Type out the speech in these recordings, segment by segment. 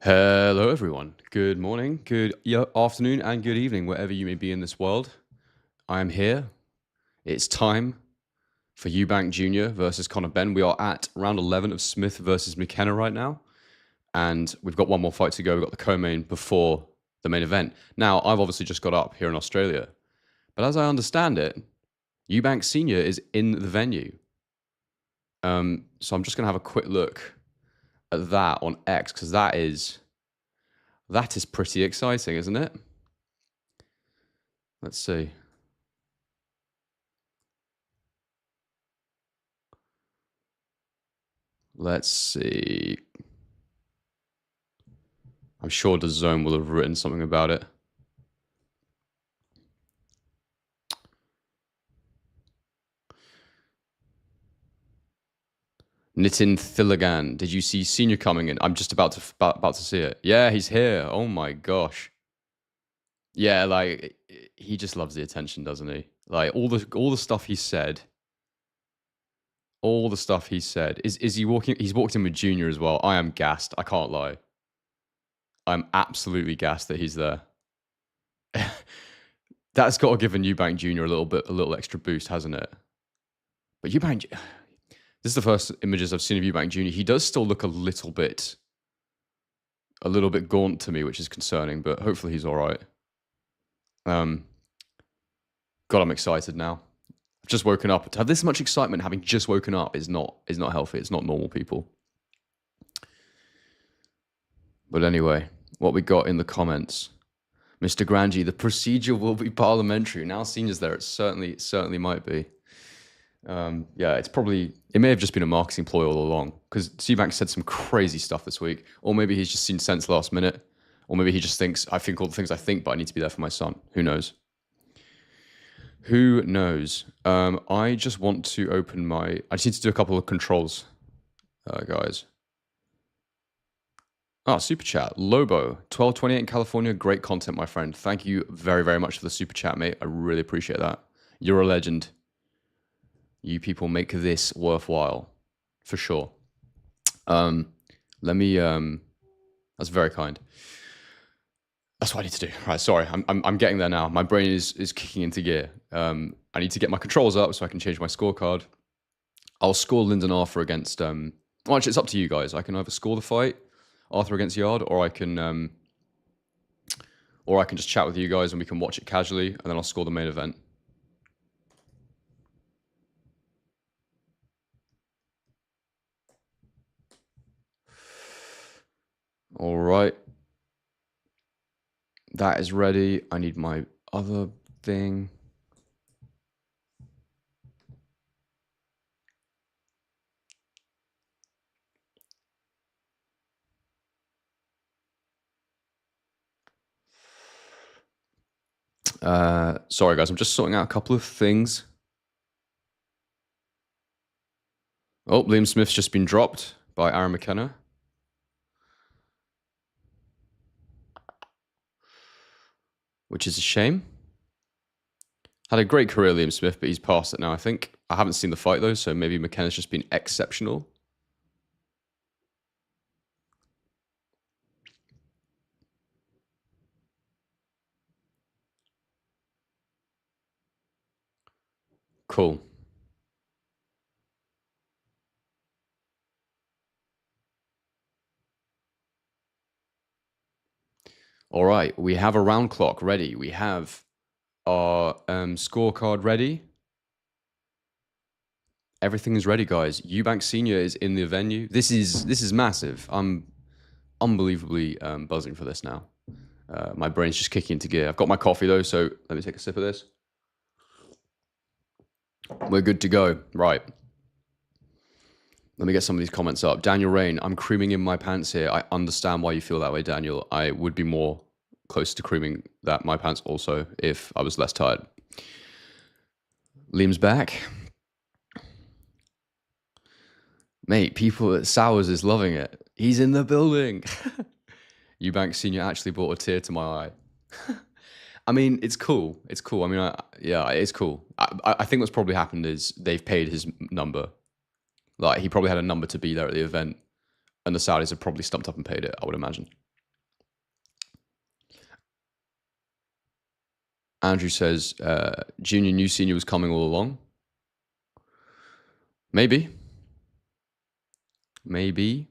Hello, everyone. Good morning, good afternoon, and good evening, wherever you may be in this world. I am here. It's time for Eubank Jr. versus Conor Benn. We are at round 11 of Smith versus McKenna right now, and we've got one more fight to go. We've got the co-main before the main event. Now, I've obviously just got up here in Australia, but as I understand it, Eubank Sr. is in the venue. So I'm just going to have a quick look at that on X, because that is pretty exciting, isn't it? Let's see. Let's see. I'm sure the Zone will have written something about it. Nitin Thilagan, did you see Senior coming in? I'm just about to see it. Yeah, he's here. Oh my gosh. Yeah, like he just loves the attention, doesn't he? Like all the stuff he said. All the stuff he said. Is he walking? He's walked in with Junior as well. I am gassed. I can't lie. I'm absolutely gassed that he's there. That's got to give a Eubank Jr. a little extra boost, hasn't it? But Eubank, this is the first images I've seen of Eubank Jr. He does still look a little bit gaunt to me, which is concerning. But hopefully he's all right. God, I'm excited now. I've just woken up. To have this much excitement, having just woken up, is not healthy. It's not normal, people. But anyway, what we got in the comments. Mr. Granji, the procedure will be parliamentary. Now Senior's there, it certainly might be. Yeah, it may have just been a marketing ploy all along, because Eubank said some crazy stuff this week. Or maybe he's just seen sense last minute. Or maybe he just thinks, I think all the things I think, but I need to be there for my son. Who knows? Who knows? I just want to open I just need to do a couple of controls, guys. Super chat. Lobo, 1228 in California. Great content, my friend. Thank you very, very much for the super chat, mate. I really appreciate that. You're a legend. You people make this worthwhile, for sure. That's very kind. That's what I need to do. Right, sorry, I'm getting there now. My brain is kicking into gear. I need to get my controls up so I can change my scorecard. I'll score Lyndon Arthur against. Well, actually, it's up to you guys. I can either score the fight, Arthur against Yarde, or I can just chat with you guys and we can watch it casually, and then I'll score the main event. All right. That is ready. I need my other thing. Sorry, guys. I'm just sorting out a couple of things. Oh, Liam Smith's just been dropped by Aaron McKenna. Which is a shame. Had a great career, Liam Smith, but he's past it now, I think. I haven't seen the fight, though, so maybe McKenna's just been exceptional. Cool. All right, we have a round clock ready. We have our scorecard ready. Everything is ready, guys. Eubank Sr. is in the venue. This is massive. I'm unbelievably buzzing for this now. My brain's just kicking into gear. I've got my coffee, though, so let me take a sip of this. We're good to go. Right. Let me get some of these comments up. Daniel Rain, I'm creaming in my pants here. I understand why you feel that way, Daniel. I would be more close to creaming my pants also if I was less tired. Liam's back. Mate, people at Sowers is loving it. He's in the building. Eubank Sr. actually brought a tear to my eye. I mean, it's cool. It's cool. I mean, yeah, it's cool. I think what's probably happened is they've paid his number. Like, he probably had a number to be there at the event, and the Saudis have probably stumped up and paid it, I would imagine. Andrew says, Junior New Senior was coming all along. Maybe. Maybe.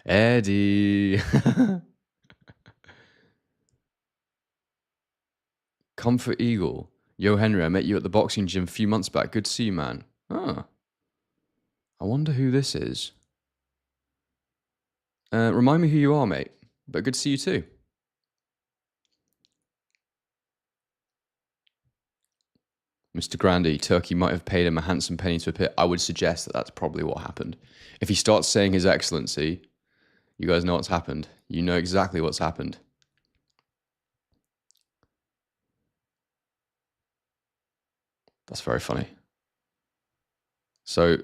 Eddie. Comfort Eagle. Yo, Henry, I met you at the boxing gym a few months back. Good to see you, man. Ah. I wonder who this is. Remind me who you are, mate. But good to see you too. Mr. Grandy, Turkey might have paid him a handsome penny to appear. I would suggest that that's probably what happened. If he starts saying His Excellency, you guys know what's happened. You know exactly what's happened. That's very funny. So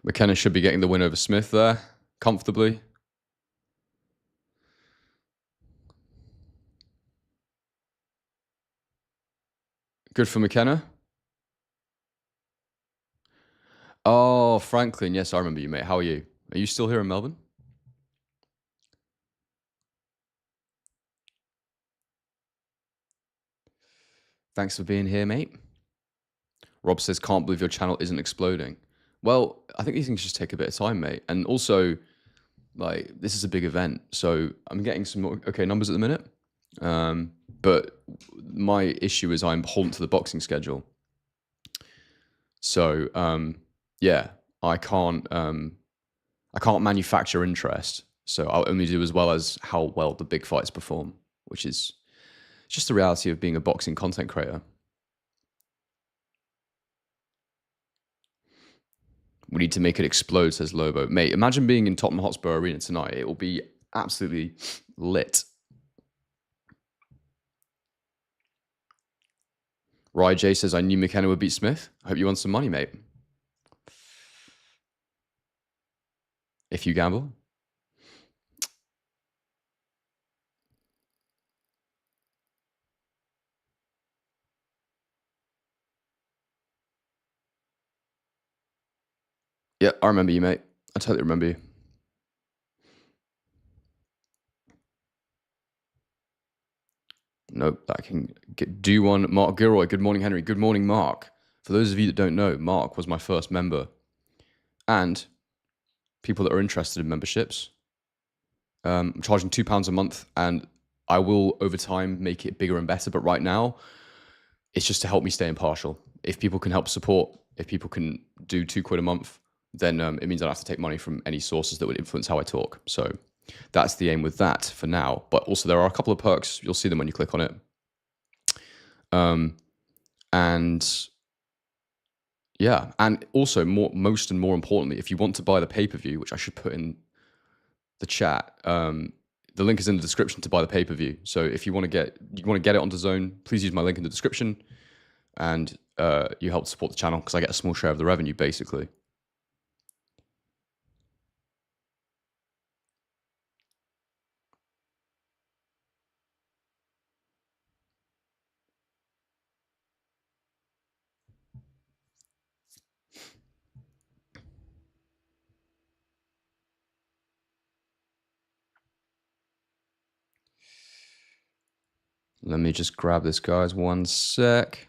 McKenna should be getting the win over Smith there, comfortably. Good for McKenna. Oh, Franklin. Yes, I remember you, mate. How are you? Are you still here in Melbourne? Thanks for being here, mate. Rob says, can't believe your channel isn't exploding. Well, I think these things just take a bit of time, mate. And also, like, this is a big event. So I'm getting some more, okay, numbers at the minute. But my issue is I'm beholden to the boxing schedule. So, yeah, I can't manufacture interest. So I'll only do as well as how well the big fights perform, which is just the reality of being a boxing content creator. We need to make it explode, says Lobo. Mate, imagine being in Tottenham Hotspur Arena tonight. It will be absolutely lit. Rye J says, I knew McKenna would beat Smith. I hope you won some money, mate. If you gamble. Yeah, I remember you, mate. I totally remember you. Nope, that can do one. Mark Gilroy, good morning, Henry. Good morning, Mark. For those of you that don't know, Mark was my first member. And people that are interested in memberships, I'm charging £2 a month, and I will, over time, make it bigger and better. But right now, it's just to help me stay impartial. If people can help support, if people can do £2 a month, then it means I don't have to take money from any sources that would influence how I talk. So that's the aim with that for now. But also there are a couple of perks. You'll see them when you click on it. And yeah, and also most and more importantly, if you want to buy the pay-per-view, which I should put in the chat, the link is in the description to buy the pay-per-view. So if you want to get it onto Zone, please use my link in the description, and you help support the channel because I get a small share of the revenue, basically. Let me just grab this, guys. 1 sec.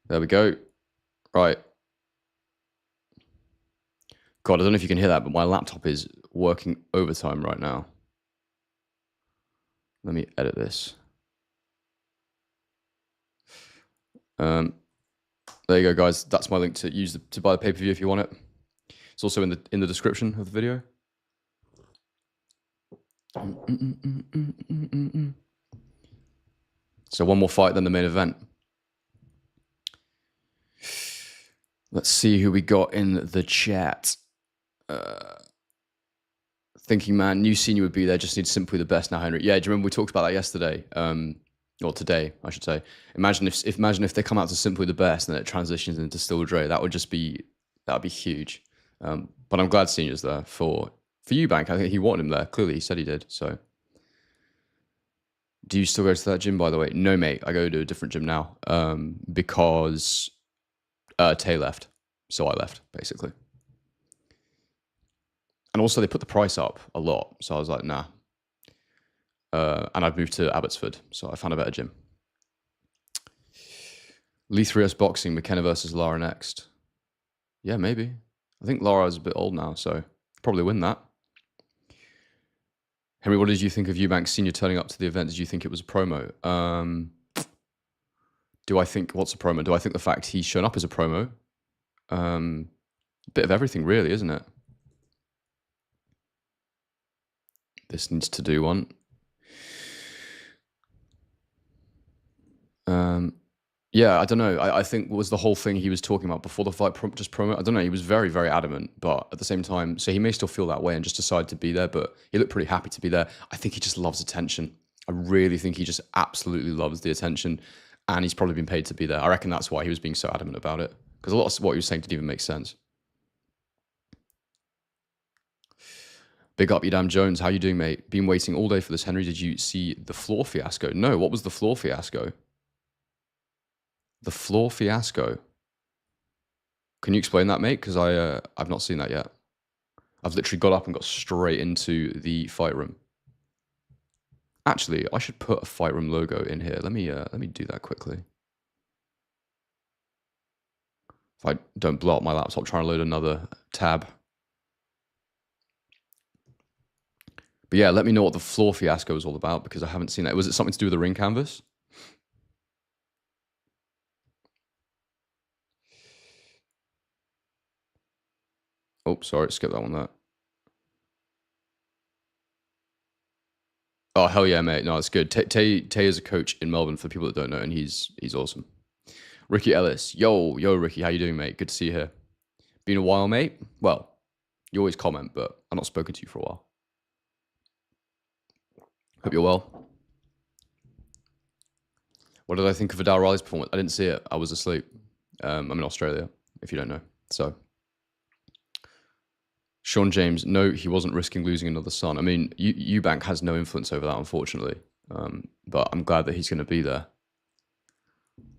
There we go. Right. God, I don't know if you can hear that, but my laptop is working overtime right now. Let me edit this. There you go, guys. That's my link to use to buy the pay-per-view if you want it. It's also in the description of the video. So one more fight, then the main event. Let's see who we got in the chat. Thinking man, new senior would be there. Just need simply the best now, Henry. Yeah, do you remember we talked about that yesterday? Or today, I should say. Imagine if they come out to simply the best and then it transitions into Still Dre. That would be huge. But I'm glad senior's there for Eubank. I think he wanted him there. Clearly, he said he did. So, do you still go to that gym, by the way? No, mate. I go to a different gym now because Tay left, so I left basically. And also they put the price up a lot. So I was like, nah. And I've moved to Abbotsford, so I found a better gym. Lee 3S Boxing, McKenna versus Lara next. Yeah, maybe. I think Lara's a bit old now, so probably win that. Henry, what did you think of Eubank Sr. turning up to the event? Did you think it was a promo? Do I think, what's a promo? Do I think the fact he's shown up as a promo? Bit of everything, really, isn't it? This needs to do one. Yeah, I don't know. I think was the whole thing he was talking about before the fight just promo. I don't know. He was very, very adamant, but at the same time, so he may still feel that way and just decide to be there, but he looked pretty happy to be there. I think he just loves attention. I really think he just absolutely loves the attention, and he's probably been paid to be there. I reckon that's why he was being so adamant about it, because a lot of what he was saying didn't even make sense. Big up, Edam Jones. How you doing, mate? Been waiting all day for this, Henry. Did you see the floor fiasco? No, what was the floor fiasco? The floor fiasco. Can you explain that, mate? Because I've not seen that yet. I've literally got up and got straight into the fight room. Actually, I should put a fight room logo in here. Let me do that quickly. If I don't blow up my laptop trying to load another tab. But yeah, let me know what the floor fiasco is all about, because I haven't seen that. Was it something to do with the ring canvas? Oh, sorry, skip that one there. Oh, hell yeah, mate. No, it's good. Tay is a coach in Melbourne for people that don't know, and he's awesome. Ricky Ellis. Yo, Ricky. How you doing, mate? Good to see you here. Been a while, mate? Well, you always comment, but I've not spoken to you for a while. Hope you're well. What did I think of Vidal Riley's performance? I didn't see it. I was asleep. I'm in Australia, if you don't know. So, Sean James, no, he wasn't risking losing another son. I mean, Eubank has no influence over that, unfortunately. But I'm glad that he's going to be there.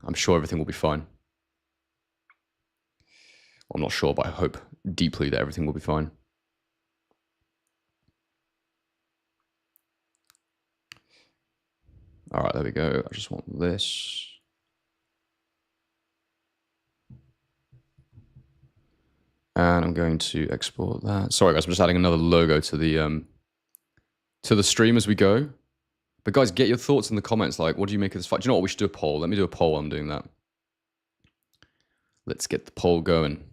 I'm sure everything will be fine. Well, I'm not sure, but I hope deeply that everything will be fine. All right, there we go. I just want this. And I'm going to export that. Sorry, guys, I'm just adding another logo to the stream as we go. But guys, get your thoughts in the comments. Like, what do you make of this fight? Do you know what? We should do a poll. Let me do a poll while I'm doing that. Let's get the poll going.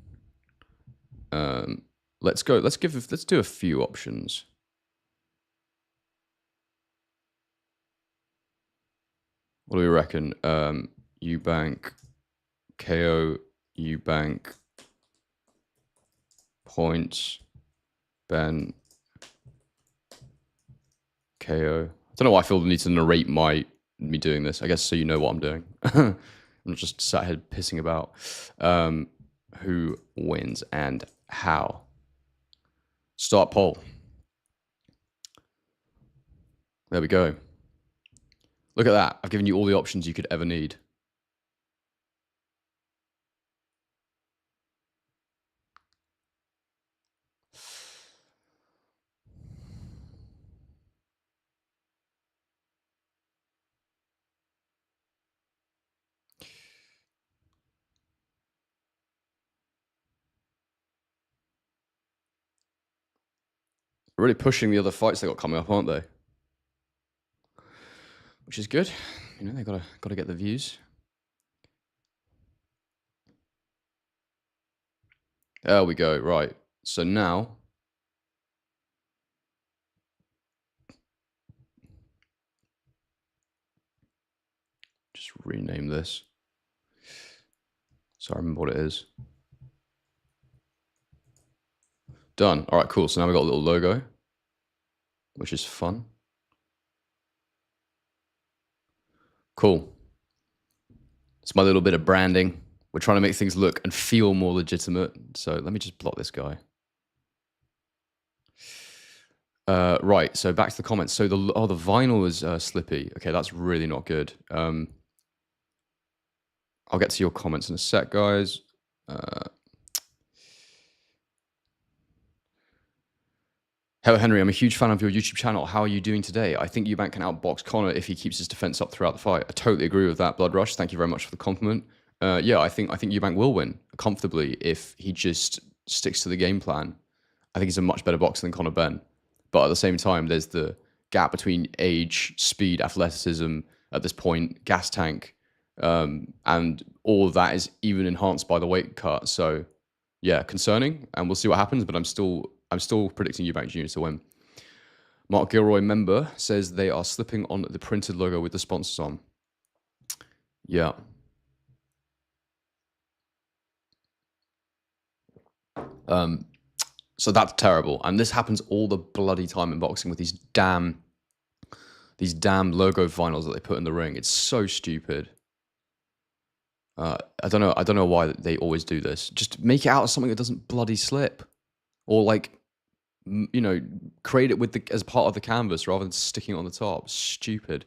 Let's go. Let's do a few options. What do we reckon? Eubank, KO, Eubank, points, Benn, KO. I don't know why I feel the need to narrate me doing this. I guess so you know what I'm doing. I'm not just sat here pissing about. Who wins and how? Start poll. There we go. Look at that. I've given you all the options you could ever need. Really pushing the other fights they got coming up, aren't they? Which is good. You know, they gotta get the views. There we go. Right. So now, just rename this. So I remember what it is. Done. All right, cool. So now we've got a little logo, which is fun. Cool. It's my little bit of branding. We're trying to make things look and feel more legitimate. So let me just block this guy. Right, so back to the comments. So the vinyl is slippy. Okay, that's really not good. I'll get to your comments in a sec, guys. Hello, Henry. I'm a huge fan of your YouTube channel. How are you doing today? I think Eubank can outbox Conor if he keeps his defense up throughout the fight. I totally agree with that, Blood Rush. Thank you very much for the compliment. Yeah, I think Eubank will win comfortably if he just sticks to the game plan. I think he's a much better boxer than Conor Benn. But at the same time, there's the gap between age, speed, athleticism at this point, gas tank, and all of that is even enhanced by the weight cut. So, yeah, concerning, and we'll see what happens. But I'm still predicting Eubank Jr to win. Mark Gilroy member says they are slipping on the printed logo with the sponsors on. Yeah. So that's terrible, and this happens all the bloody time in boxing with these damn logo vinyls that they put in the ring. It's so stupid. I don't know why they always do this. Just make it out of something that doesn't bloody slip, or like, you know, create it with as part of the canvas rather than sticking it on the top. Stupid.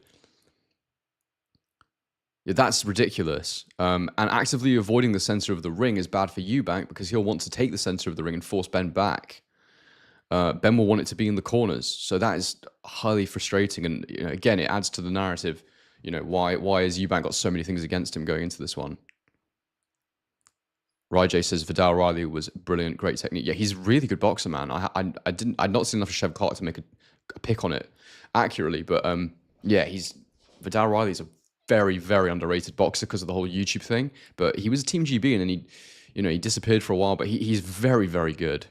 Yeah, that's ridiculous. And actively avoiding the center of the ring is bad for Eubank because he'll want to take the center of the ring and force Benn back. Benn will want it to be in the corners, so that is highly frustrating. And again, it adds to the narrative. Why has Eubank got so many things against him going into this one? Rajay says Vidal Riley was brilliant, great technique. Yeah, he's a really good boxer, man. I'd not seen enough of Chev Clark to make a pick on it accurately, but yeah, Vidal Riley's a very, very underrated boxer because of the whole YouTube thing. But he was a Team GB, and then he disappeared for a while. But he's very, very good.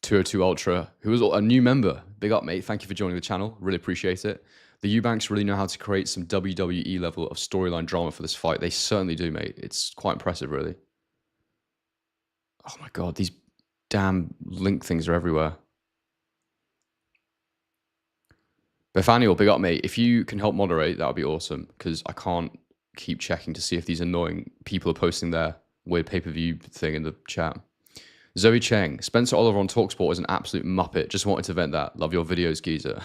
202 Ultra, who was a new member. Big up, mate. Thank you for joining the channel. Really appreciate it. The Eubanks really know how to create some WWE level of storyline drama for this fight. They certainly do, mate. It's quite impressive, really. Oh my god, these damn link things are everywhere. Bethaniel, big up, mate. If you can help moderate, that would be awesome, because I can't keep checking to see if these annoying people are posting their weird pay-per-view thing in the chat. Zoe Cheng, Spencer Oliver on TalkSport is an absolute muppet. Just wanted to vent that. Love your videos, geezer.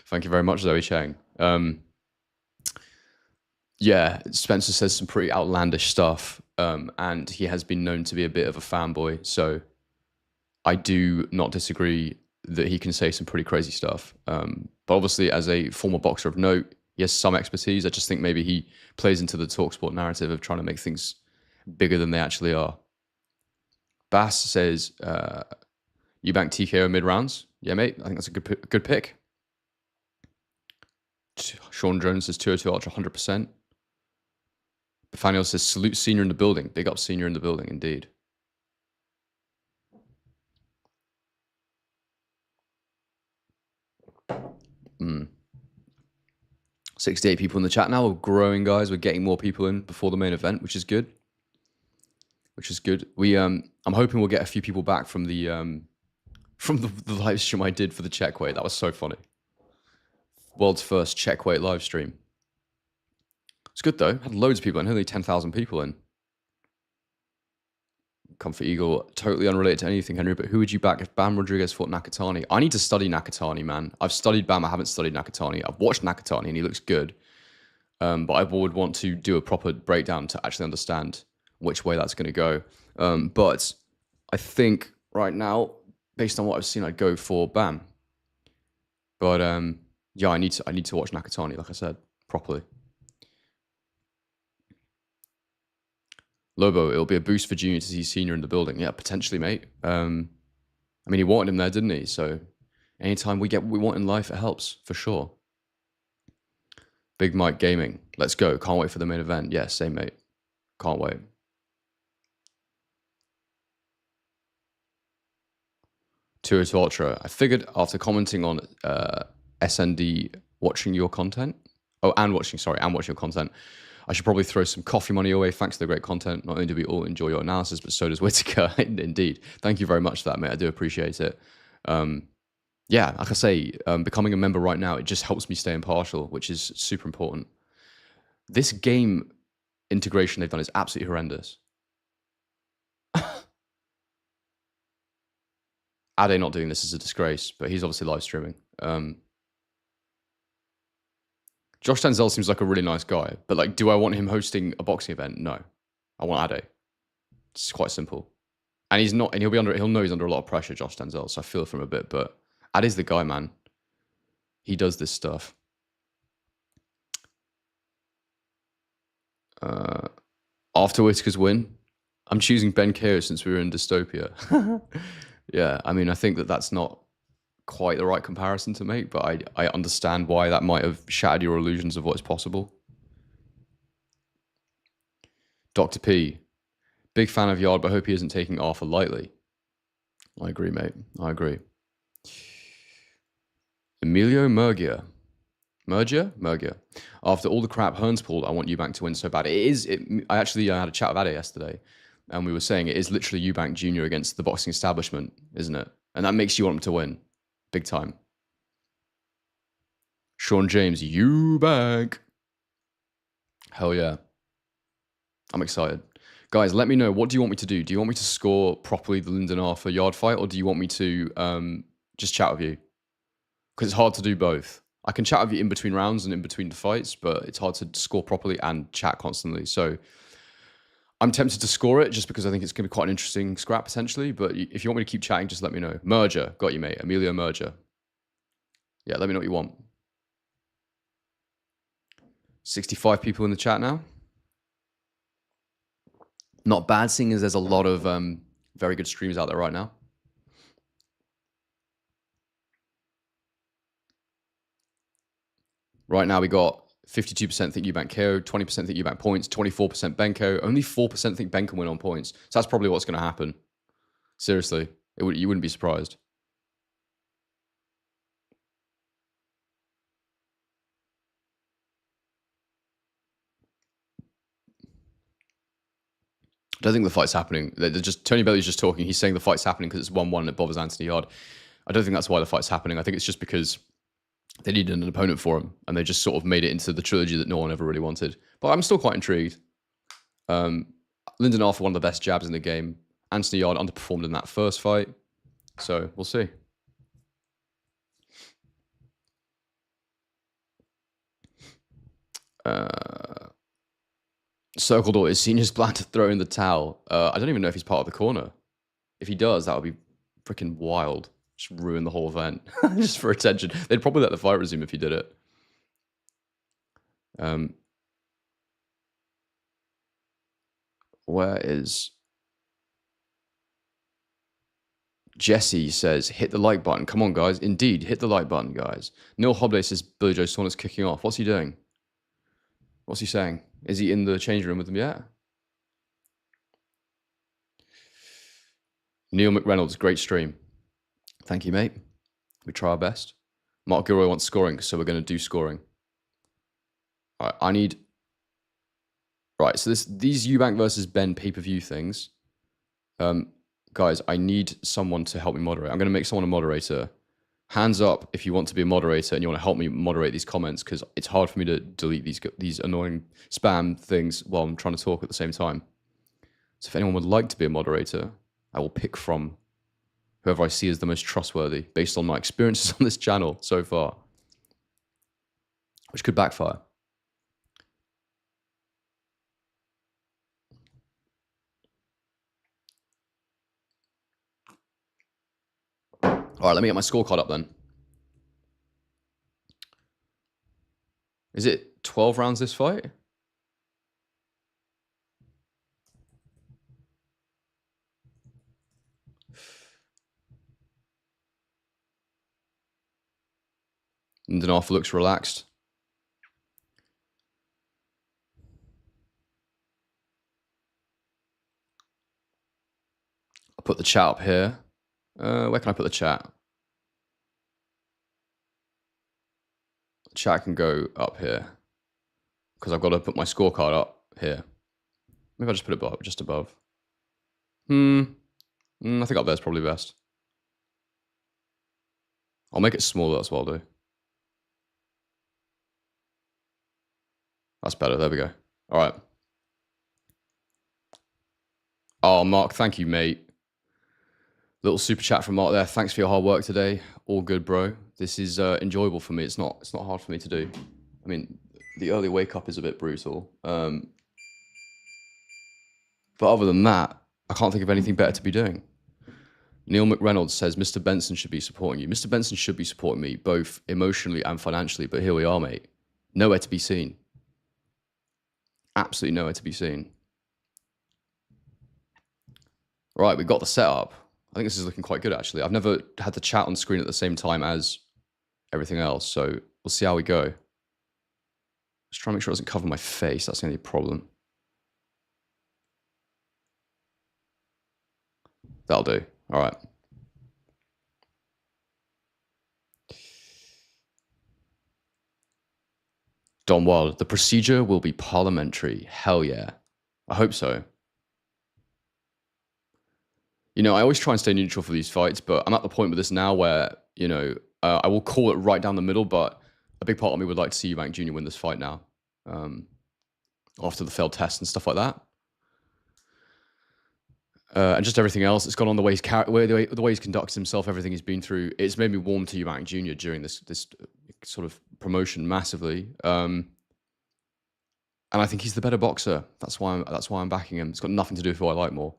Thank you very much, Zoe Cheng. Yeah, Spencer says some pretty outlandish stuff, and he has been known to be a bit of a fanboy, so I do not disagree that he can say some pretty crazy stuff. But obviously, as a former boxer of note, he has some expertise. I just think maybe he plays into the TalkSport narrative of trying to make things bigger than they actually are. Bass says, Eubank TKO mid-rounds. Yeah, mate, I think that's a good pick. Sean Jones says 202 Ultra, 100%. Bethaniel says, salute Senior in the building. Big up Senior in the building, indeed. Mm. 68 people in the chat now. We're growing, guys. We're getting more people in before the main event, which is good. I'm hoping we'll get a few people back from the live stream I did for the check weight. That was so funny. World's first check weight live stream. It's good though. Had loads of people in. Nearly 10,000 people in. Comfort Eagle, totally unrelated to anything, Henry, but who would you back if Bam Rodriguez fought Nakatani? I need to study Nakatani, man. I've studied Bam. I haven't studied Nakatani. I've watched Nakatani and he looks good. But I would want to do a proper breakdown to actually understand which way that's going to go. But I think right now, based on what I've seen, I'd go for Bam. But yeah, I need to watch Nakatani, like I said, properly. Lobo, it'll be a boost for Junior to see Senior in the building. Yeah, potentially, mate. I mean, he wanted him there, didn't he? So anytime we get what we want in life, it helps, for sure. Big Mike Gaming, let's go. Can't wait for the main event. Yeah, same, mate. Can't wait. Tour to Ultra. I figured after commenting on SND watching your content, and watching your content, I should probably throw some coffee money away. Thanks for the great content. Not only do we all enjoy your analysis, but so does Whitaker. Indeed. Thank you very much for that, mate. I do appreciate it. Yeah, like I say, becoming a member right now, it just helps me stay impartial, which is super important. This game integration they've done is absolutely horrendous. Ade not doing this is a disgrace, but he's obviously live streaming. Josh Denzel seems like a really nice guy, but like, do I want him hosting a boxing event? No. I want Ade. It's quite simple. And he's not, and he'll know he's under a lot of pressure, Josh Denzel. So I feel for him a bit, but Ad is the guy, man. He does this stuff. After Whitaker's win, I'm choosing Ben KO since we were in dystopia. Yeah, I mean, I think that's not quite the right comparison to make, but I understand why that might have shattered your illusions of what is possible. Dr. P, big fan of Yarde, but hope he isn't taking Arthur lightly. I agree, mate. I agree. Emilio Murgia. Murgia. After all the crap Hearns pulled, I want Eubank to win so bad. I actually had a chat with Ade yesterday, and we were saying it is literally Eubank Jr. against the boxing establishment, isn't it? And that makes you want him to win. Big time. Sean James, Eubank. Hell yeah. I'm excited. Guys, let me know. What do you want me to do? Do you want me to score properly the Lyndon Arthur Yarde fight, or do you want me to just chat with you? Because it's hard to do both. I can chat with you in between rounds and in between the fights, but it's hard to score properly and chat constantly. So I'm tempted to score it just because I think it's going to be quite an interesting scrap potentially. But if you want me to keep chatting, just let me know. Merger. Got you, mate. Emilio Merger. Yeah, let me know what you want. 65 people in the chat now. Not bad, seeing as there's a lot of very good streams out there right now. Right now we got 52% think Eubank KO, 20% think Eubank points, 24% Ben KO, only 4% think Ben can win on points. So that's probably what's going to happen. Seriously, you wouldn't be surprised. I don't think the fight's happening. Tony Belly's just talking. He's saying the fight's happening because it's 1-1 and it bothers Anthony Yarde. I don't think that's why the fight's happening. I think it's just because they needed an opponent for him, and they just sort of made it into the trilogy that no one ever really wanted. But I'm still quite intrigued. Lyndon Arthur, one of the best jabs in the game. Anthony Yarde underperformed in that first fight. So we'll see. Circled or is Senior's plan to throw in the towel? I don't even know if he's part of the corner. If he does, that would be freaking wild. Just ruin the whole event just for attention. They'd probably let the fight resume if he did it. Where is Jesse? Says hit the like button. Come on, guys. Indeed, hit the like button, guys. Neil Hobley says Billy Joe Saunders kicking off. What's he doing? What's he saying? Is he in the change room with them yet? Neil McReynolds, great stream. Thank you, mate. We try our best. Mark Gilroy wants scoring, so we're going to do scoring. All right, I need... Right, so these Eubank versus Ben pay-per-view things. Guys, I need someone to help me moderate. I'm going to make someone a moderator. Hands up if you want to be a moderator and you want to help me moderate these comments, because it's hard for me to delete these annoying spam things while I'm trying to talk at the same time. So if anyone would like to be a moderator, I will pick from whoever I see as the most trustworthy based on my experiences on this channel so far, which could backfire. All right, let me get my scorecard up then. Is it 12 rounds this fight? Lyndon Arthur looks relaxed. I'll put the chat up here. Where can I put the chat? The chat can go up here because I've got to put my scorecard up here. Maybe I'll just put it above, just above. I think up there is probably best. I'll make it smaller, that's what I'll do. That's better, there we go. All right. Oh, Mark, thank you, mate. Little super chat from Mark there. Thanks for your hard work today. All good, bro. This is enjoyable for me. It's not hard for me to do. I mean, the early wake up is a bit brutal. But other than that, I can't think of anything better to be doing. Neil McReynolds says, Mr. Benson should be supporting you. Mr. Benson should be supporting me, both emotionally and financially, but here we are, mate. Nowhere to be seen. Absolutely nowhere to be seen. Right, we've got the setup. I think this is looking quite good, actually. I've never had the chat on screen at the same time as everything else, so we'll see how we go. Just trying to make sure it doesn't cover my face. That's the only problem. That'll do. All right. Don Wild, the procedure will be parliamentary. Hell yeah. I hope so. You know, I always try and stay neutral for these fights, but I'm at the point with this now where, you know, I will call it right down the middle, but a big part of me would like to see Eubank Jr. win this fight now. After the failed test and stuff like that. And just everything else that's gone on, the way he's conducted himself, everything he's been through. It's made me warm to Eubank Jr. during this sort of promotion massively. And I think he's the better boxer. That's why I'm backing him. It's got nothing to do with who I like more.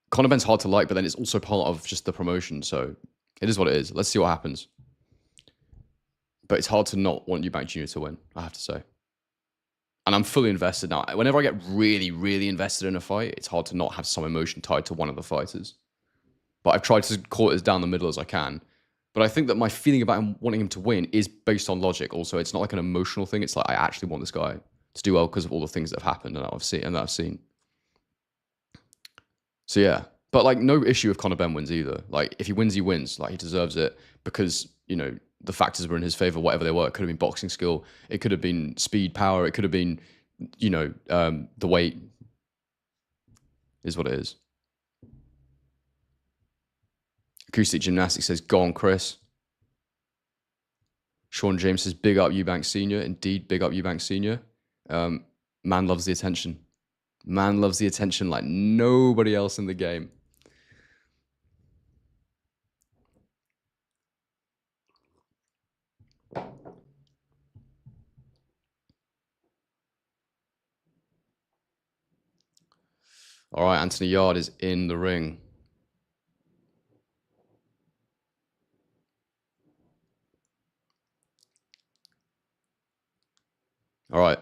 Conor Benn's hard to like, but then it's also part of just the promotion. So it is what it is. Let's see what happens. But it's hard to not want Eubank Jr. to win, I have to say. And I'm fully invested now. Whenever I get really, really invested in a fight, it's hard to not have some emotion tied to one of the fighters. But I've tried to call it as down the middle as I can. But I think that my feeling about him wanting him to win is based on logic. Also, it's not like an emotional thing. It's like I actually want this guy to do well because of all the things that have happened and that I've seen. So yeah, but like no issue if Conor Benn wins either. Like if he wins, he wins. Like he deserves it because, you know, the factors were in his favor, whatever they were. It could have been boxing skill. It could have been speed, power. It could have been, you know, the weight is what it is. Acoustic Gymnastics says, go on, Chris. Sean James says, big up Eubank Sr. Indeed, big up Eubank Sr. Man loves the attention. Man loves the attention like nobody else in the game. All right, Anthony Yarde is in the ring. All right,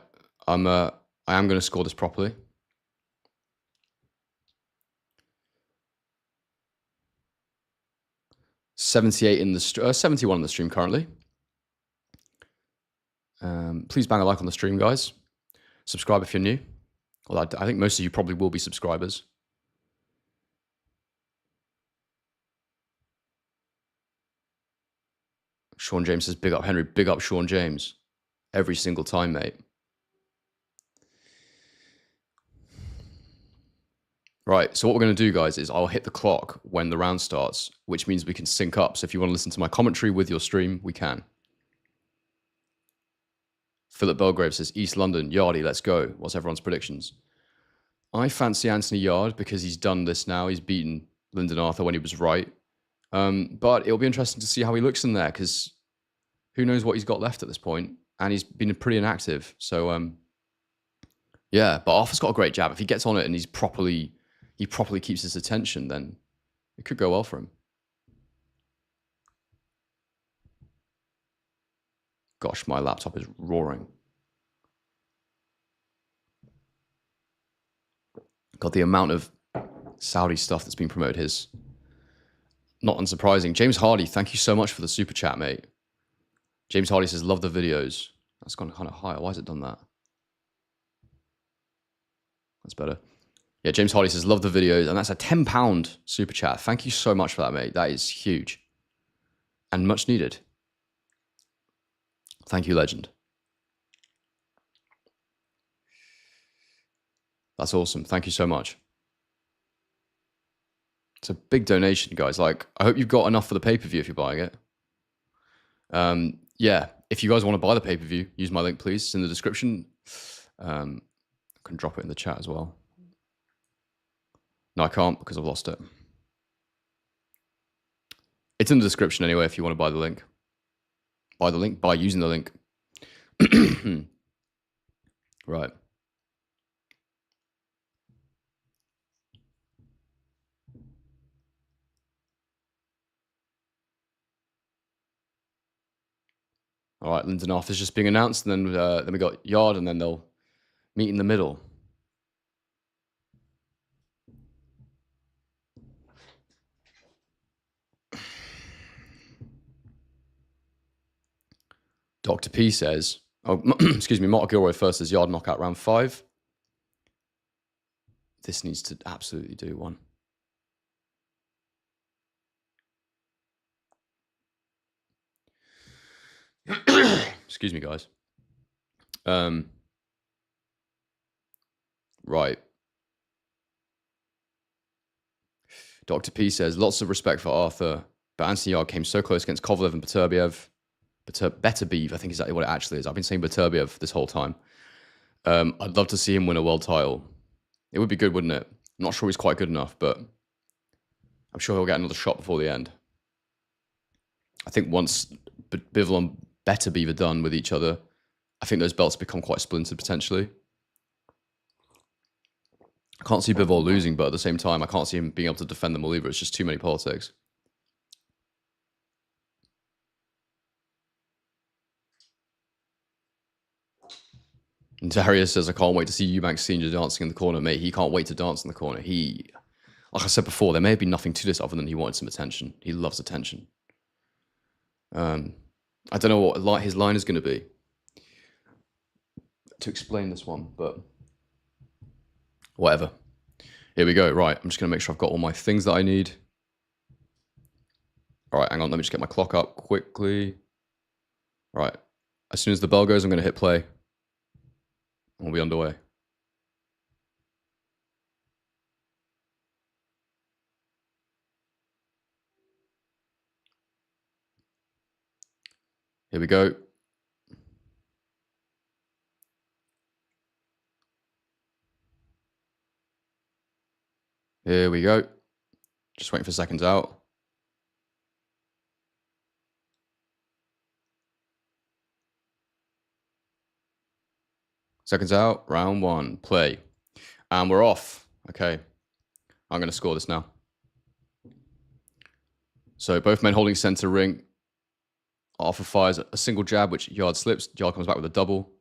I am going to score this properly. $78 in the 71 in the stream currently. Please bang a like on the stream, guys. Subscribe if you're new. Well, I think most of you probably will be subscribers. Sean James says, big up Henry, big up Sean James. Every single time, mate. Right, so what we're going to do, guys, is I'll hit the clock when the round starts, which means we can sync up. So if you want to listen to my commentary with your stream, we can. Philip Belgrave says, East London, Yarde, let's go. What's everyone's predictions? I fancy Anthony Yarde because he's done this now. He's beaten Lyndon Arthur when he was right. But it'll be interesting to see how he looks in there because who knows what he's got left at this point. And he's been pretty inactive. So, yeah, but Arthur's got a great jab. If he gets on it and he properly keeps his attention, then it could go well for him. Gosh, my laptop is roaring. God, the amount of Saudi stuff that's been promoted is not unsurprising. James Hardy, thank you so much for the super chat, mate. James Hardy says, love the videos. That's gone kind of higher. Why has it done that? That's better. Yeah, James Hardy says, love the videos. And that's a £10 super chat. Thank you so much for that, mate. That is huge. And much needed. Thank you, legend. That's awesome. Thank you so much. It's a big donation, guys. Like, I hope you've got enough for the pay-per-view if you're buying it. Yeah, if you guys want to buy the pay-per-view, use my link, please. It's in the description. I can drop it in the chat as well. No, I can't because I've lost it. It's in the description anyway if you want to buy the link. Buy the link by using the link. Right. All right, Linden Arthur's just being announced, and then we got Yarde, and then they'll meet in the middle. Dr. P says, oh, excuse me, Mark Gilroy first says Yarde knockout round 5. This needs to absolutely do one. Excuse me, guys. Right. Dr. P says, lots of respect for Arthur, but Anthony Yarde came so close against Kovalev and Beterbiev. Beterbiev, I think exactly what it actually is. I've been saying Beterbiev this whole time. I'd love to see him win a world title. It would be good, wouldn't it? I'm not sure he's quite good enough, but I'm sure he'll get another shot before the end. I think once Bivol and Beterbiev are done with each other, I think those belts become quite splintered potentially. I can't see Bivol losing, but at the same time, I can't see him being able to defend them all either. It's just too many politics. And Darius says, I can't wait to see Eubank Sr. dancing in the corner. Mate, he can't wait to dance in the corner. Like I said before, there may have been nothing to this other than he wanted some attention. He loves attention. I don't know what his line is going to be to explain this one, but whatever. Here we go. Right, I'm just going to make sure I've got all my things that I need. All right, hang on. Let me just get my clock up quickly. Right. As soon as the bell goes, I'm going to hit play. And we'll be underway. Here we go. Here we go. Just waiting for seconds out. Seconds out. Round 1. Play. And we're off. Okay. I'm going to score this now. So both men holding center ring. Arthur fires a single jab, which Yarde slips. Yarde comes back with a double.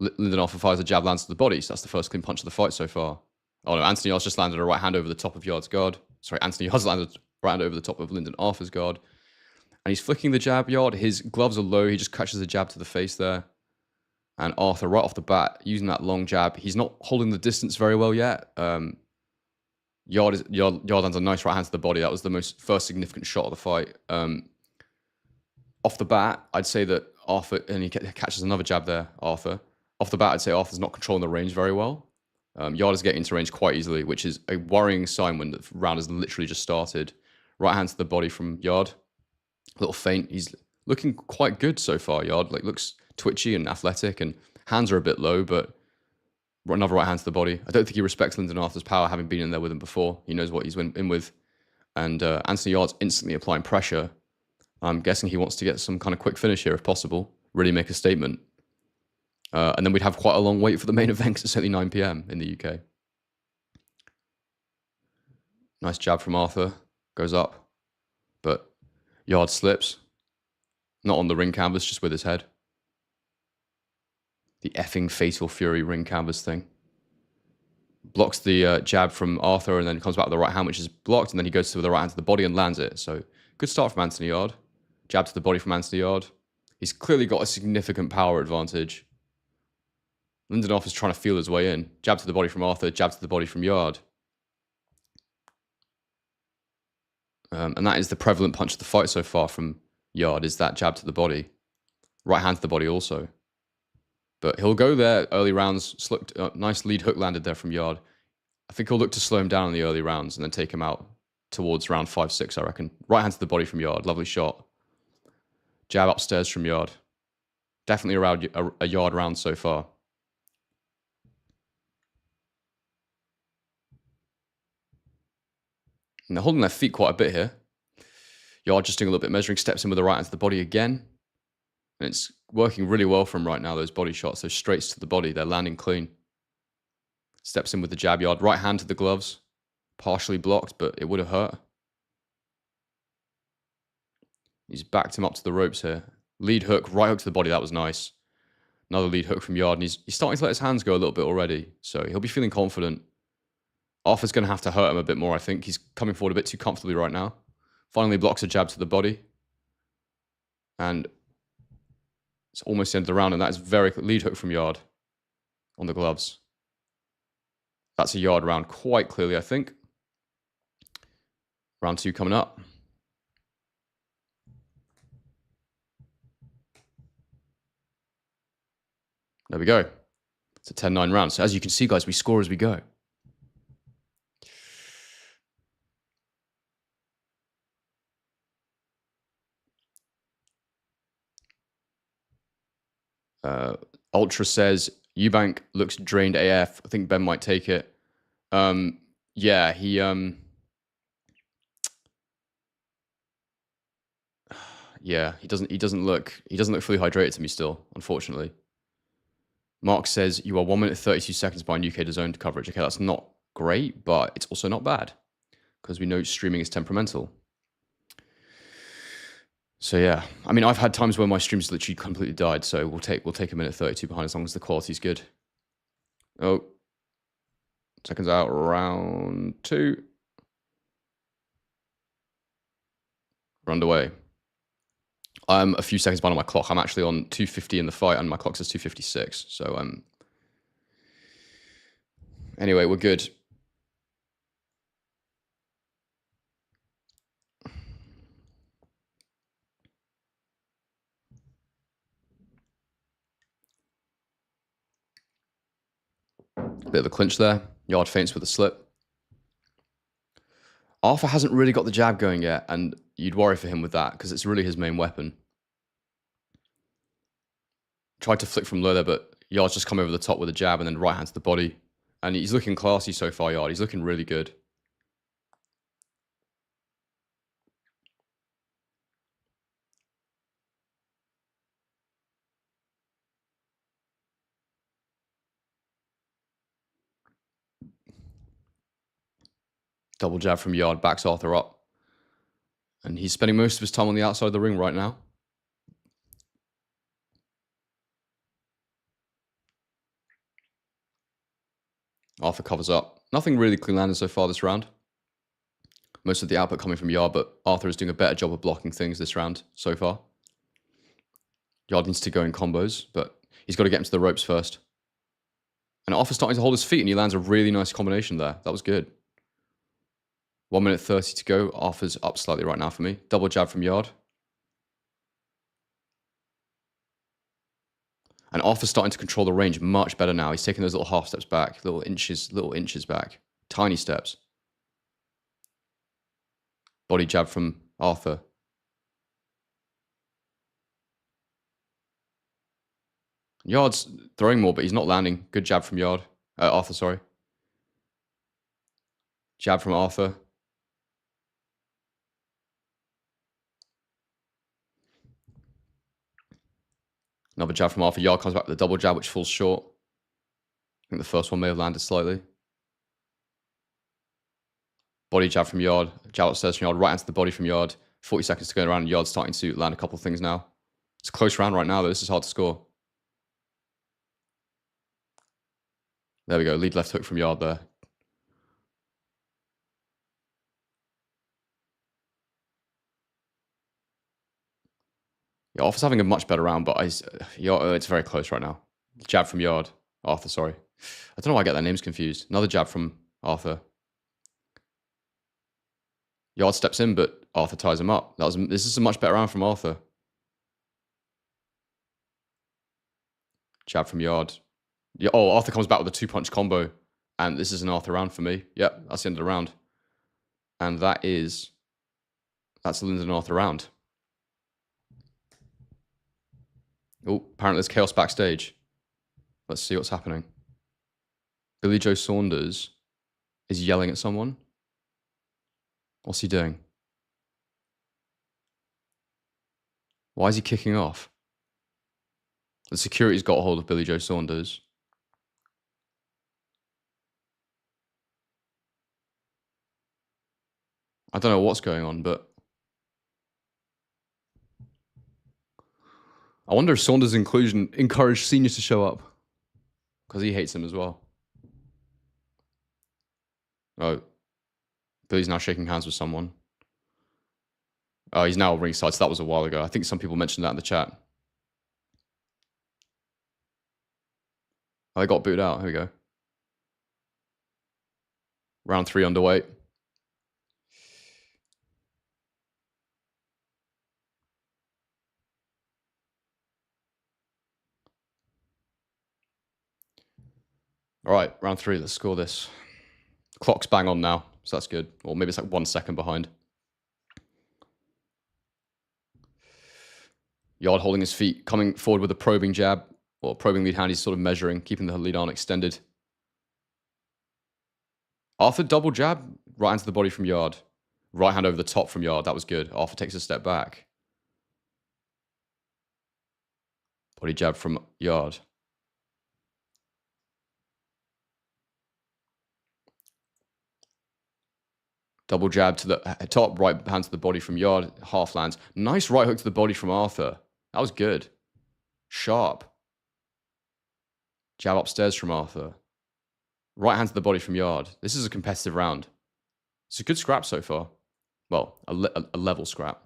Linden Arthur fires a jab, lands to the body. So that's the first clean punch of the fight so far. Oh no, Anthony Yarde's just landed a right hand over the top of Yarde's guard. Sorry, Anthony Yarde's landed a right hand over the top of Linden Arthur's guard. And he's flicking the jab, Yarde. His gloves are low. He just catches a jab to the face there. And Arthur, right off the bat, using that long jab. He's not holding the distance very well yet. Yarde lands a nice right hand to the body. That was the first significant shot of the fight. Off the bat, I'd say that Arthur, and he catches another jab there, Arthur. Off the bat, I'd say Arthur's not controlling the range very well. Yarde is getting into range quite easily, which is a worrying sign when the round has literally just started. Right hand to the body from Yarde. A little feint. He's looking quite good so far, Yarde. Like, looks twitchy and athletic, and hands are a bit low, but another right hand to the body. I don't think he respects Linden Arthur's power, having been in there with him before. He knows what he's in with. And Anthony Yarde's instantly applying pressure. I'm guessing he wants to get some kind of quick finish here if possible. Really make a statement. And then we'd have quite a long wait for the main event because it's only 9 p.m. in the UK. Nice jab from Arthur. Goes up. But Yarde slips. Not on the ring canvas, just with his head. The effing Fatal Fury ring canvas thing. Blocks the jab from Arthur and then comes back with the right hand, which is blocked. And then he goes to the right hand to the body and lands it. So good start from Anthony Yarde. Jab to the body from Anthony Yarde. He's clearly got a significant power advantage. Linden Arthur's trying to feel his way in. Jab to the body from Arthur, jab to the body from Yarde. And that is the prevalent punch of the fight so far from Yarde, is that jab to the body. Right hand to the body also. But he'll go there early rounds. Nice lead hook landed there from Yarde. I think he'll look to slow him down in the early rounds and then take him out towards round 5, 6, I reckon. Right hand to the body from Yarde. Lovely shot. Jab upstairs from Yarde. Definitely around a Yarde round so far. And they're holding their feet quite a bit here. Yarde just doing a little bit of measuring, steps in with the right hand to the body again. And it's working really well for him right now, those body shots, those straights to the body. They're landing clean. Steps in with the jab, Yarde. Right hand to the gloves. Partially blocked, but it would have hurt. He's backed him up to the ropes here. Lead hook, right hook to the body. That was nice. Another lead hook from Yarde, and he's starting to let his hands go a little bit already. So he'll be feeling confident. Arthur's going to have to hurt him a bit more, I think. He's coming forward a bit too comfortably right now. Finally blocks a jab to the body. And it's almost the end of the round, and that is very lead hook from Yarde on the gloves. That's a Yarde round quite clearly, I think. Round 2 coming up. There we go. It's a 10-9 round. So as you can see, guys, we score as we go. Ultra says, Eubank looks drained AF. I think Ben might take it. Yeah, he... yeah, he doesn't look fully hydrated to me still, unfortunately. Mark says, you are 1 minute 32 seconds behind UK DAZN coverage. Okay, that's not great, but it's also not bad, because we know streaming is temperamental. So yeah, I mean, I've had times where my streams literally completely died, so we'll take 1 minute 32 behind as long as the quality's good. Oh, seconds out, round 2. We're underway. I'm a few seconds behind on my clock. I'm actually on 250 in the fight, and my clock says 256. So anyway, we're good. Bit of a clinch there. Yarde feints with a slip. Arthur hasn't really got the jab going yet, and you'd worry for him with that, because it's really his main weapon. Tried to flick from low there, but Yarde's just come over the top with a jab and then right hand to the body. And he's looking classy so far, Yarde. He's looking really good. Double jab from Yarde, backs Arthur up. And he's spending most of his time on the outside of the ring right now. Arthur covers up. Nothing really clean landed so far this round. Most of the output coming from Yarde, but Arthur is doing a better job of blocking things this round so far. Yarde needs to go in combos, but he's got to get him to the ropes first. And Arthur's starting to hold his feet, and he lands a really nice combination there. That was good. 1 minute 30 to go. Arthur's up slightly right now for me. Double jab from Yarde. And Arthur's starting to control the range much better now. He's taking those little half steps back, little inches back. Tiny steps. Body jab from Arthur. Yarde's throwing more, but he's not landing. Good jab from Yarde. Arthur, sorry. Jab from Arthur. Another jab from Arthur. Yarde comes back with a double jab, which falls short. I think the first one may have landed slightly. Body jab from Yarde. Jab upstairs from Yarde. Right into the body from Yarde. 40 seconds to go around. Yarde's starting to land a couple of things now. It's a close round right now, though. This is hard to score. There we go. Lead left hook from Yarde there. Yeah, Arthur's having a much better round, but it's very close right now. Jab from Yarde. Arthur, sorry. I don't know why I get their names confused. Another jab from Arthur. Yarde steps in, but Arthur ties him up. This is a much better round from Arthur. Jab from Yarde. Yeah, Arthur comes back with a 2-punch combo. And this is an Arthur round for me. Yep, that's the end of the round. And that's the Lyndon Arthur round. Oh, apparently there's chaos backstage. Let's see what's happening. Billy Joe Saunders is yelling at someone. What's he doing? Why is he kicking off? The security's got a hold of Billy Joe Saunders. I don't know what's going on, but I wonder if Saunders' inclusion encouraged seniors to show up. Because he hates him as well. Oh. Billy's now shaking hands with someone. Oh, he's now ringside, so that was a while ago. I think some people mentioned that in the chat. Oh, they got booed out. Here we go. Round 3 underway. All right, round 3. Let's score this. Clock's bang on now, so that's good. Or maybe it's like 1 second behind. Yarde holding his feet, coming forward with a probing jab, or probing lead hand. He's sort of measuring, keeping the lead arm extended. Arthur double jab, right hand to the body from Yarde. Right hand over the top from Yarde. That was good. Arthur takes a step back. Body jab from Yarde. Double jab to the top, right hand to the body from Yarde. Half lands. Nice right hook to the body from Arthur. That was good. Sharp. Jab upstairs from Arthur. Right hand to the body from Yarde. This is a competitive round. It's a good scrap so far. Well, a level scrap.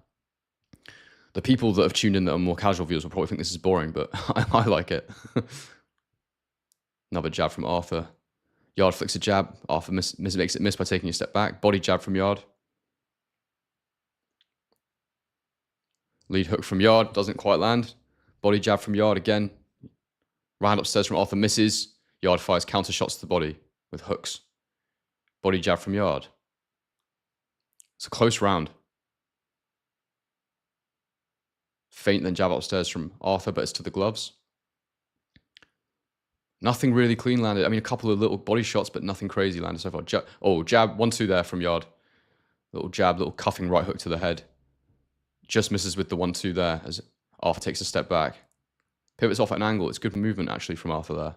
The people that have tuned in that are more casual viewers will probably think this is boring, but I like it. Another jab from Arthur. Yarde flicks a jab. Arthur makes it miss by taking a step back. Body jab from Yarde. Lead hook from Yarde. Doesn't quite land. Body jab from Yarde again. Right hand upstairs from Arthur misses. Yarde fires counter shots to the body with hooks. Body jab from Yarde. It's a close round. Feint then jab upstairs from Arthur, but it's to the gloves. Nothing really clean landed. I mean, a couple of little body shots, but nothing crazy landed so far. Jab 1-2 there from Yarde. Little jab, little cuffing right hook to the head. Just misses with the 1-2 there as Arthur takes a step back. Pivots off at an angle. It's good movement, actually, from Arthur there.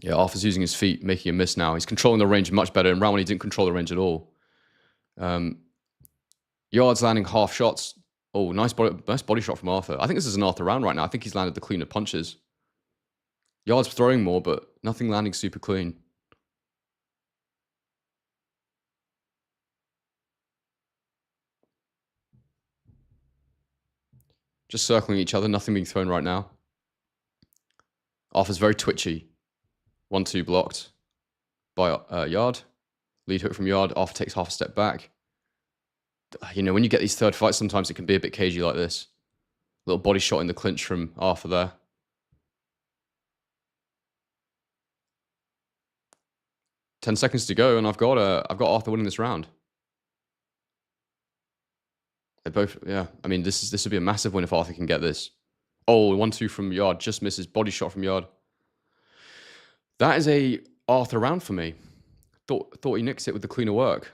Yeah, Arthur's using his feet, making a miss now. He's controlling the range much better. In round 1, he didn't control the range at all. Yarde's landing half shots. Oh, nice body shot from Arthur. I think this is an Arthur round right now. I think he's landed the cleaner punches. Yarde's throwing more, but nothing landing super clean. Just circling each other, nothing being thrown right now. Arthur's very twitchy. 1-2 blocked by Yarde. Lead hook from Yarde. Arthur takes half a step back. You know, when you get these third fights, sometimes it can be a bit cagey like this. Little body shot in the clinch from Arthur there. Ten seconds to go, and I've got Arthur winning this round. They both, yeah. I mean, this would be a massive win if Arthur can get this. Oh, 1-2 from Yarde, just misses. Body shot from Yarde. That is a Arthur round for me. Thought he nicked it with the cleaner work.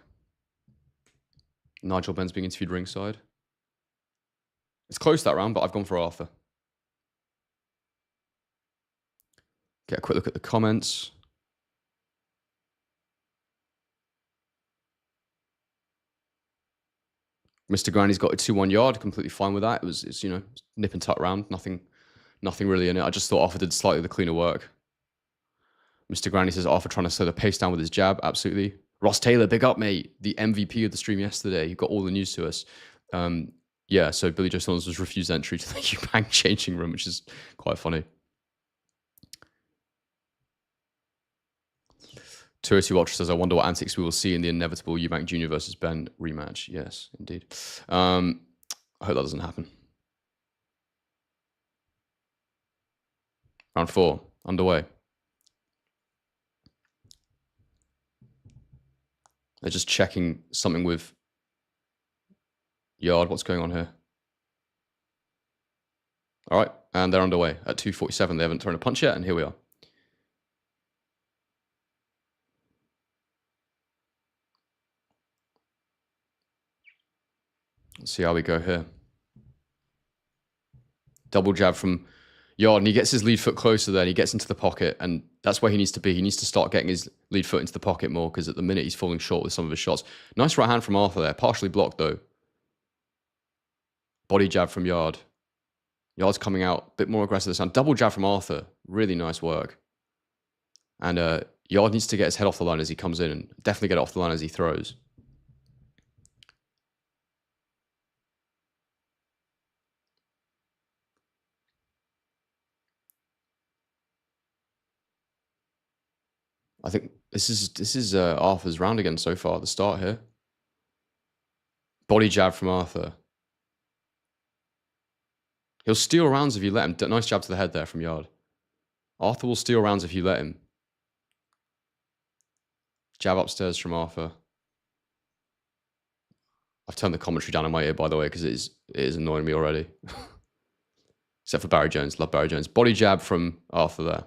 Nigel Benn's being interviewed ringside. It's close that round, but I've gone for Arthur. Get a quick look at the comments. Mr. Granny's got a 2-1 Yarde, completely fine with that. It's you know, nip and tuck round, nothing really in it. I just thought Arthur did slightly the cleaner work. Mr. Granny says Arthur trying to slow the pace down with his jab, absolutely. Ross Taylor, big up, mate. The MVP of the stream yesterday. He got all the news to us. Yeah, so Billy Joe Saunders was refused entry to the Eubank changing room, which is quite funny. 202 Ultra says, I wonder what antics we will see in the inevitable Eubank Jr. versus Benn rematch. Yes, indeed. I hope that doesn't happen. Round 4, underway. They're just checking something with Yarde. What's going on here? All right, and they're underway at 2:47. They haven't thrown a punch yet, and here we are. Let's see how we go here. Double jab from Yarde, and he gets his lead foot closer there, and he gets into the pocket, and that's where he needs to be. He needs to start getting his lead foot into the pocket more, because at the minute he's falling short with some of his shots. Nice right hand from Arthur there, partially blocked though. Body jab from Yarde. Yarde's coming out a bit more aggressive this time. Double jab from Arthur. Really nice work. And Yarde needs to get his head off the line as he comes in and definitely get it off the line as he throws. I think this is Arthur's round again so far at the start here. Body jab from Arthur. He'll steal rounds if you let him. Nice jab to the head there from Yarde. Arthur will steal rounds if you let him. Jab upstairs from Arthur. I've turned the commentary down in my ear, by the way, because it is annoying me already. Except for Barry Jones. Love Barry Jones. Body jab from Arthur there.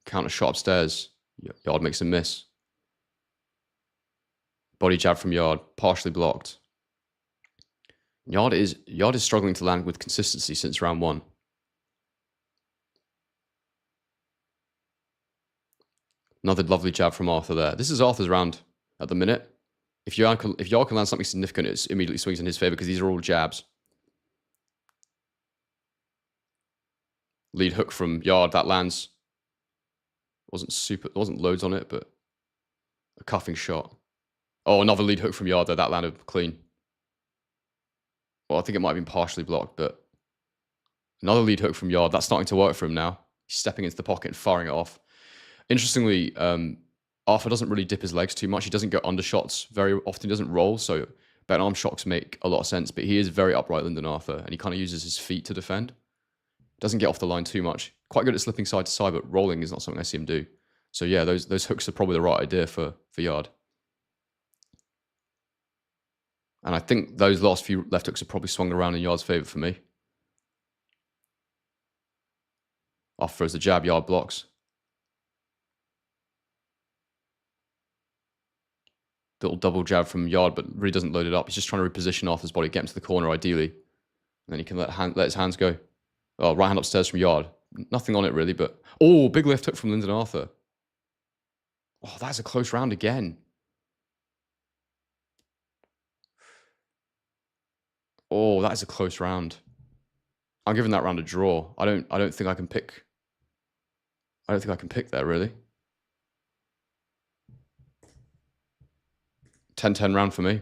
Counter shot upstairs. Yarde makes a miss. Body jab from Yarde. Partially blocked. Yarde is struggling to land with consistency since round 1. Another lovely jab from Arthur there. This is Arthur's round at the minute. If Yarde can land something significant, it immediately swings in his favor because these are all jabs. Lead hook from Yarde, that lands. Wasn't loads on it, but a cuffing shot. Oh, another lead hook from Yarde there. That landed clean. Well, I think it might have been partially blocked, but another lead hook from Yarde. That's starting to work for him now. He's stepping into the pocket and firing it off. Interestingly, Arthur doesn't really dip his legs too much. He doesn't go undershots very often. He doesn't roll, so bent arm shocks make a lot of sense, but he is very upright Lyndon Arthur, and he kind of uses his feet to defend. Doesn't get off the line too much. Quite good at slipping side to side, but rolling is not something I see him do. So yeah, those hooks are probably the right idea for Yarde. And I think those last few left hooks have probably swung around in Yarde's favor for me. Arthur throws the jab, Yarde blocks. Little double jab from Yarde, but really doesn't load it up. He's just trying to reposition Arthur's body, get him to the corner ideally. And then he can let his hands go. Oh, right hand upstairs from Yarde. Nothing on it really, but... Oh, big left hook from Lyndon Arthur. Oh, that's a close round again. Oh, that is a close round. I'm giving that round a draw. I don't think I can pick... I don't think I can pick there, really. 10-10 round for me.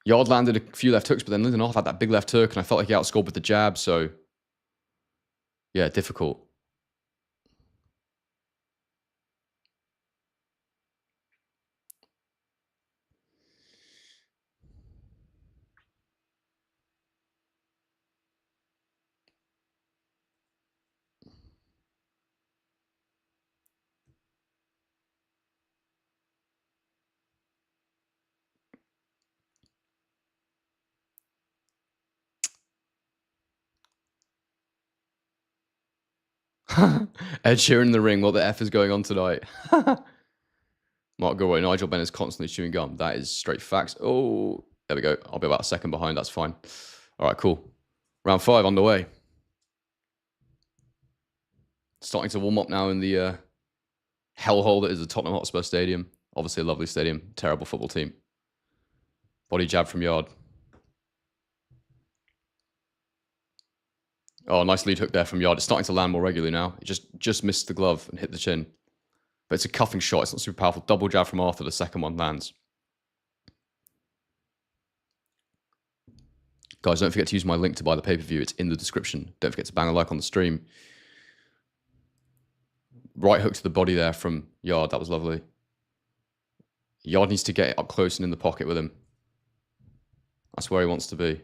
Yarde landed a few left hooks, but then Lyndon Arthur had that big left hook, and I felt like he outscored with the jab, so... Yeah, difficult. Ed Sheeran in the ring. What the F is going on tonight? Mark Goodway, Nigel Benn is constantly chewing gum. That is straight facts. Oh, there we go. I'll be about a second behind. That's fine. All right, cool. Round 5 underway. Starting to warm up now in the hellhole that is the Tottenham Hotspur Stadium. Obviously a lovely stadium. Terrible football team. Body jab from Yarde. Oh, nice lead hook there from Yarde. It's starting to land more regularly now. It just missed the glove and hit the chin. But it's a cuffing shot. It's not super powerful. Double jab from Arthur. The second one lands. Guys, don't forget to use my link to buy the pay-per-view. It's in the description. Don't forget to bang a like on the stream. Right hook to the body there from Yarde. That was lovely. Yarde needs to get up close and in the pocket with him. That's where he wants to be.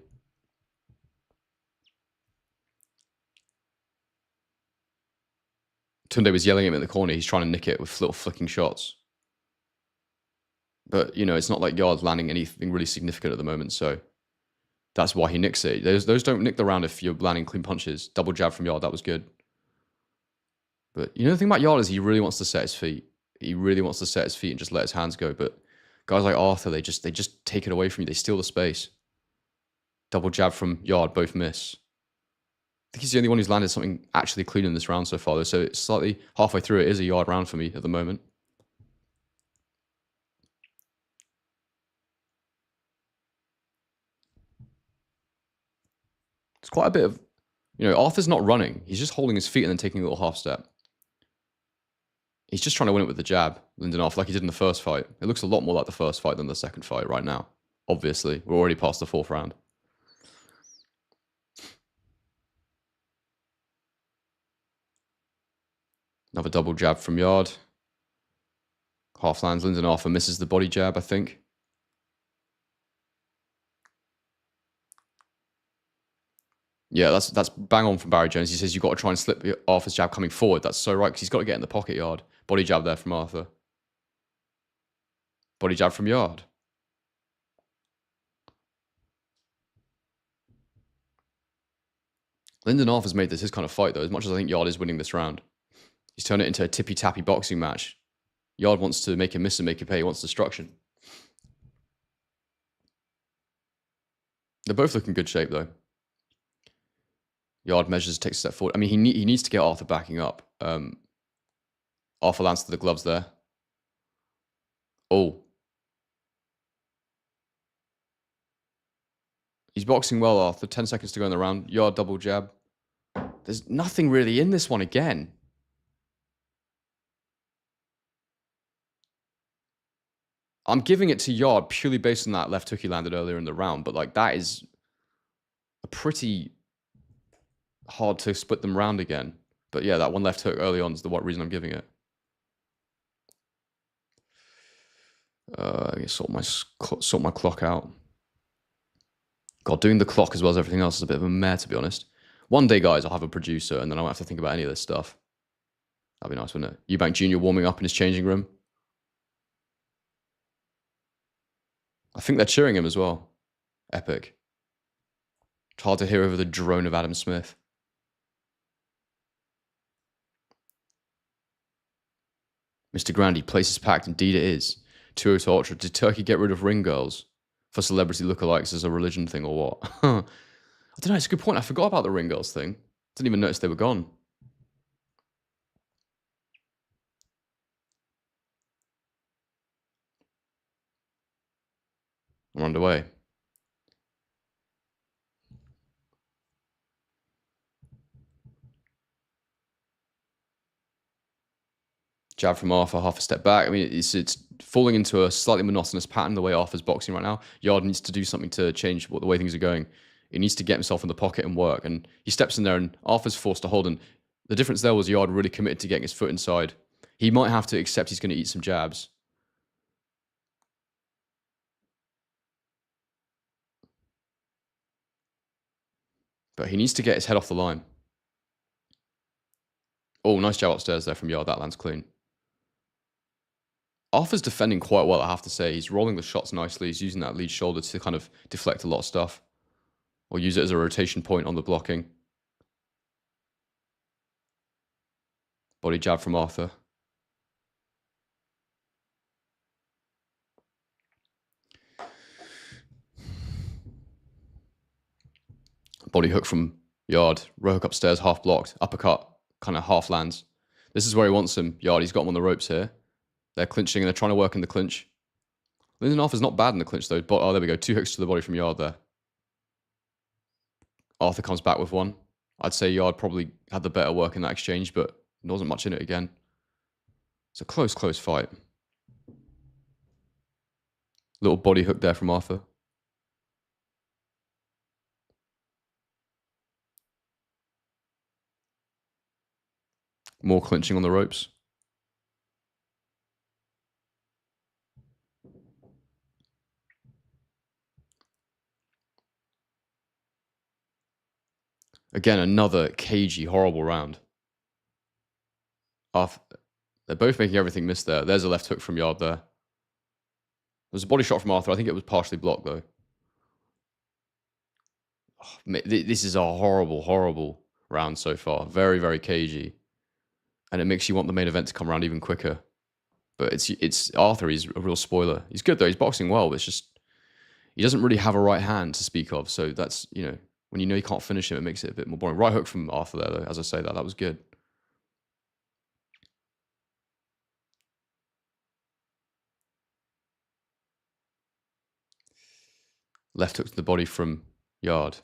Tunde was yelling at him in the corner. He's trying to nick it with little flicking shots. But, you know, it's not like Yarde's landing anything really significant at the moment, so that's why he nicks it. Those don't nick the round if you're landing clean punches. Double jab from Yarde, that was good. But, you know, the thing about Yarde is he really wants to set his feet. He really wants to set his feet and just let his hands go. But guys like Arthur, they just take it away from you. They steal the space. Double jab from Yarde, both miss. I think he's the only one who's landed something actually clean in this round so far, though. So it's slightly halfway through. It is a Yarde round for me at the moment. It's quite a bit of, Arthur's not running. He's just holding his feet and then taking a little half step. He's just trying to win it with the jab, Lindenhoff, like he did in the first fight. It looks a lot more like the first fight than the second fight right now. Obviously, we're already past the 4th round. Another double jab from Yarde. Half lands Lindenhoff and misses the body jab, I think. Yeah, that's bang on from Barry Jones. He says you've got to try and slip Arthur's jab coming forward. That's so right, because he's got to get in the pocket, Yarde. Body jab there from Arthur. Body jab from Yarde. Lindenhoff has made this his kind of fight, though, as much as I think Yarde is winning this round. He's turned it into a tippy-tappy boxing match. Yarde wants to make him miss and make him pay. He wants destruction. They're both looking good shape, though. Yarde measures, takes a step forward. I mean, he needs to get Arthur backing up. Arthur lands to the gloves there. Oh. He's boxing well, Arthur. 10 seconds to go in the round. Yarde double jab. There's nothing really in this one again. I'm giving it to Yarde purely based on that left hook he landed earlier in the round, but like that is a pretty hard to split them round again. But yeah, that one left hook early on is the reason I'm giving it. Sort my clock out. God, doing the clock as well as everything else is a bit of a mare, to be honest. One day, guys, I'll have a producer and then I won't have to think about any of this stuff. That'd be nice, wouldn't it? Eubank Jr. warming up in his changing room. I think they're cheering him as well. Epic. It's hard to hear over the drone of Adam Smith. Mr. Grandy, place is packed. Indeed it is. 2-0 to Ultra. Did Turkey get rid of ring girls for celebrity lookalikes as a religion thing or what? I don't know. It's a good point. I forgot about the ring girls thing. Didn't even notice they were gone. I'm underway. Jab from Arthur, half a step back. I mean, it's falling into a slightly monotonous pattern the way Arthur's boxing right now. Yarde needs to do something to change the way things are going. He needs to get himself in the pocket and work. And he steps in there and Arthur's forced to hold. And the difference there was Yarde really committed to getting his foot inside. He might have to accept he's going to eat some jabs. But he needs to get his head off the line. Oh, nice jab upstairs there from Yarde. That lands clean. Arthur's defending quite well, I have to say. He's rolling the shots nicely. He's using that lead shoulder to kind of deflect a lot of stuff. Or use it as a rotation point on the blocking. Body jab from Arthur. Body hook from Yarde. Row hook upstairs, half blocked. Uppercut, kind of half lands. This is where he wants him. Yarde, he's got him on the ropes here. They're clinching and they're trying to work in the clinch. Lindenhoff is not bad in the clinch though. But, oh, there we go. 2 hooks to the body from Yarde there. Arthur comes back with one. I'd say Yarde probably had the better work in that exchange, but there wasn't much in it again. It's a close fight. Little body hook there from Arthur. More clinching on the ropes. Again, another cagey, horrible round. They're both making everything miss there. There's a left hook from Yarde there. There's a body shot from Arthur. I think it was partially blocked, though. Oh, this is a horrible round so far. Very cagey. And it makes you want the main event to come around even quicker. But it's Arthur. He's a real spoiler. He's good, though. He's boxing well. But it's just he doesn't really have a right hand to speak of. So that's, when you can't finish him, it makes it a bit more boring. Right hook from Arthur there, though. As I say that was good. Left hook to the body from Yarde.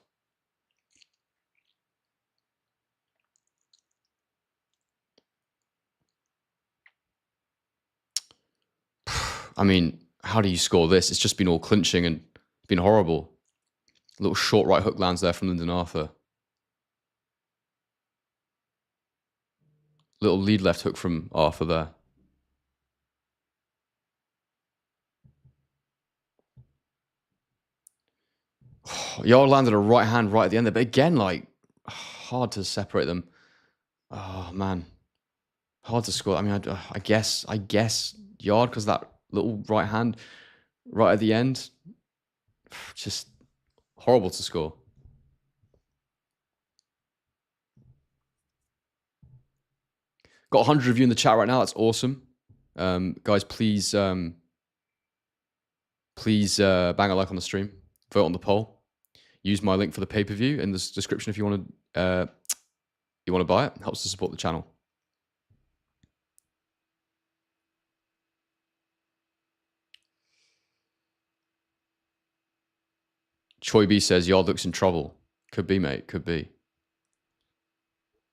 I mean, how do you score this? It's just been all clinching and been horrible. A little short right hook lands there from Lyndon Arthur. Little lead left hook from Arthur there. Yarde landed a right hand right at the end there, but again, like, hard to separate them. Oh, man. Hard to score. I mean, I guess Yarde, because that little right hand right at the end. Just horrible to score. Got 100 of you in the chat right now. That's awesome. Guys, please bang a like on the stream. Vote on the poll. Use my link for the pay-per-view in the description if you want to buy it. Helps to support the channel. Choi B says Yarde looks in trouble. Could be, mate. Could be.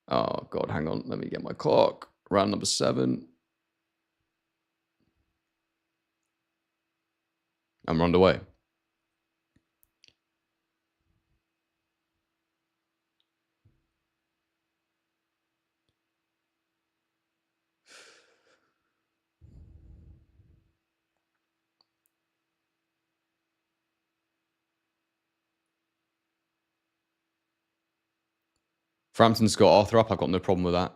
Oh God, hang on. Let me get my clock. Round number 7. I'm underway. Frampton's got Arthur up. I've got no problem with that.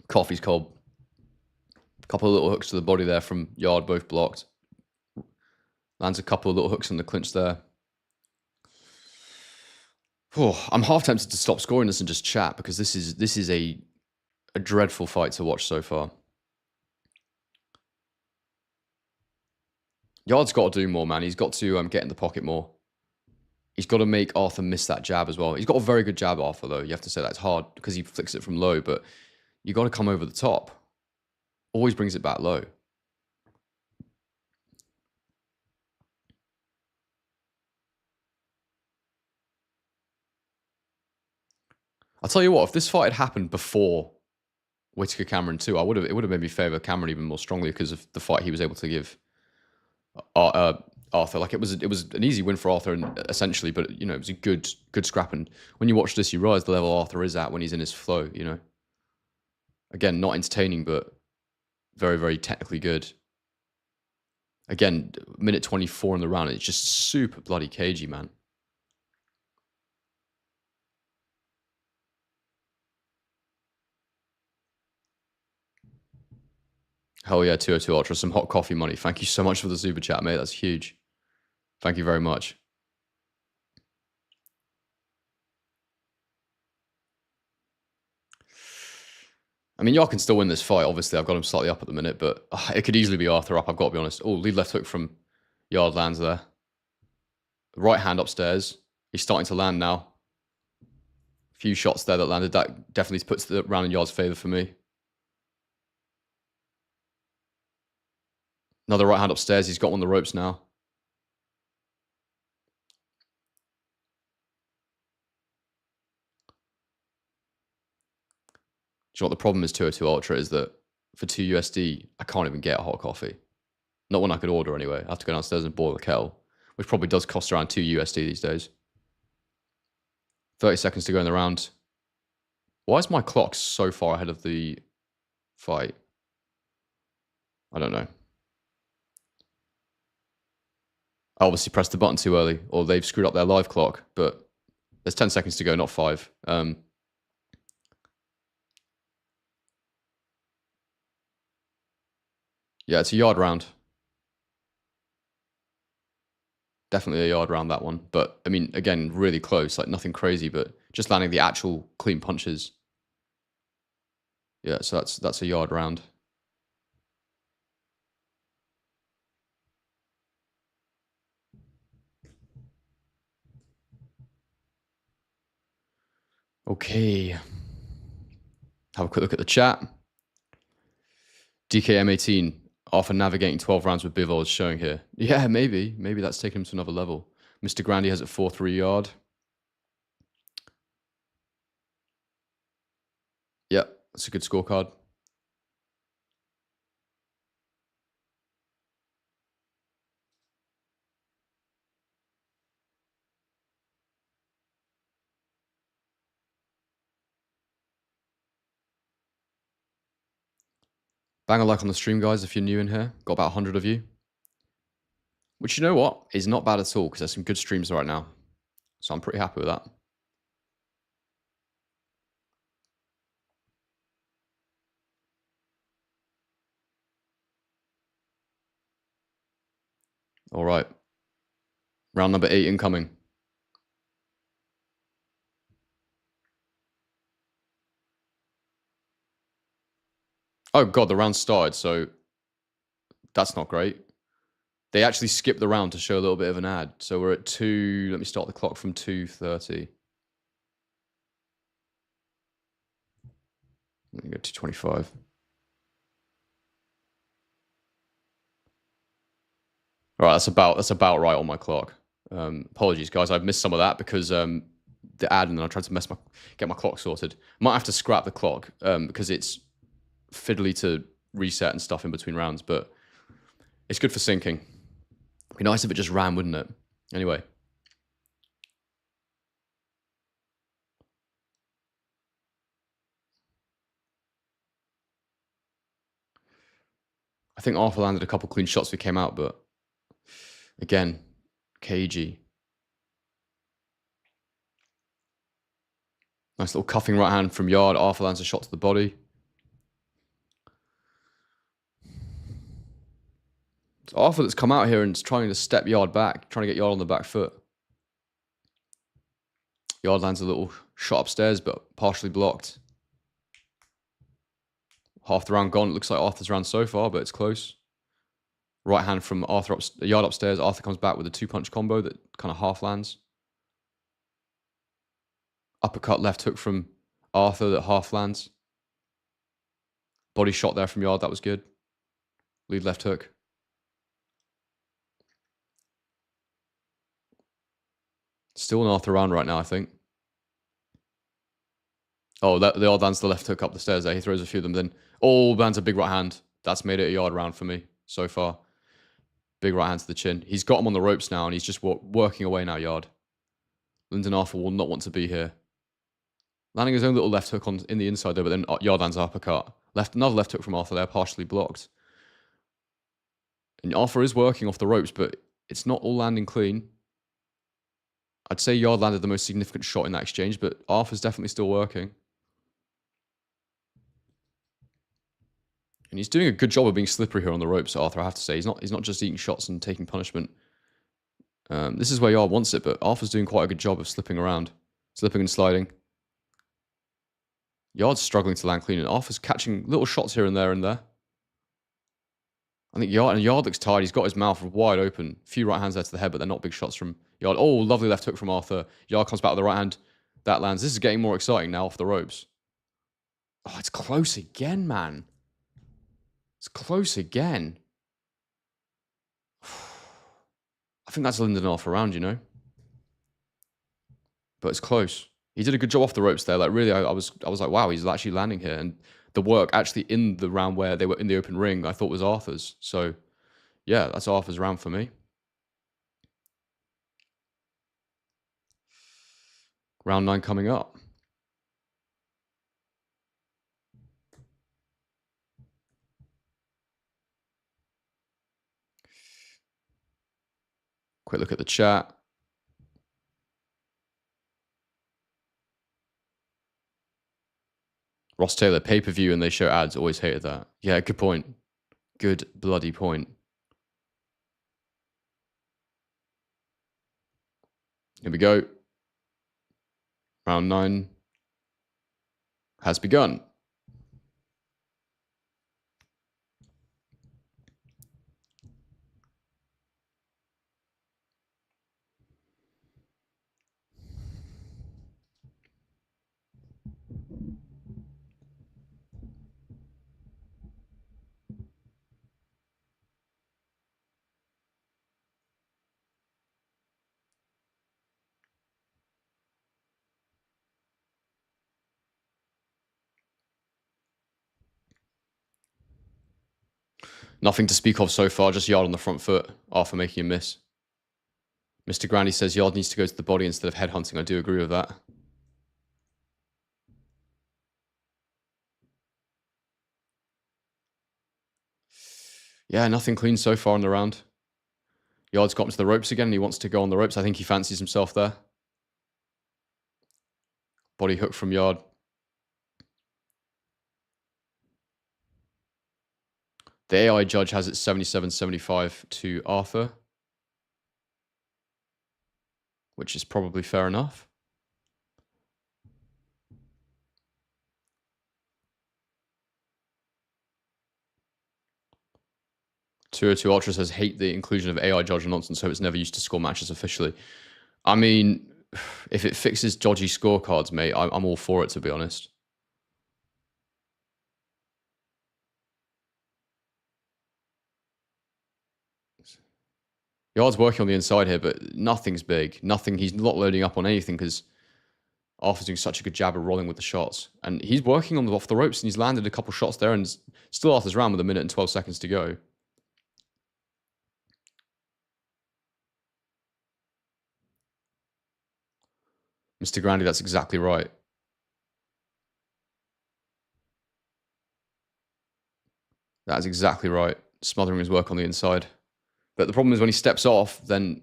Coffee's cold. Couple of little hooks to the body there from Yarde, both blocked. Lands a couple of little hooks in the clinch there. Oh, I'm half tempted to stop scoring this and just chat because this is a dreadful fight to watch so far. Yarde's got to do more, man. He's got to get in the pocket more. He's got to make Arthur miss that jab as well. He's got a very good jab, Arthur, though. You have to say that's hard because he flicks it from low, but you got to come over the top. Always brings it back low. I'll tell you what, if this fight had happened before Whittaker Cameron 2, it would have made me favour Cameron even more strongly because of the fight he was able to give Arthur. Like it was an easy win for Arthur, essentially, but you know it was a good scrap. And when you watch this, you realise the level Arthur is at when he's in his flow. You know, again, not entertaining, but very, very technically good. Again, minute 24 in the round, it's just super bloody cagey, man. Hell yeah, 202 Ultra, some hot coffee money. Thank you so much for the super chat, mate. That's huge. Thank you very much. I mean, Yarde can still win this fight. Obviously, I've got him slightly up at the minute, but it could easily be Arthur up, I've got to be honest. Oh, lead left hook from Yarde lands there. Right hand upstairs. He's starting to land now. A few shots there that landed. That definitely puts the round in Yarde's favour for me. Another right hand upstairs. He's got one of the ropes now. Do you know what the problem is, 202 Ultra, is that for 2 USD, I can't even get a hot coffee. Not one I could order anyway. I have to go downstairs and boil a kettle, which probably does cost around 2 USD these days. 30 seconds to go in the round. Why is my clock so far ahead of the fight? I don't know. I obviously pressed the button too early, or they've screwed up their live clock, but there's 10 seconds to go, not 5. Yeah, it's a Yarde round. Definitely a Yarde round, that one. But, I mean, again, really close, like nothing crazy, but just landing the actual clean punches. Yeah, so that's a Yarde round. Okay. Have a quick look at the chat. DKM18, after navigating 12 rounds with Bivol is showing here. Yeah, maybe. Maybe that's taken him to another level. Mr. Grandy has it 4-3 Yarde. Yeah, that's a good scorecard. Bang a like on the stream, guys, if you're new in here. Got about 100 of you. Which, you know what, is not bad at all because there's some good streams right now. So I'm pretty happy with that. All right. Round number 8 incoming. Oh, God, the round started, so that's not great. They actually skipped the round to show a little bit of an ad. So we're at 2. Let me start the clock from 2:30. Let me go to 2:25. All right, that's about right on my clock. Apologies, guys. I've missed some of that because the ad, and then I tried to get my clock sorted. Might have to scrap the clock because it's fiddly to reset and stuff in between rounds, but it's good for syncing. It'd be nice if it just ran, wouldn't it? Anyway. I think Arthur landed a couple clean shots we came out, but again, cagey. Nice little cuffing right hand from Yarde. Arthur lands a shot to the body. It's Arthur that's come out here and is trying to step Yarde back, trying to get Yarde on the back foot. Yarde lands a little shot upstairs, but partially blocked. Half the round gone. It looks like Arthur's round so far, but it's close. Right hand from Arthur Yarde upstairs. Arthur comes back with a 2-punch combo that kind of half lands. Uppercut left hook from Arthur that half lands. Body shot there from Yarde. That was good. Lead left hook. Still an Arthur round right now, I think. Oh, the Yarde lands the left hook up the stairs there. He throws a few of them. Then, lands a big right hand. That's made it a Yarde round for me so far. Big right hand to the chin. He's got him on the ropes now, and he's just working away now, Yarde. Lyndon Arthur will not want to be here. Landing his own little left hook in the inside there, but then Yarde lands uppercut. Another left hook from Arthur there, partially blocked. And Arthur is working off the ropes, but it's not all landing clean. I'd say Yarde landed the most significant shot in that exchange, but Arthur's definitely still working. And he's doing a good job of being slippery here on the ropes, Arthur, I have to say. He's not just eating shots and taking punishment. This is where Yarde wants it, but Arthur's doing quite a good job of slipping around. Slipping and sliding. Yarde's struggling to land clean, and Arthur's catching little shots here and there and there. I think Yarde looks tired. He's got his mouth wide open. A few right hands there to the head, but they're not big shots from Yarde. Oh, lovely left hook from Arthur. Yarde comes back with the right hand. That lands. This is getting more exciting now off the ropes. Oh, it's close again, man. It's close again. I think that's a Lyndon Arthur round, you know? But it's close. He did a good job off the ropes there. Like, really, I was like, wow, he's actually landing here. And the work actually in the round where they were in the open ring, I thought was Arthur's. So, yeah, that's Arthur's round for me. Round 9 coming up. Quick look at the chat. Ross Taylor, pay-per-view and they show ads. Always hated that. Yeah, good point. Good bloody point. Here we go. Round 9 has begun. Nothing to speak of so far, just Yarde on the front foot after making a miss. Mr. Grandy says Yarde needs to go to the body instead of headhunting. I do agree with that. Yeah, nothing clean so far in the round. Yarde's got him to the ropes again and he wants to go on the ropes. I think he fancies himself there. Body hook from Yarde. The AI judge has it 77-75 to Arthur, which is probably fair enough. Two Ultra says, hate the inclusion of AI judge nonsense, so it's never used to score matches officially. I mean, if it fixes dodgy scorecards, mate, I'm all for it, to be honest. Yarde's working on the inside here, but nothing's big. Nothing. He's not loading up on anything because Arthur's doing such a good job of rolling with the shots. And he's working on off the ropes and he's landed a couple shots there and still Arthur's round with 1 minute and 12 seconds to go. Mr. Grandy, that's exactly right. That is exactly right. Smothering his work on the inside. But the problem is when he steps off, then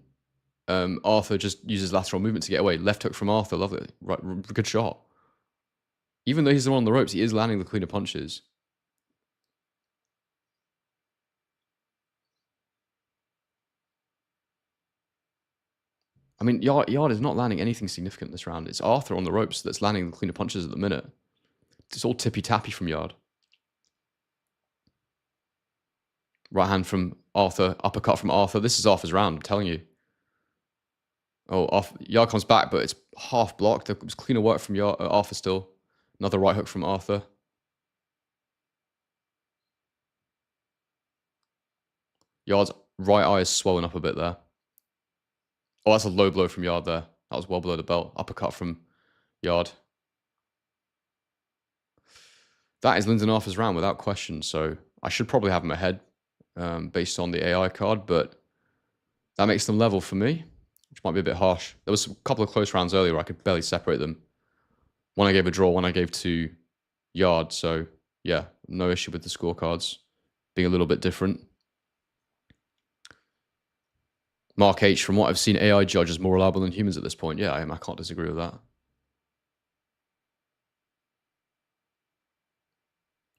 Arthur just uses lateral movement to get away. Left hook from Arthur. Lovely. Right, good shot. Even though he's the one on the ropes, he is landing the cleaner punches. I mean, Yarde is not landing anything significant this round. It's Arthur on the ropes that's landing the cleaner punches at the minute. It's all tippy-tappy from Yarde. Right hand from Arthur. Uppercut from Arthur. This is Arthur's round, I'm telling you. Oh, Yarde comes back, but it's half blocked. It was cleaner work from Arthur still. Another right hook from Arthur. Yarde's right eye is swollen up a bit there. Oh, that's a low blow from Yarde there. That was well below the belt. Uppercut from Yarde. That is Lyndon Arthur's round without question. So I should probably have him ahead based on the AI card, but that makes them level for me, which might be a bit harsh. There was a couple of close rounds earlier where I could barely separate them. One I gave a draw, one I gave to Yarde. So yeah, no issue with the scorecards being a little bit different. Mark H, from what I've seen, AI judge is more reliable than humans at this point. Yeah, I can't disagree with that.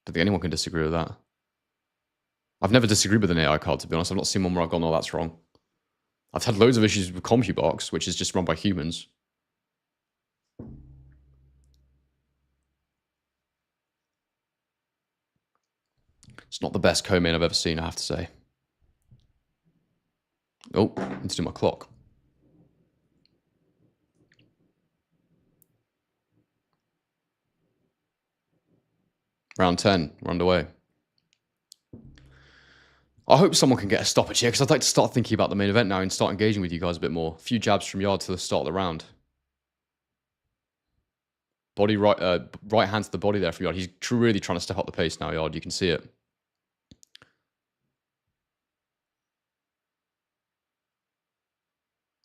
Don't think anyone can disagree with that. I've never disagreed with an AI card, to be honest. I've not seen one where I've gone, oh, that's wrong. I've had loads of issues with CompuBox, which is just run by humans. It's not the best co-main I've ever seen, I have to say. Oh, I need to do my clock. Round 10, we're underway. I hope someone can get a stoppage here because I'd like to start thinking about the main event now and start engaging with you guys a bit more. A few jabs from Yarde to the start of the round. Body right hand to the body there from Yarde. He's really trying to step up the pace now, Yarde. You can see it.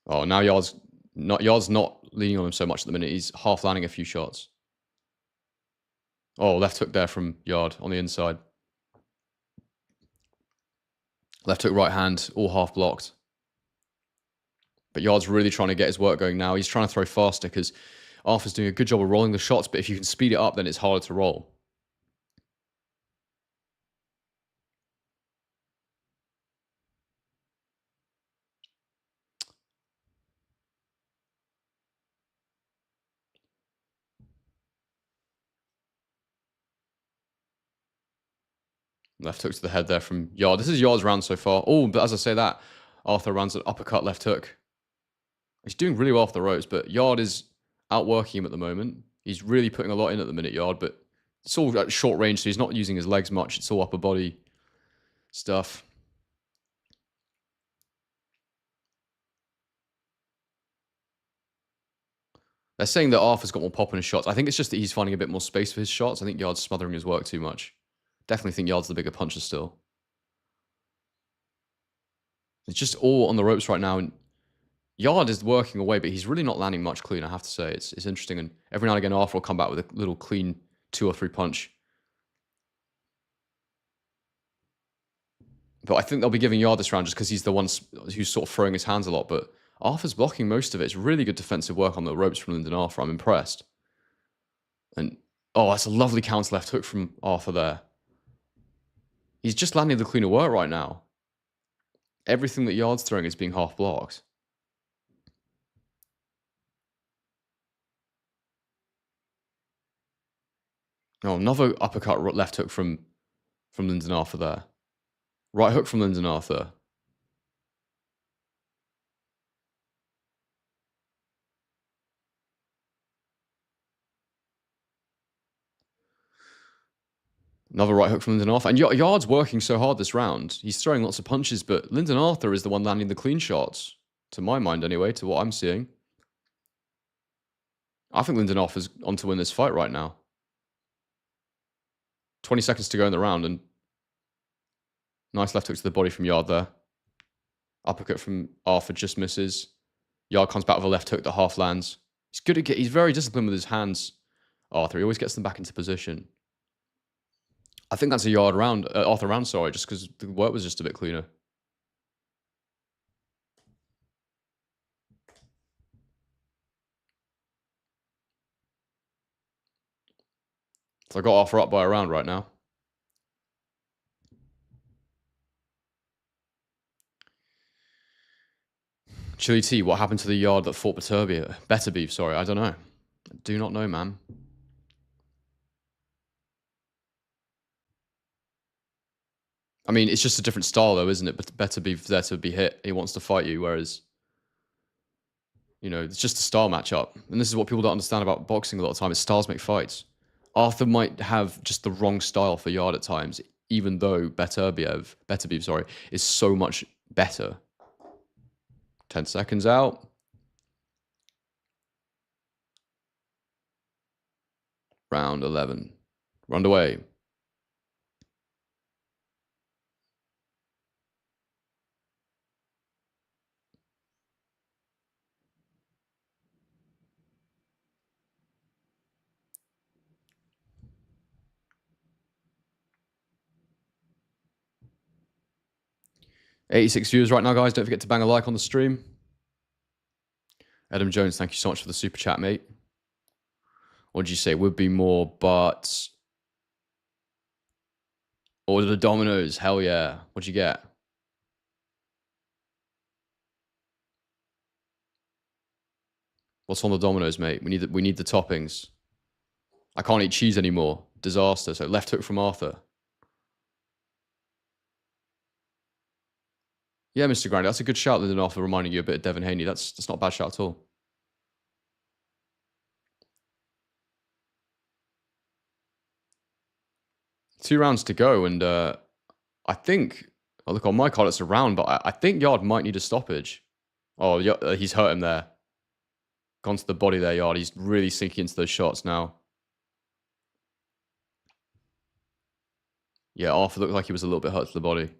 Oh, now Yarde's not leaning on him so much at the minute. He's half landing a few shots. Oh, left hook there from Yarde on the inside. Left hook, right hand, all half blocked. But Yarde's really trying to get his work going now. He's trying to throw faster because Arthur's doing a good job of rolling the shots, but if you can speed it up, then it's harder to roll. Left hook to the head there from Yarde. This is Yarde's round so far. Oh, but as I say that, Arthur runs an uppercut left hook. He's doing really well off the ropes, but Yarde is outworking him at the moment. He's really putting a lot in at the minute, Yarde, but it's all at short range, so he's not using his legs much. It's all upper body stuff. They're saying that Arthur's got more pop in his shots. I think it's just that he's finding a bit more space for his shots. I think Yarde's smothering his work too much. Definitely think Yarde's the bigger puncher still. It's just all on the ropes right now. And Yarde is working away, but he's really not landing much clean, I have to say. It's interesting. And every now and again, Arthur will come back with a little clean 2 or 3 punch. But I think they'll be giving Yarde this round just because he's the one who's sort of throwing his hands a lot. But Arthur's blocking most of it. It's really good defensive work on the ropes from Lyndon Arthur. I'm impressed. And, oh, that's a lovely counter left hook from Arthur there. He's just landing the cleaner work right now. Everything that Yarde's throwing is being half blocked. Oh, another uppercut left hook from Lyndon Arthur there. Right hook from Lyndon Arthur. Another right hook from Lyndon Arthur. And Yarde's working so hard this round. He's throwing lots of punches, but Lyndon Arthur is the one landing the clean shots. To my mind, anyway, to what I'm seeing. I think Lyndon Arthur's on to win this fight right now. 20 seconds to go in the round, and nice left hook to the body from Yarde there. Uppercut from Arthur just misses. Yarde comes back with a left hook that half lands. He's good at he's very disciplined with his hands. Arthur, he always gets them back into position. I think that's a Yarde round, Arthur round, sorry, just because the work was just a bit cleaner. So I got Arthur up by a round right now. Chili T, what happened to the Yarde that fought Better Beef, sorry, I don't know. I do not know, man. I mean, it's just a different style, though, isn't it? But Better Beef there to be hit. He wants to fight you, whereas, you know, it's just a style matchup. And this is what people don't understand about boxing a lot of time. Is styles make fights. Arthur might have just the wrong style for Yarde at times, even though Better Beef, is so much better. 10 seconds out. Round 11. Round away. $86 viewers right now, guys. Don't forget to bang a like on the stream. Adam Jones, thank you so much for the super chat, mate. What did you say? Would be more, but... Order the Dominoes. Hell yeah. What'd you get? What's on the Dominoes, mate? We need the toppings. I can't eat cheese anymore. Disaster. So left hook from Arthur. Yeah, Mr. Grandy, that's a good shout, Lyndon Arthur, reminding you a bit of Devin Haney. That's not a bad shout at all. Two rounds to go, and I think... Oh, look, on my card, it's a round, but I think Yarde might need a stoppage. Oh, he's hurt him there. Gone to the body there, Yarde. He's really sinking into those shots now. Yeah, Arthur looked like he was a little bit hurt to the body.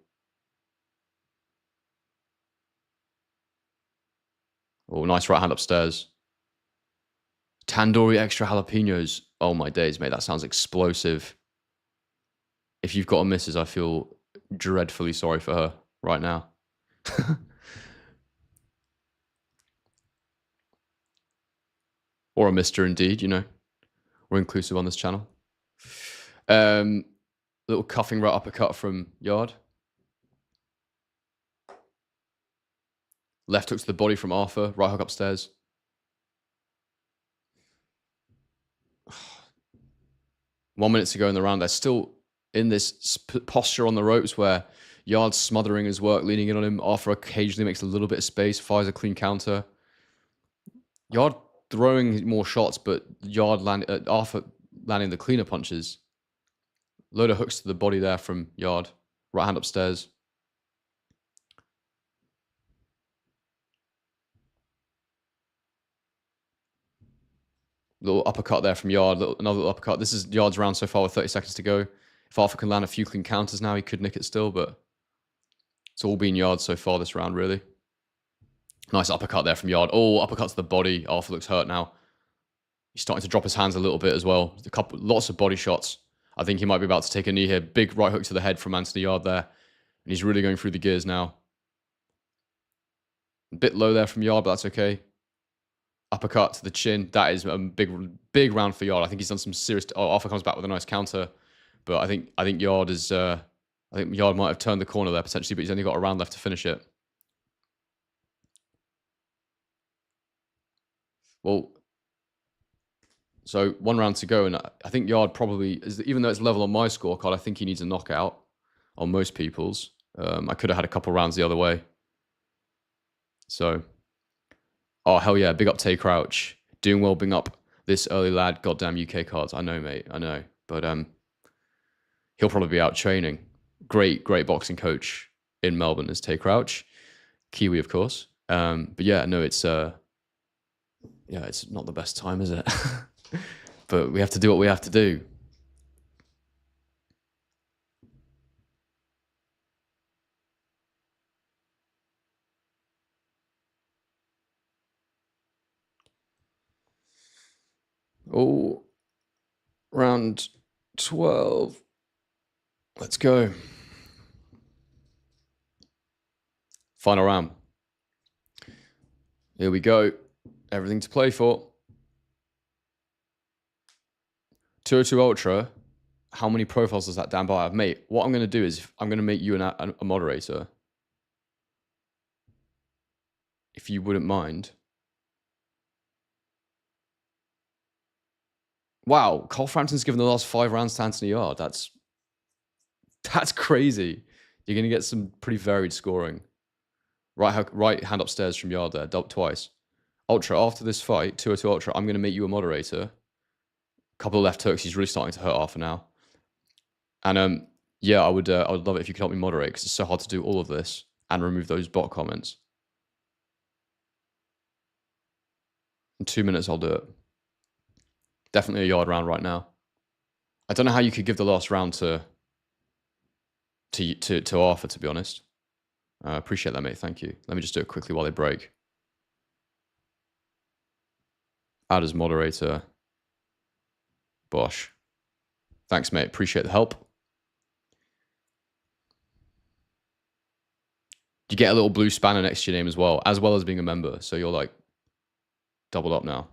Oh, nice right hand upstairs. Tandoori extra jalapenos. Oh, my days, mate. That sounds explosive. If you've got a missus, I feel dreadfully sorry for her right now. Or a mister, indeed, you know. We're inclusive on this channel. Little cuffing right uppercut from Yarde. Left hook to the body from Arthur. Right hook upstairs. One minute to go in the round. They're still in this posture on the ropes where Yarde's smothering his work, leaning in on him. Arthur occasionally makes a little bit of space, fires a clean counter. Yarde throwing more shots, but Arthur landing the cleaner punches. Load of hooks to the body there from Yarde. Right hand upstairs. Little uppercut there from Yarde. Another little uppercut. This is Yarde's round so far with 30 seconds to go. If Arthur can land a few clean counters now, he could nick it still, but It's all been Yarde so far this round, really. Nice uppercut there from Yarde. Oh, uppercut to the body. Arthur looks hurt now. He's starting to drop his hands a little bit as well. Lots of body shots. I think he might be about to take a knee here. Big right hook to the head from Anthony Yarde there. And he's really going through the gears now. A bit low there from Yarde, but that's okay. Uppercut to the chin. That is a big round for Yarde. I think he's done some serious... Oh, Arthur comes back with a nice counter. But I think Yarde is... I think Yarde might have turned the corner there potentially, but he's only got a round left to finish it. Well, so 1 round to go, and I think Yarde probably, even though it's level on my scorecard, I think he needs a knockout on most people's. I could have had a couple rounds the other way. So, oh, hell yeah, big up Tay Crouch. Doing well, bring up this early lad. Goddamn UK cards. I know, mate, I know. But he'll probably be out training. Great boxing coach in Melbourne is Tay Crouch. Kiwi, of course. But yeah, no, it's not the best time, is it? But we have to do what we have to do. Oh, round 12. Let's go. Final round. Here we go. Everything to play for. 202 Ultra. How many profiles does that damn bar have? Mate, what I'm going to do is I'm going to make you a moderator. If you wouldn't mind. Wow, Cole Frampton's given the last 5 rounds to Anthony Yarde. That's crazy. You're going to get some pretty varied scoring. Right hand upstairs from Yarde there, twice. Ultra, after this fight, 202 Ultra, I'm going to make you a moderator. Couple of left hooks. He's really starting to hurt Arthur now. And yeah, I would love it if you could help me moderate, because it's so hard to do all of this and remove those bot comments. In 2 minutes, I'll do it. Definitely a Yarde round right now. I don't know how you could give the last round to Arthur, to be honest. I appreciate that, mate. Thank you. Let me just do it quickly while they break. Add as moderator. Bosh. Thanks, mate. Appreciate the help. You get a little blue spanner next to your name as well as being a member. So you're like doubled up now.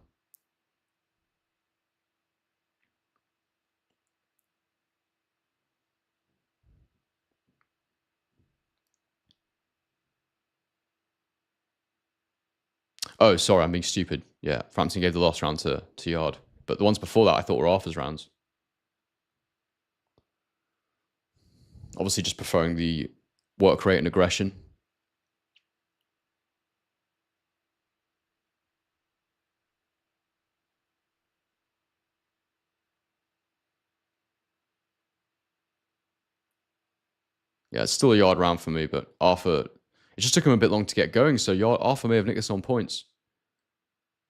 Oh, sorry, I'm being stupid. Yeah, Frampton gave the last round to Yarde. But the ones before that I thought were Arthur's rounds. Obviously just preferring the work rate and aggression. Yeah, it's still a Yarde round for me, but Arthur... It just took him a bit long to get going, so Arthur may have nicked us on points.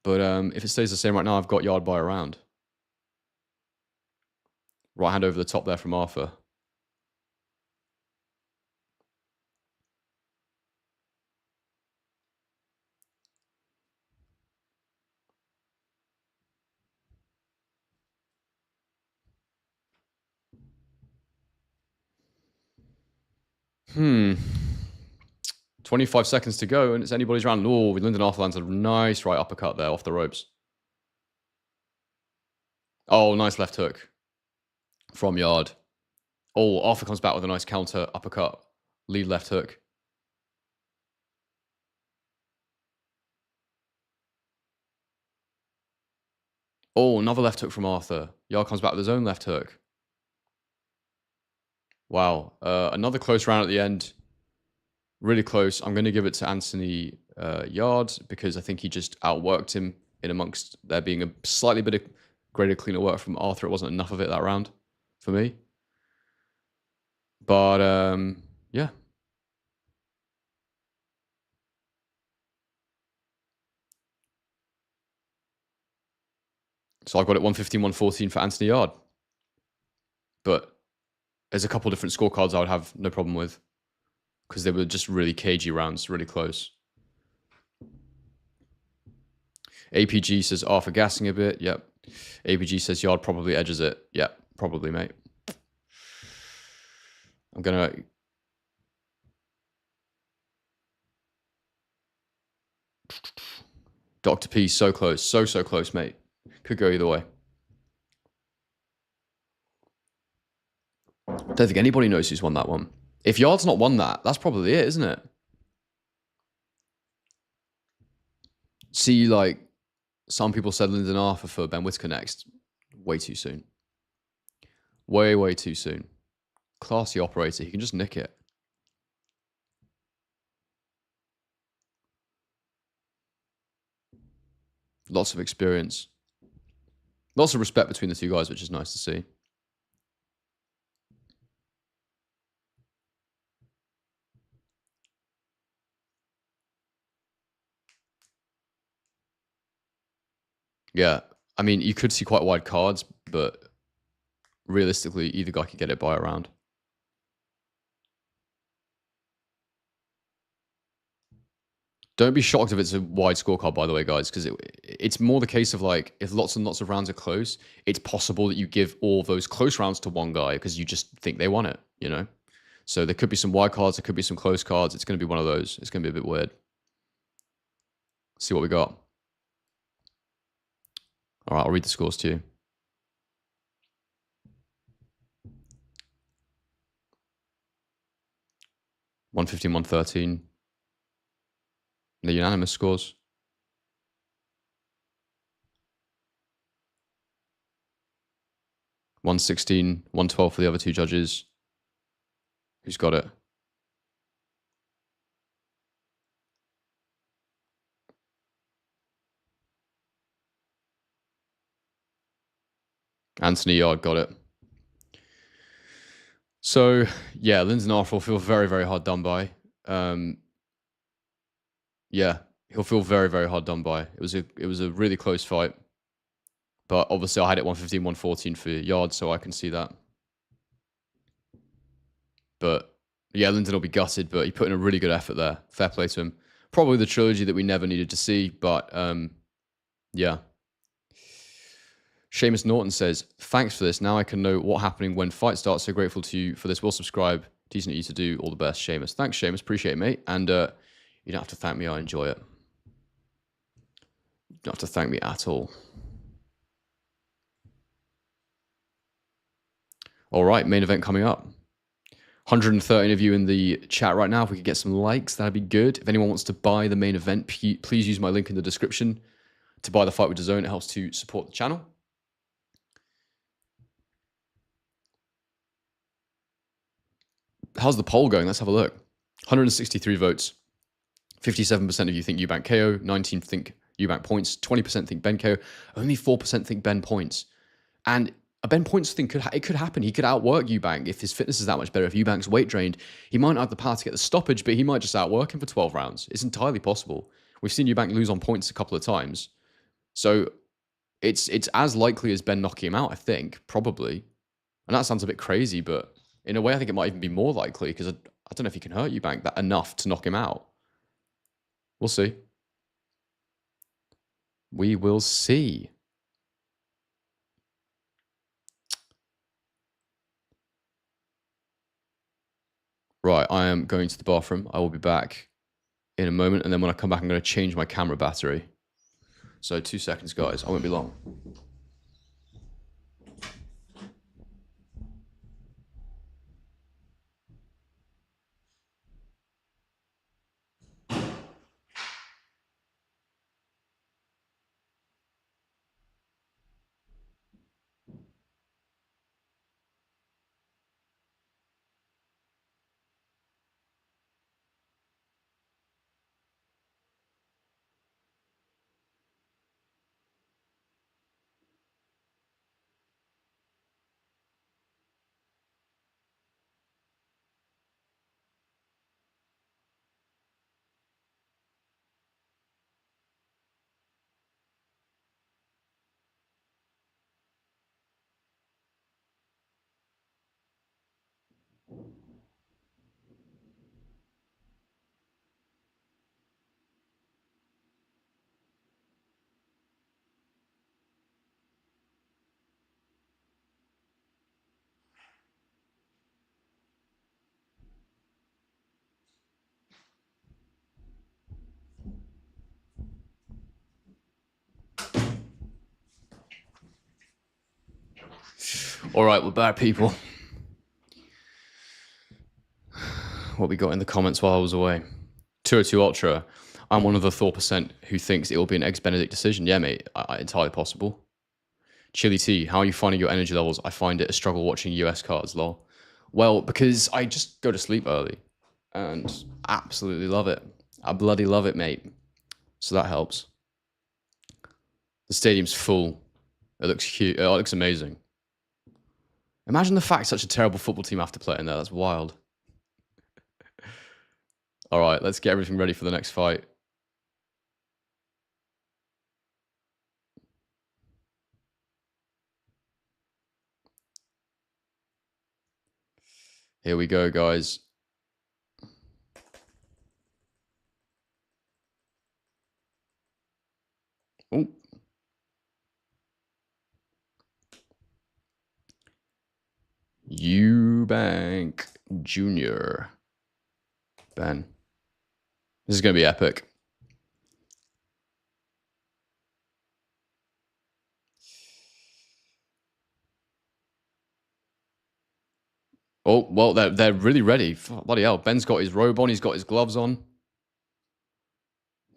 But if it stays the same right now, I've got Yarde by a round. Right hand over the top there from Arthur. Hmm. 25 seconds to go, and it's anybody's round. Oh, Lyndon Arthur lands a nice right uppercut there off the ropes. Oh, nice left hook from Yarde. Oh, Arthur comes back with a nice counter uppercut. Lead left hook. Oh, another left hook from Arthur. Yarde comes back with his own left hook. Wow. Another close round at the end. Really close. I'm going to give it to Anthony Yarde because I think he just outworked him in amongst there being a slightly bit of greater, cleaner work from Arthur. It wasn't enough of it that round for me. But, yeah. So I've got it 115, 114 for Anthony Yarde. But there's a couple different scorecards I would have no problem with. because they were just really cagey rounds, really close. APG says Arthur gassing a bit. Yep. APG says Yarde probably edges it. Yep, probably, mate. I'm gonna. Dr. P, so close, so close, mate. Could go either way. Don't think anybody knows who's won that one. If Yarde's not won that, that's probably it, isn't it? See, like, some people said Lyndon Arthur for Ben Whitaker next. Way too soon. Way too soon. Classy operator. He can just nick it. Lots of experience. Lots of respect between the two guys, which is nice to see. Yeah. I mean, you could see quite wide cards, but realistically, either guy could get it by a round. Don't be shocked if it's a wide scorecard, by the way, guys, because it's more the case of like, if lots and lots of rounds are close, it's possible that you give all those close rounds to one guy because you just think they won it, you know? So there could be some wide cards, there could be some close cards. It's going to be one of those. It's going to be a bit weird. See what we got. All right, I'll read the scores to you. $115, $113. The unanimous scores. $116, $112 for the other two judges. Who's got it? Anthony Yarde got it. So, yeah, Lyndon Arthur will feel very, very hard done by. Yeah, he'll feel very, very hard done by. It was a really close fight. But obviously I had it 115, 114 for Yarde, so I can see that. But yeah, Lyndon will be gutted, but he put in a really good effort there. Fair play to him. Probably the trilogy that we never needed to see, but yeah. Seamus Norton says, thanks for this. Now I can know what happening when fight starts. So grateful to you for this. Will subscribe. Decent of you to do. All the best, Seamus. Thanks, Seamus. Appreciate it, mate. And you don't have to thank me. I enjoy it. You don't have to thank me at all. All right, main event coming up. 113 of you in the chat right now. If we could get some likes, that'd be good. If anyone wants to buy the main event, please use my link in the description to buy the Fight with DAZN. It helps to support the channel. How's the poll going? Let's have a look. 163 votes. 57% of you think Eubank KO. 19% think Eubank points. 20% think Benn KO. Only 4% think Benn points. And a Ben points thing it could happen. He could outwork Eubank if his fitness is that much better. If Eubank's weight drained, he might not have the power to get the stoppage, but he might just outwork him for 12 rounds. It's entirely possible. We've seen Eubank lose on points a couple of times. So it's as likely as Ben knocking him out, I think, probably. And that sounds a bit crazy, but in a way, I think it might even be more likely because I don't know if he can hurt Eubank that enough to knock him out. We'll see. We will see. Right, I am going to the bathroom. I will be back in a moment. And then when I come back, I'm going to change my camera battery. So 2 seconds, guys. I won't be long. All right, we're back, people. What we got in the comments while I was away. 202 Ultra. I'm one of the Thor percent who thinks it will be an eggs Benedict decision. Yeah, mate, entirely possible. Chili T, how are you finding your energy levels? I find it a struggle watching US cards, lol. Well, because I just go to sleep early and absolutely love it. I bloody love it, mate. So that helps. The stadium's full. It looks cute. It looks amazing. Imagine the fact such a terrible football team have to play in there. That's wild. All right, let's get everything ready for the next fight. Here we go, guys. Oh. Eubank Jr. Benn. This is going to be epic. Oh, well, they're really ready. Bloody hell. Ben's got his robe on. He's got his gloves on.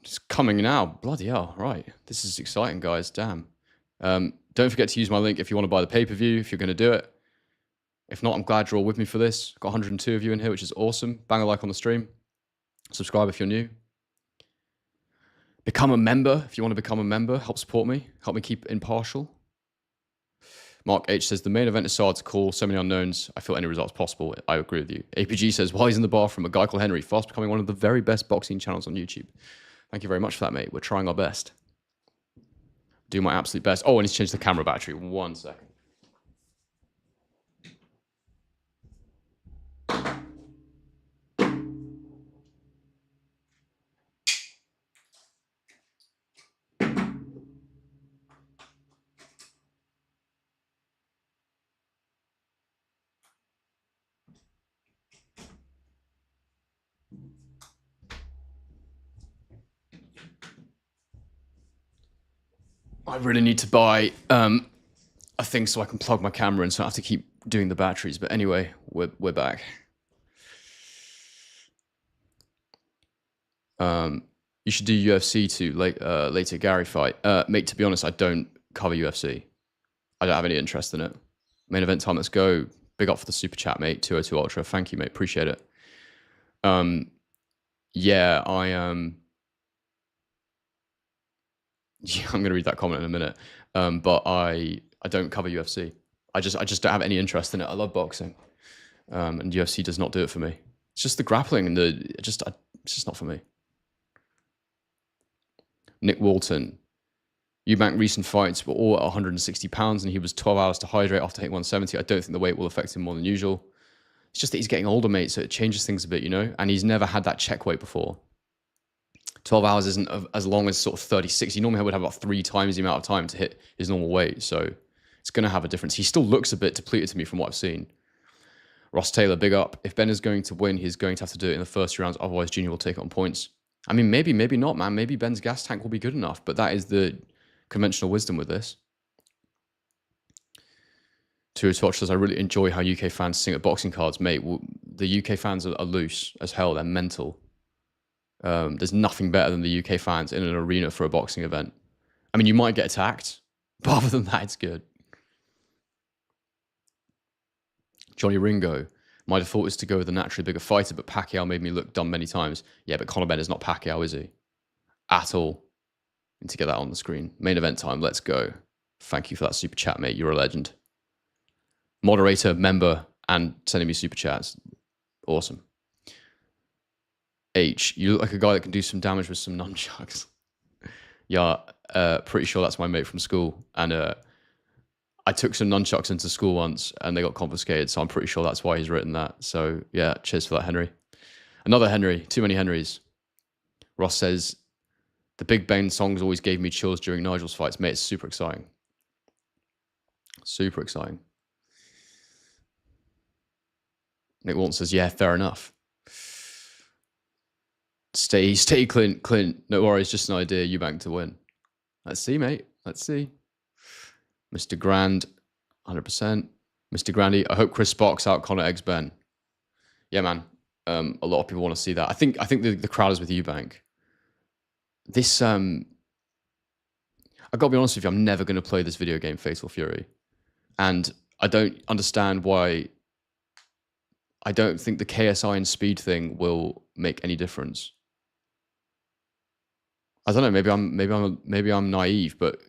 It's coming now. Bloody hell. Right. This is exciting, guys. Damn. Don't forget to use my link if you want to buy the pay-per-view, if you're going to do it. If not, I'm glad you're all with me for this. Got 102 of you in here, which is awesome. Bang a like on the stream. Subscribe if you're new. Become a member if you want to become a member. Help support me. Help me keep impartial. Mark H says, the main event is hard to call. So many unknowns. I feel any result's possible. I agree with you. APG says, while he's in the bathroom, a guy called Henry, fast becoming one of the very best boxing channels on YouTube. Thank you very much for that, mate. We're trying our best. Do my absolute best. Oh, I need to change the camera battery. 1 second. I really need to buy a thing so I can plug my camera in, so I don't have to keep doing the batteries. But anyway, we're back. You should do UFC too later Gary fight. Mate, to be honest, I don't cover UFC. I don't have any interest in it. Main event time, let's go. Big up for the super chat, mate. 202 Ultra. Thank you, mate. Appreciate it. Yeah, yeah, I'm gonna read that comment in a minute. But I don't cover UFC. I just don't have any interest in it. I love boxing. And UFC does not do it for me. It's just the grappling and it's just not for me. Nick Walton. Eubank recent fights were all at 160 pounds and he was 12 hours to hydrate after hitting 170. I don't think the weight will affect him more than usual. It's just that he's getting older, mate, so it changes things a bit, you know? And he's never had that check weight before. 12 hours isn't as long as sort of 36. He normally would have about 3 times the amount of time to hit his normal weight, so it's going to have a difference. He still looks a bit depleted to me from what I've seen. Ross Taylor, big up. If Ben is going to win, he's going to have to do it in the first 2 rounds, otherwise Junior will take it on points. I mean, maybe not, man. Maybe Ben's gas tank will be good enough, but that is the conventional wisdom with this. To says, I really enjoy how UK fans sing at boxing cards. Mate, the UK fans are loose as hell. They're mental. There's nothing better than the UK fans in an arena for a boxing event. I mean, you might get attacked, but other than that, it's good. Johnny Ringo. My default is to go with a naturally bigger fighter, but Pacquiao made me look dumb many times. Yeah, but Conor Benn is not Pacquiao, is he? At all. Need to get that on the screen. Main event time, let's go. Thank you for that super chat, mate. You're a legend. Moderator, member, and sending me super chats. Awesome. H, you look like a guy that can do some damage with some nunchucks. Yeah, pretty sure that's my mate from school. And I took some nunchucks into school once and they got confiscated, so I'm pretty sure that's why he's written that. So yeah, cheers for that, Henry. Another Henry, too many Henrys. Ross says, the Big Bang songs always gave me chills during Nigel's fights. Mate, it's super exciting. Super exciting. Nick Walton says, yeah, fair enough. Stay Clint. No worries, just an idea. Eubank to win. Let's see, mate. Let's see. Mr. Grand. 100%. Mr. Grandy, I hope Chris Sparks out Conor eggs Ben. Yeah, man. A lot of people want to see that. I think the crowd is with Eubank. This I gotta be honest with you, I'm never gonna play this video game, Fatal Fury. And I don't understand why. I don't think the KSI and speed thing will make any difference. I don't know, maybe I'm naive, but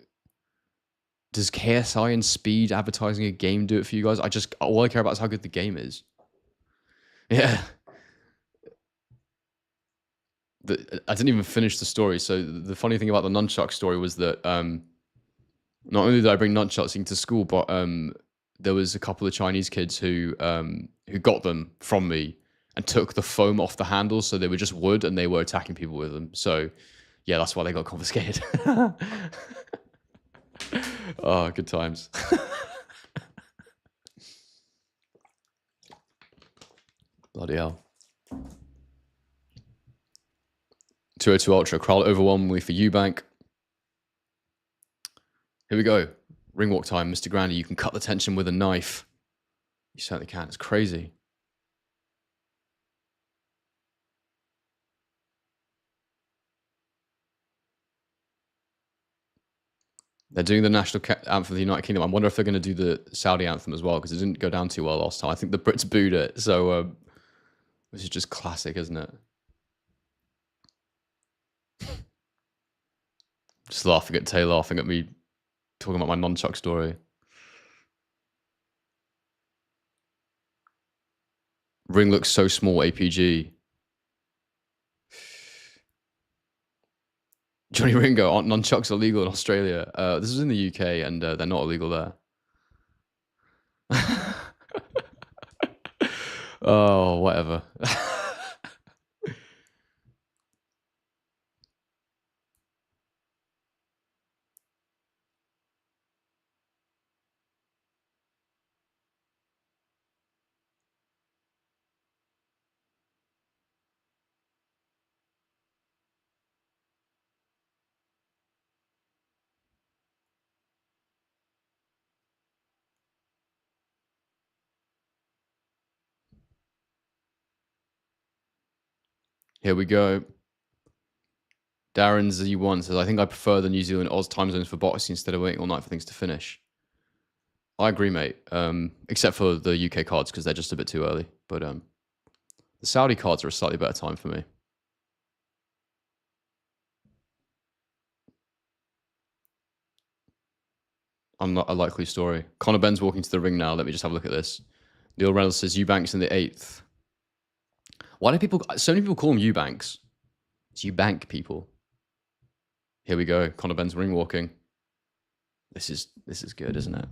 does KSI and speed advertising a game do it for you guys? All I care about is how good the game is. Yeah. I didn't even finish the story. So the funny thing about the nunchuck story was that not only did I bring nunchucks into school, but there was a couple of Chinese kids who got them from me and took the foam off the handles, so they were just wood and they were attacking people with them. So yeah, that's why they got confiscated. Oh, good times. Bloody hell. 202 Ultra, crowd overwhelmingly for Eubank. Here we go. Ring walk time. Mr. Grandy, you can cut the tension with a knife. You certainly can. It's crazy. They're doing the national anthem for the United Kingdom. I wonder if they're going to do the Saudi anthem as well, because it didn't go down too well last time. I think the Brits booed it. So this is just classic, isn't it? Just laughing at Tay laughing at me talking about my nunchuck story. Ring looks so small, APG. Johnny Ringo, aren't nunchucks illegal in Australia? This is in the UK, and they're not illegal there. Oh, whatever. Here we go. Darren Z1 says, I think I prefer the New Zealand Oz time zones for boxing instead of waiting all night for things to finish. I agree, mate. Except for the UK cards, because they're just a bit too early. But the Saudi cards are a slightly better time for me. Not a likely story. Conor Benn's walking to the ring now. Let me just have a look at this. Neil Reynolds says Eubanks in the 8th. Why do so many people call him Eubanks? It's Eubank people. Here we go. Conor Benn's ring walking. This is good, isn't it?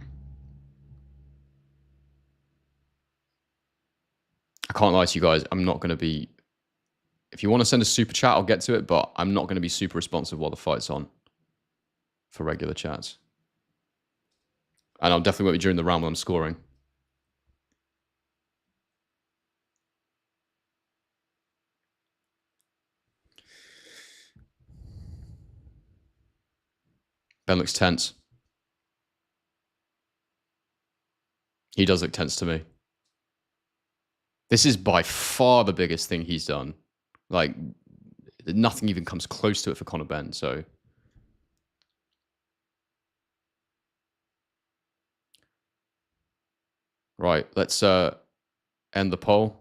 I can't lie to you guys. I'm not going to be... If you want to send a super chat, I'll get to it, but I'm not going to be super responsive while the fight's on for regular chats. And I'll definitely won't be during the round when I'm scoring. Ben looks tense. He does look tense to me. This is by far the biggest thing he's done. Like, nothing even comes close to it for Conor Benn, so... Right, let's end the poll.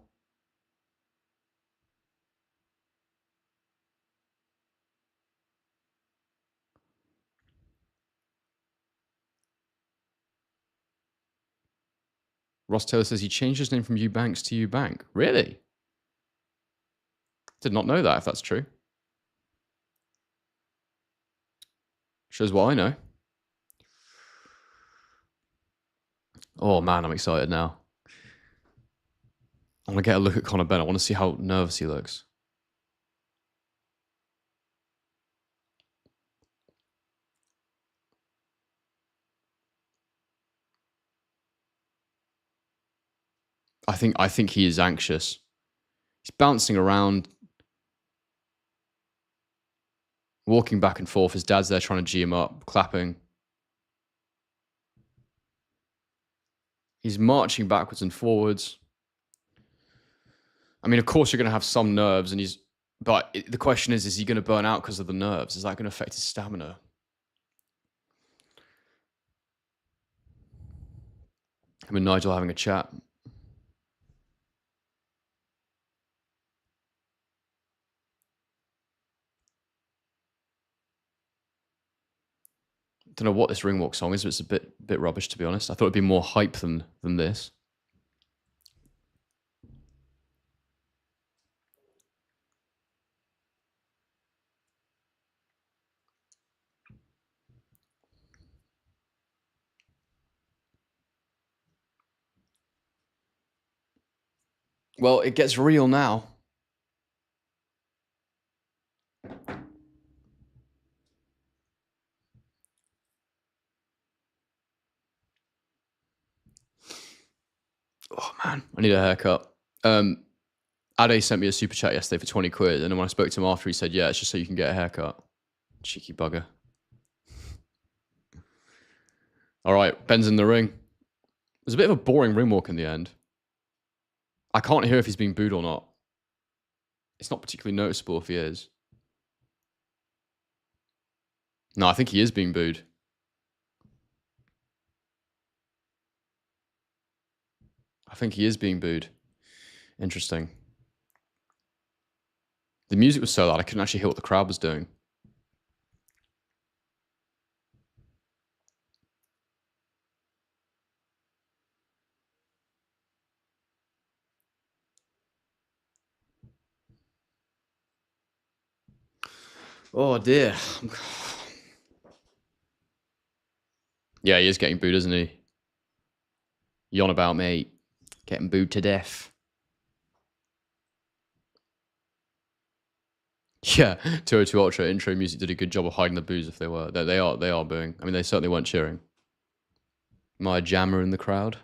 Ross Taylor says he changed his name from Eubanks to Eubank. Really? Did not know that, if that's true. Shows what I know. Oh, man, I'm excited now. I want to get a look at Conor Benn. I want to see how nervous he looks. I think he is anxious. He's bouncing around, walking back and forth. His dad's there trying to G him up, clapping. He's marching backwards and forwards. I mean, of course, you're going to have some nerves, but the question is he going to burn out because of the nerves? Is that going to affect his stamina? Him and Nigel having a chat. Don't know what this ring walk song is, but it's a bit rubbish, to be honest. I thought it'd be more hype than this. Well, it gets real now. Oh man, I need a haircut. Ade sent me a super chat yesterday for 20 quid, and then when I spoke to him after, he said, yeah, it's just so you can get a haircut. Cheeky bugger. All right, Ben's in the ring. It was a bit of a boring ring walk in the end. I can't hear if he's being booed or not. It's not particularly noticeable if he is. No, I think he is being booed. I think he is being booed. Interesting. The music was so loud, I couldn't actually hear what the crowd was doing. Oh dear. Yeah, he is getting booed, isn't he? You on about, mate? Getting booed to death. Yeah, 202 Ultra intro music did a good job of hiding the boos if they were. They are booing. I mean, they certainly weren't cheering. My jammer in the crowd.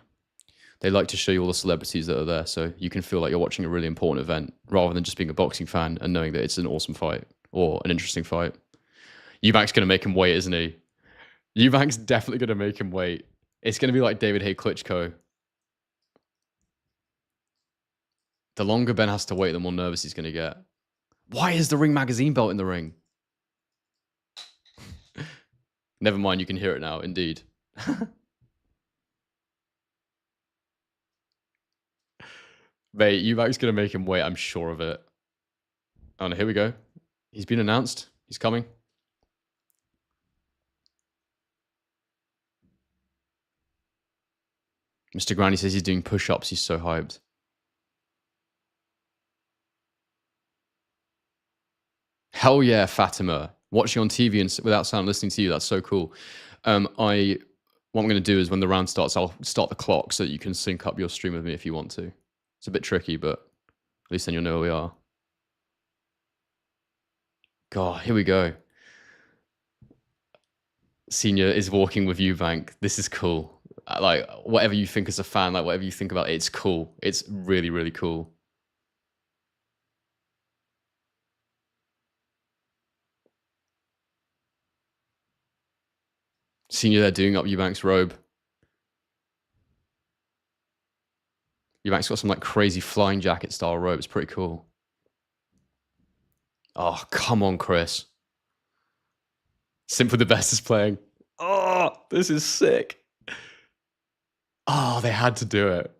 They like to show you all the celebrities that are there, so you can feel like you're watching a really important event rather than just being a boxing fan and knowing that it's an awesome fight or an interesting fight. Eubank's going to make him wait, isn't he? Eubank's definitely going to make him wait. It's going to be like David Haye Klitschko. The longer Ben has to wait, the more nervous he's going to get. Why is the Ring magazine belt in the ring? Never mind, you can hear it now, indeed. Mate, Eubank's going to make him wait, I'm sure of it. Oh, no, here we go. He's been announced. He's coming. Mr. Granny says he's doing push-ups. He's so hyped. Hell yeah, Fatima. Watching on TV and without sound, listening to you. That's so cool. What I'm going to do is when the round starts, I'll start the clock so that you can sync up your stream with me if you want to. It's a bit tricky, but at least then you'll know where we are. God, here we go. Senior is walking with Eubank. This is cool. Like, whatever you think as a fan, like, whatever you think about it, it's cool. It's really, really cool. Senior there doing up Eubank's robe. Eubank's got some, like, crazy flying jacket style robe. It's pretty cool. Oh, come on, Chris. Simply the Best is playing. Oh, this is sick. Oh, they had to do it.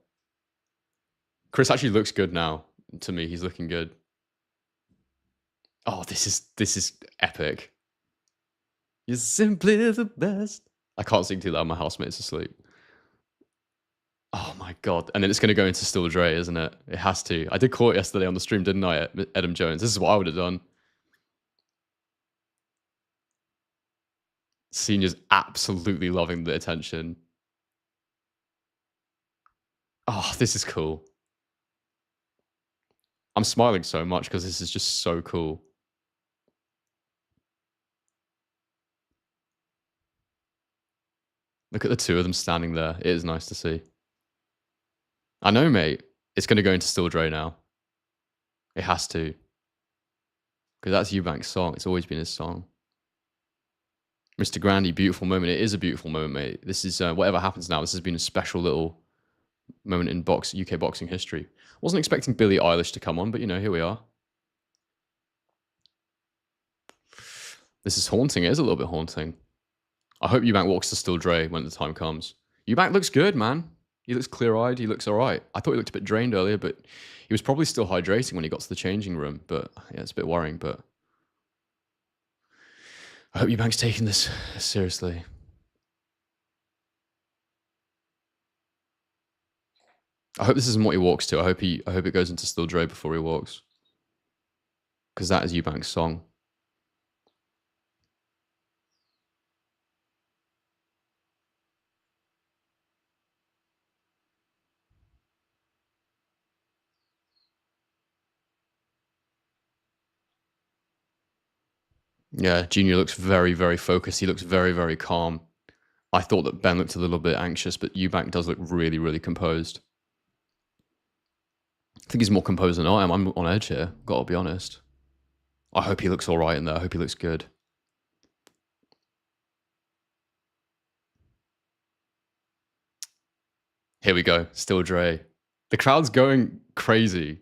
Chris actually looks good now. To me, he's looking good. Oh, this is epic. You're simply the best. I can't sing too loud. My housemate's asleep. Oh my god. And then it's going to go into Still Dre, isn't it? It has to. I did call it yesterday on the stream, didn't I, Adam Jones? This is what I would have done. Senior's absolutely loving the attention. Oh, this is cool. I'm smiling so much because this is just so cool. Look at the two of them standing there. It is nice to see. I know, mate. It's going to go into Still Dre now. It has to. Because that's Eubank's song. It's always been his song. Mr. Grandy, beautiful moment. It is a beautiful moment, mate. This is, whatever happens now, this has been a special little moment in UK boxing history. Wasn't expecting Billie Eilish to come on, but you know, here we are. This is haunting. It is a little bit haunting. I hope Eubank walks to Still Dre when the time comes. Eubank looks good, man. He looks clear-eyed. He looks all right. I thought he looked a bit drained earlier, but he was probably still hydrating when he got to the changing room. But yeah, it's a bit worrying. But I hope Eubank's taking this seriously. I hope this isn't what he walks to. I hope it goes into Still Dre before he walks, because that is Eubank's song. Yeah, Junior looks very, very focused. He looks very, very calm. I thought that Ben looked a little bit anxious, but Eubank does look really, really composed. I think he's more composed than I am. I'm on edge here, gotta be honest. I hope he looks all right in there. I hope he looks good. Here we go. Still Dre. The crowd's going crazy.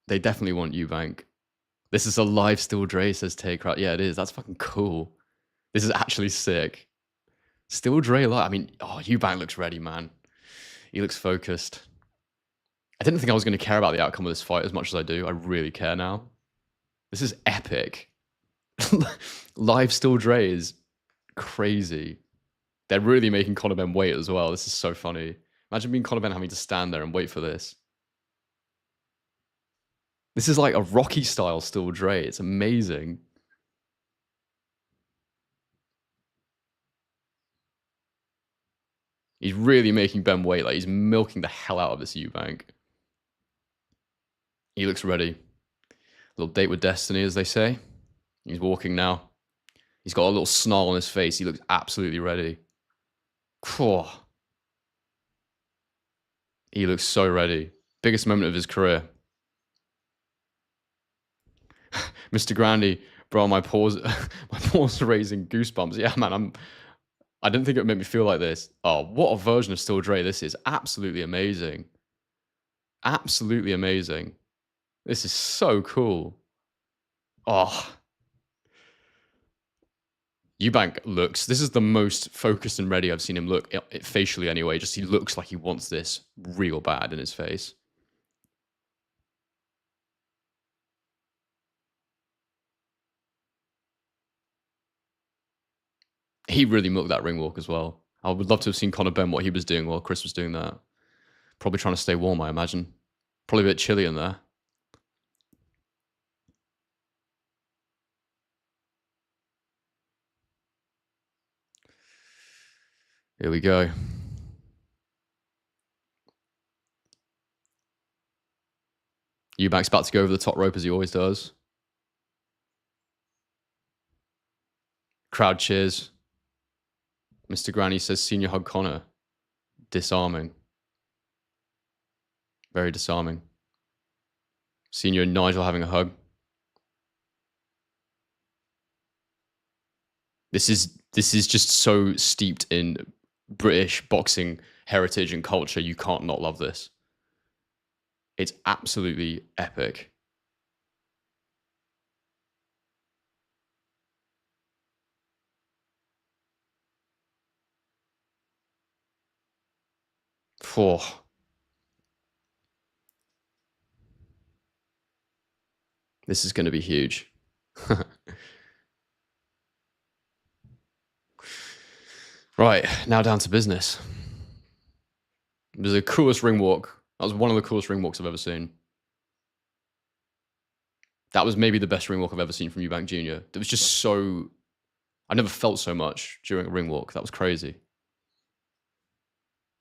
They definitely want Eubank. This is a live Still Dre, says Tay Crowd. Yeah, it is. That's fucking cool. This is actually sick. Still Dre live. I mean, oh, Eubank looks ready, man. He looks focused. I didn't think I was going to care about the outcome of this fight as much as I do. I really care now. This is epic. Live Still Dre is crazy. They're really making Conor Benn wait as well. This is so funny. Imagine being Conor Benn having to stand there and wait for this. This is like a Rocky style Still Dre. It's amazing. He's really making Ben wait. Like, he's milking the hell out of this Eubank. He looks ready. Little date with destiny, as they say. He's walking now. He's got a little snarl on his face. He looks absolutely ready. He looks so ready. Biggest moment of his career. Mr. Grandy, bro, my paws are raising goosebumps. Yeah, man, I didn't think it would make me feel like this. Oh, what a version of Still Dre this is. Absolutely amazing. Absolutely amazing. This is so cool. Oh. Eubank looks, this is the most focused and ready I've seen him look, facially anyway. Just he looks like he wants this real bad in his face. He really milked that ring walk as well. I would love to have seen Conor Benn what he was doing while Chris was doing that. Probably trying to stay warm, I imagine. Probably a bit chilly in there. Here we go. Eubank's about to go over the top rope as he always does. Crowd cheers. Mr. Granny says, "Senior hug Conor." Disarming. Very disarming. Senior and Nigel having a hug. This is just so steeped in British boxing heritage and culture. You can't not love this. It's absolutely epic. This is going to be huge. Right, now down to business. It was the coolest ring walk. That was one of the coolest ring walks I've ever seen. That was maybe the best ring walk I've ever seen from Eubank Jr. It was just so... I never felt so much during a ring walk. That was crazy.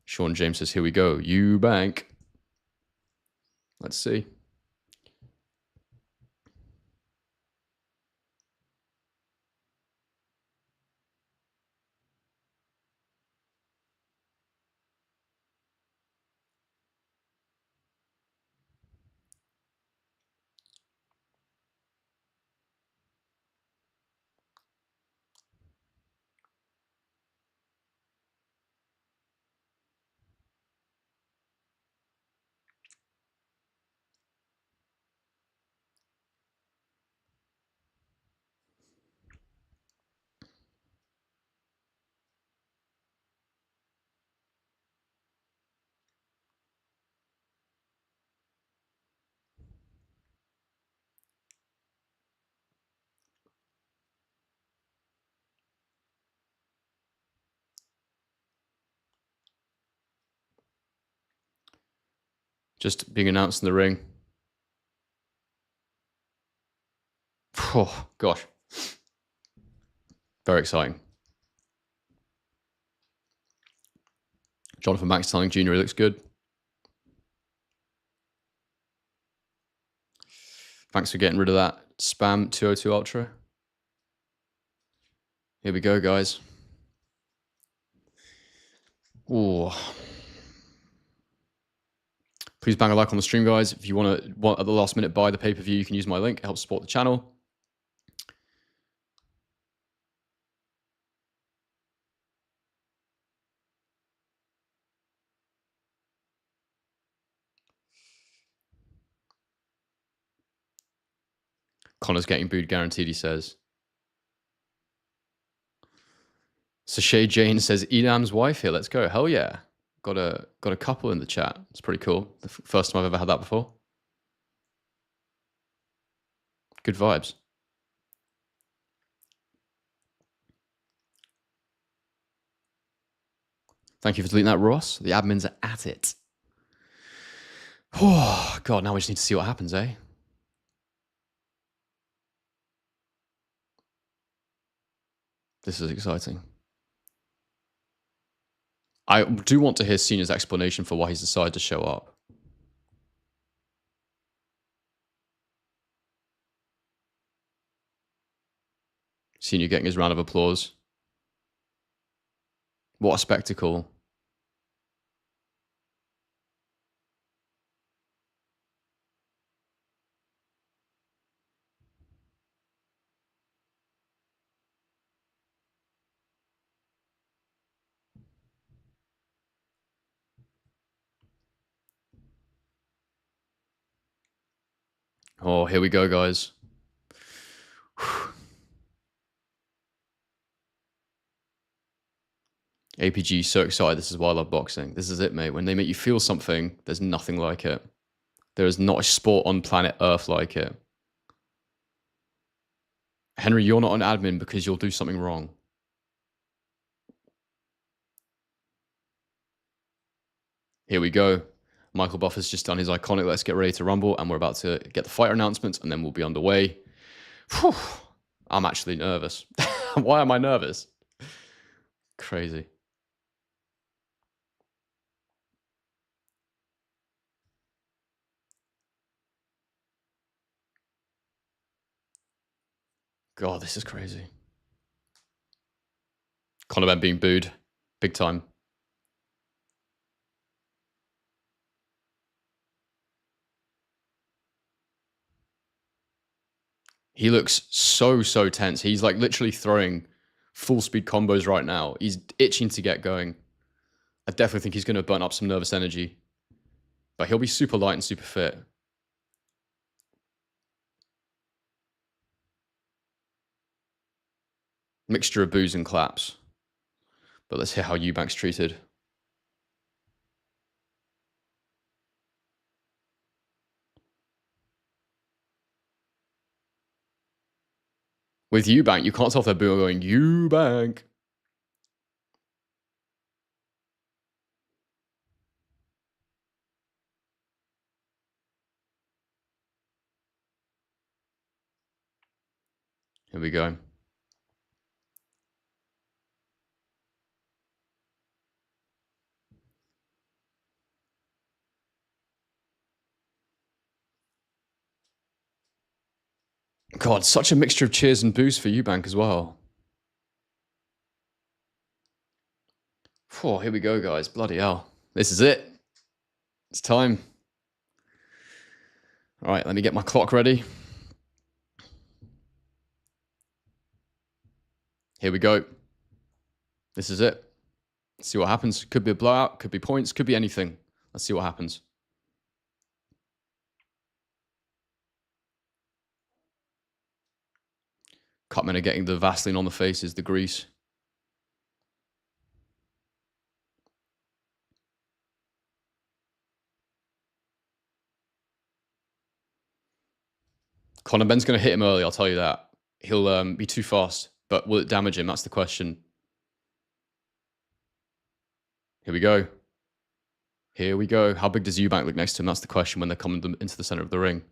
Sean James says, "Here we go. Eubank." Let's see. just being announced in the ring. Oh, gosh. Very exciting. Jonathan Banks telling Junior he looks good. Thanks for getting rid of that spam 202 Ultra. Here we go, guys. Ooh. Please bang a like on the stream, guys. If you want at the last minute buy the pay-per-view, you can use my link. It helps support the channel. Connor's getting booed guaranteed, he says. Sashay Jane says, Edam's wife here. Let's go. Hell yeah. Got a couple in the chat. It's pretty cool. The first time I've ever had that before. Good vibes. Thank you for deleting that, Ross. The admins are at it. Oh, God, now we just need to see what happens, eh? This is exciting. I do want to hear Cena's explanation for why he's decided to show up. Cena getting his round of applause. What a spectacle. Oh, here we go, guys. APG, so excited. This is why I love boxing. This is it, mate. When they make you feel something, there's nothing like it. There is not a sport on planet Earth like it. Henry, you're not an admin because you'll do something wrong. Here we go. Michael Buffer's just done his iconic Let's Get Ready to Rumble, and we're about to get the fighter announcements, and then we'll be underway. Whew. I'm actually nervous. Why am I nervous? Crazy. God, this is crazy. Conor Benn being booed. Big time. He looks so tense. He's like literally throwing full speed combos right now. He's itching to get going. I definitely think he's going to burn up some nervous energy. But he'll be super light and super fit. Mixture of boos and claps. But let's hear how Eubank's treated. With Eubank, you can't tell if they're booing going, Eubank. Here we go. God, such a mixture of cheers and boos for Eubank as well. Oh, here we go, guys. Bloody hell. This is it. It's time. All right, let me get my clock ready. Here we go. This is it. Let's see what happens. Could be a blowout, could be points, could be anything. Let's see what happens. Cutmen are getting the Vaseline on the faces, the grease. Conor Benn's going to hit him early, I'll tell you that. He'll be too fast, but will it damage him? That's the question. Here we go. Here we go. How big does Eubank look next to him? That's the question when they're coming into the center of the ring.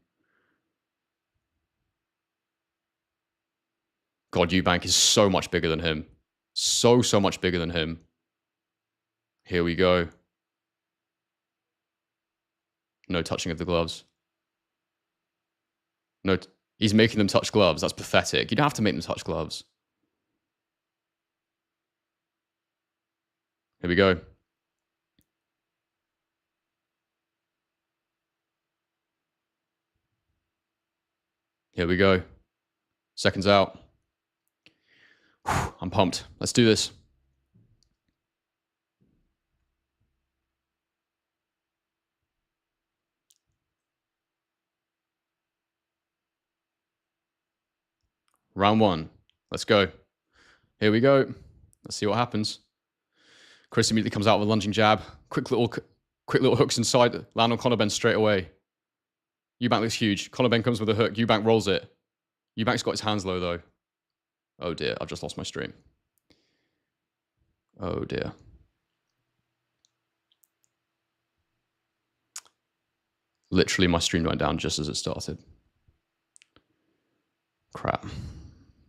God, Eubank is so much bigger than him. So much bigger than him. Here we go. No touching of the gloves. No, he's making them touch gloves. That's pathetic. You don't have to make them touch gloves. Here we go. Here we go. Seconds out. Whew, I'm pumped. Let's do this. Round one. Let's go. Here we go. Let's see what happens. Chris immediately comes out with a lunging jab. Quick little hooks inside. Land on Conor Benn straight away. Eubank looks huge. Conor Benn comes with a hook. Eubank rolls it. Eubank's got his hands low, though. Oh, dear. I've just lost my stream. Oh, dear. Literally, my stream went down just as it started. Crap.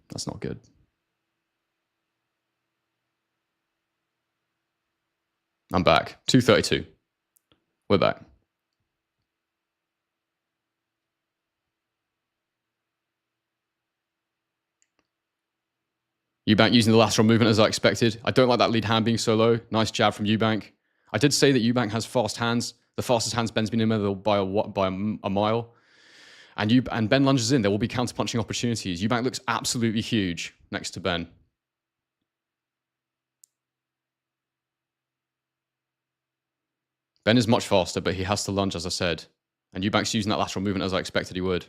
That's not good. I'm back. 2:32. We're back. Eubank using the lateral movement as I expected. I don't like that lead hand being so low. Nice jab from Eubank. I did say that Eubank has fast hands. The fastest hands Benn's been in with by a mile. And Benn lunges in. There will be counter-punching opportunities. Eubank looks absolutely huge next to Benn. Benn is much faster, but he has to lunge, as I said. And Eubank's using that lateral movement as I expected he would.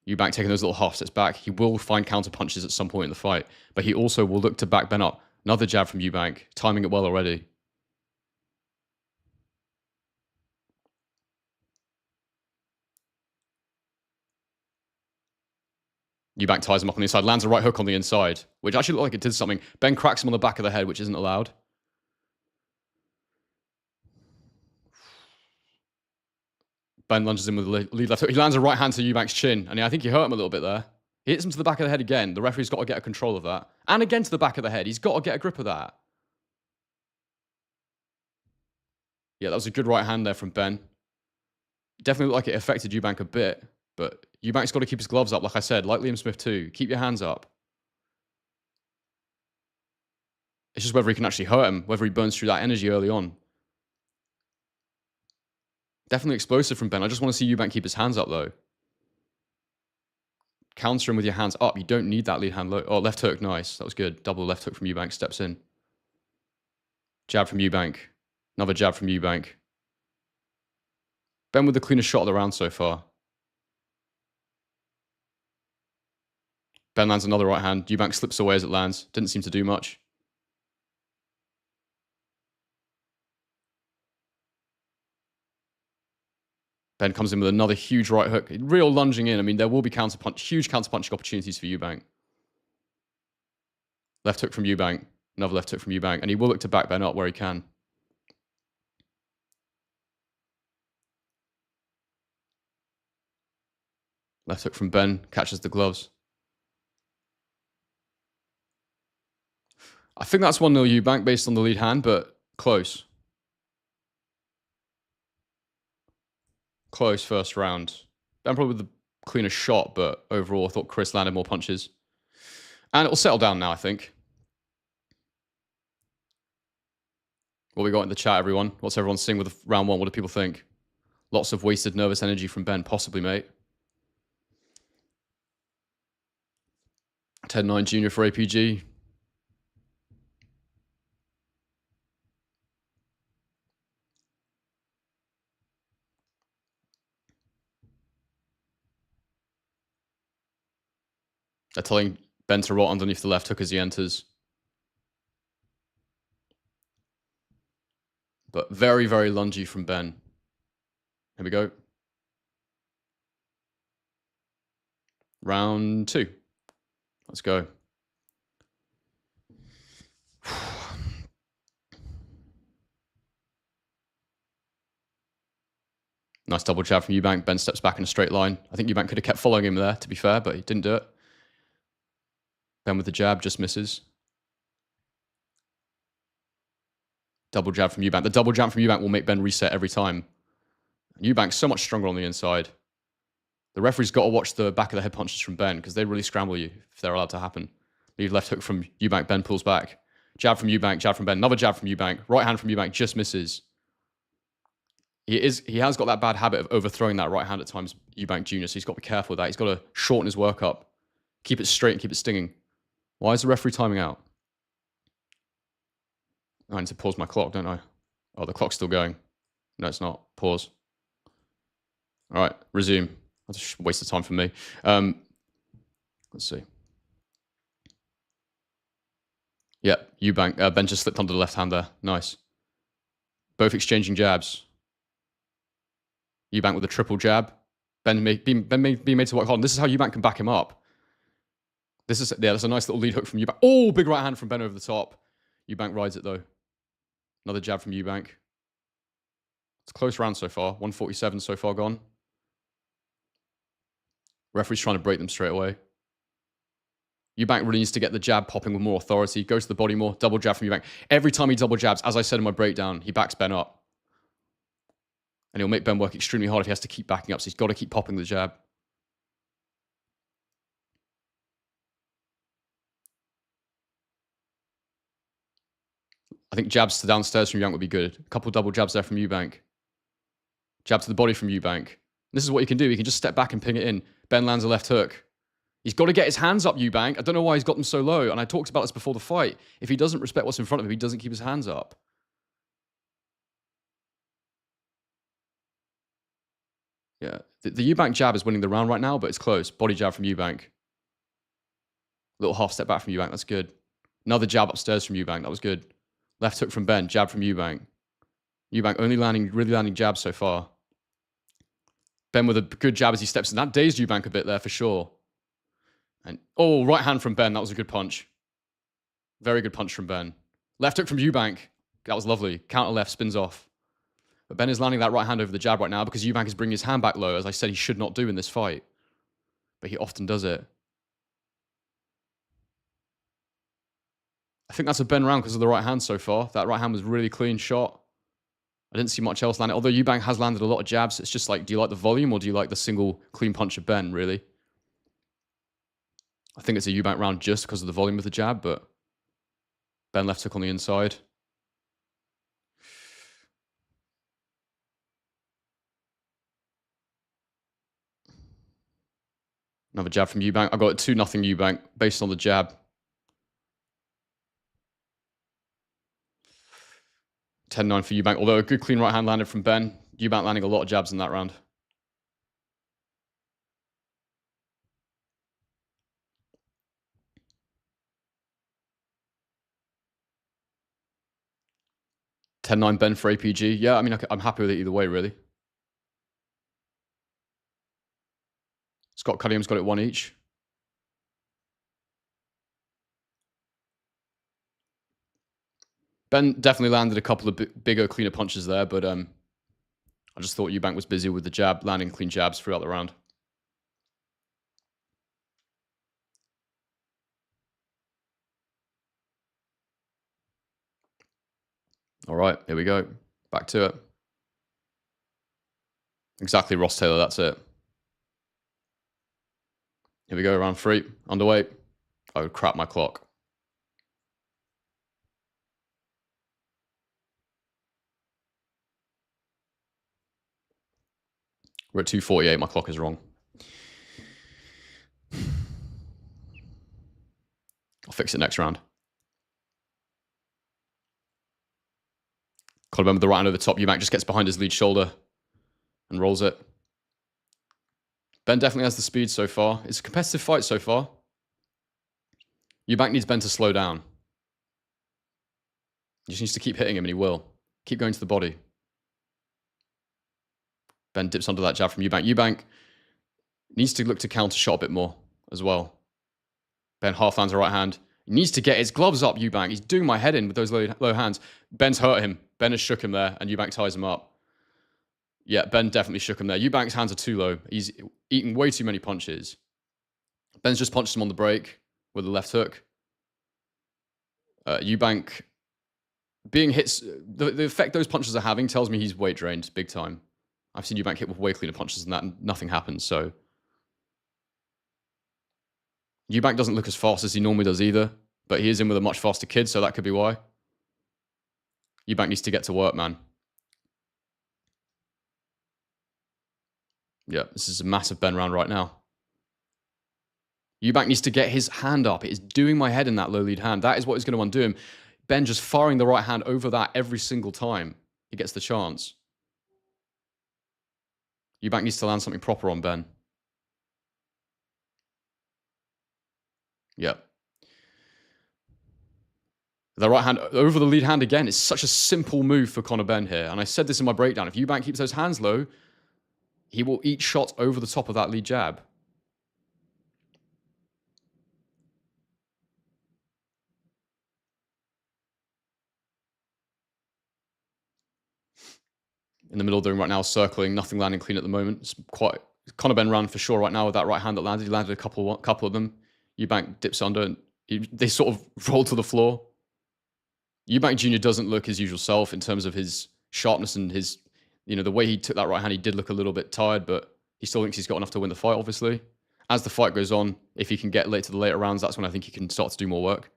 Eubank taking those little half steps back. He will find counter punches at some point in the fight, but he also will look to back Benn up. Another jab from Eubank, timing it well already. Eubank ties him up on the inside, lands a right hook on the inside, which actually looked like it did something. Benn cracks him on the back of the head, which isn't allowed. Benn lunges in with the lead left hook. He lands a right hand to Eubank's chin, and I think he hurt him a little bit there. He hits him to the back of the head again. The referee's got to get a control of that. And again to the back of the head. He's got to get a grip of that. Yeah, that was a good right hand there from Benn. Definitely looked like it affected Eubank a bit, but Eubank's got to keep his gloves up, like I said, like Liam Smith too. Keep your hands up. It's just whether he can actually hurt him, whether he burns through that energy early on. Definitely explosive from Benn. I just want to see Eubank keep his hands up, though. Counter him with your hands up. You don't need that lead hand low. Oh, left hook. Nice. That was good. Double left hook from Eubank. Steps in. Jab from Eubank. Another jab from Eubank. Benn with the cleanest shot of the round so far. Benn lands another right hand. Eubank slips away as it lands. Didn't seem to do much. Benn comes in with another huge right hook. Real lunging in. I mean, there will be huge counter-punching opportunities for Eubank. Left hook from Eubank. Another left hook from Eubank. And he will look to back Benn up where he can. Left hook from Benn. Catches the gloves. I think that's 1-0 Eubank based on the lead hand, but close. Close first round. Benn probably with the cleanest shot, but overall I thought Chris landed more punches. And it'll settle down now, I think. What we got in the chat, everyone? What's everyone seeing with round one? What do people think? Lots of wasted nervous energy from Benn, possibly, mate. Ted 9 Jr for APG. They're telling Benn to rot underneath the left hook as he enters. But very, very lungy from Benn. Here we go. Round 2. Let's go. Nice double jab from Eubank. Benn steps back in a straight line. I think Eubank could have kept following him there, to be fair, but he didn't do it. Benn with the jab, just misses. Double jab from Eubank. The double jab from Eubank will make Benn reset every time. Eubank's so much stronger on the inside. The referee's got to watch the back of the head punches from Benn because they really scramble you if they're allowed to happen. Lead left hook from Eubank. Benn pulls back. Jab from Eubank. Jab from Benn. Another jab from Eubank. Right hand from Eubank just misses. He has got that bad habit of overthrowing that right hand at times, Eubank Jr., so he's got to be careful with that. He's got to shorten his work up. Keep it straight and keep it stinging. Why is the referee timing out? I need to pause my clock, don't I? Oh, the clock's still going. No, it's not. Pause. All right, resume. That's just a waste of time for me. Let's see. Yeah, Eubank. Benn just slipped under the left hand there. Nice. Both exchanging jabs. Eubank with a triple jab. Benn may be made to work hard. And this is how Eubank can back him up. That's a nice little lead hook from Eubank. Oh, big right hand from Benn over the top. Eubank rides it though. Another jab from Eubank. It's a close round so far. 147 so far gone. Referee's trying to break them straight away. Eubank really needs to get the jab popping with more authority. Go to the body more. Double jab from Eubank. Every time he double jabs, as I said in my breakdown, he backs Benn up. And he'll make Benn work extremely hard if he has to keep backing up. So he's got to keep popping the jab. I think jabs to downstairs from Eubank would be good. A couple double jabs there from Eubank. Jab to the body from Eubank. This is what he can do. He can just step back and ping it in. Benn lands a left hook. He's got to get his hands up, Eubank. I don't know why he's got them so low. And I talked about this before the fight. If he doesn't respect what's in front of him, he doesn't keep his hands up. Yeah. The Eubank jab is winning the round right now, but it's close. Body jab from Eubank. Little half step back from Eubank. That's good. Another jab upstairs from Eubank. That was good. Left hook from Benn. Jab from Eubank. Eubank only really landing jabs so far. Benn with a good jab as he steps in. That dazed Eubank a bit there for sure. And oh, right hand from Benn. That was a good punch. Very good punch from Benn. Left hook from Eubank. That was lovely. Counter left, spins off. But Benn is landing that right hand over the jab right now because Eubank is bringing his hand back low, as I said he should not do in this fight. But he often does it. I think that's a Benn round because of the right hand so far. That right hand was really clean shot. I didn't see much else landing. Although Eubank has landed a lot of jabs. It's just like, do you like the volume or do you like the single clean punch of Benn, really? I think it's a Eubank round just because of the volume of the jab, but Benn left hook on the inside. Another jab from Eubank. I got it 2-0 Eubank based on the jab. 10-9 for Eubank. Although a good clean right hand landed from Benn. Eubank landing a lot of jabs in that round. $10-9 Benn for APG. Yeah, I mean, I'm happy with it either way, really. Scott Cunningham's got it 1 each. Benn definitely landed a couple of bigger, cleaner punches there, but I just thought Eubank was busy with the jab, landing clean jabs throughout the round. All right, here we go. Back to it. Exactly, Ross Taylor, that's it. Here we go, round 3, underway. Oh, crap, my clock. We're at 2:48, my clock is wrong. I'll fix it next round. Conor Benn with the right hand over the top. Eubank just gets behind his lead shoulder and rolls it. Benn definitely has the speed so far. It's a competitive fight so far. Eubank needs Benn to slow down. He just needs to keep hitting him, and he will. Keep going to the body. Benn dips under that jab from Eubank. Eubank needs to look to counter shot a bit more as well. Benn half lands a right hand. He needs to get his gloves up, Eubank. He's doing my head in with those low hands. Benn's hurt him. Benn has shook him there, and Eubank ties him up. Yeah, Ben definitely shook him there. Eubank's hands are too low. He's eating way too many punches. Ben's just punched him on the break with a left hook. Eubank being hit, the effect those punches are having tells me he's weight drained big time. I've seen Eubank hit with way cleaner punches than that, and nothing happens. So Eubank doesn't look as fast as he normally does either, but he is in with a much faster kid, so that could be why. Eubank needs to get to work, man. Yeah, this is a massive Ben round right now. Eubank needs to get his hand up. It is doing my head in that low lead hand. That is what is going to undo him. Ben just firing the right hand over that every single time he gets the chance. Eubank needs to land something proper on Ben. Yeah. The right hand over the lead hand again is such a simple move for Conor Benn here. And I said this in my breakdown. If Eubank keeps those hands low, he will eat shots over the top of that lead jab. In the middle of the ring right now, circling, nothing landing clean at the moment. It's quite Conor Benn ran for sure right now with that right hand that landed. He landed a couple of them. Eubank dips under and they sort of roll to the floor. Eubank Jr. doesn't look his usual self in terms of his sharpness and his, the way he took that right hand. He did look a little bit tired, but he still thinks he's got enough to win the fight, obviously. As the fight goes on, if he can get late to the later rounds, that's when I think he can start to do more work.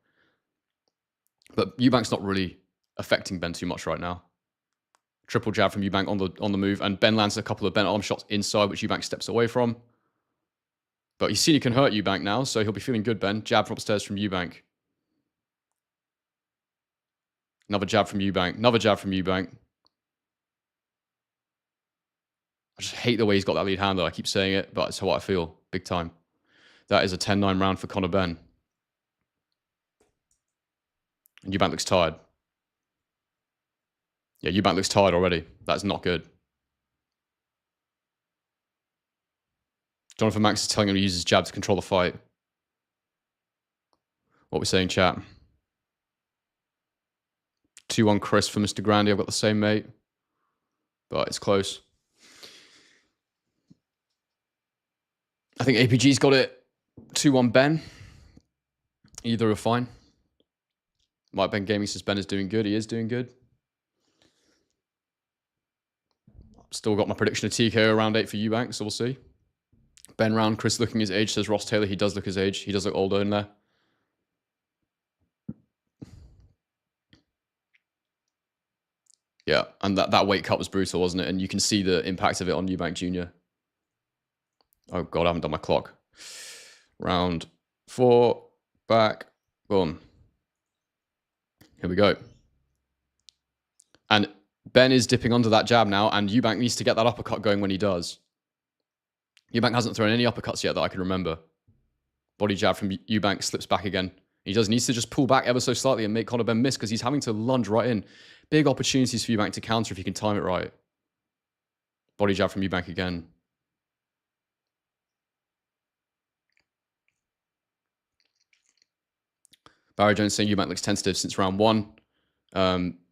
But Eubank's not really affecting Ben too much right now. Triple jab from Eubank on the move, and Ben lands a couple of bent arm shots inside, which Eubank steps away from. But he's seen he can hurt Eubank now, so he'll be feeling good, Ben. Jab from upstairs from Eubank. Another jab from Eubank. Another jab from Eubank. I just hate the way he's got that lead hand, though. I keep saying it, but it's how I feel. Big time. That is a 10-9 round for Conor Benn. And Eubank looks tired. Yeah, Eubank looks tired already. That's not good. Jonathan Max is telling him to use his jab to control the fight. What we're saying, chat. 2-1 Chris for Mr. Grandy. I've got the same, mate. But it's close. I think APG's got it 2-1 Ben. Either are fine. Mike Ben Gaming says Ben is doing good. He is doing good. Still got my prediction of TKO around 8 for Eubank, so we'll see. Ben round, Chris looking his age, says Ross Taylor. He does look his age. He does look older in there. Yeah, and that weight cut was brutal, wasn't it? And you can see the impact of it on Eubank Jr. Oh, God, I haven't done my clock. Round 4, back, boom. Here we go. And Ben is dipping under that jab now, and Eubank needs to get that uppercut going when he does. Eubank hasn't thrown any uppercuts yet that I can remember. Body jab from Eubank, slips back again. He needs to just pull back ever so slightly and make Conor Benn miss because he's having to lunge right in. Big opportunities for Eubank to counter if he can time it right. Body jab from Eubank again. Barry Jones saying Eubank looks tentative since round 1.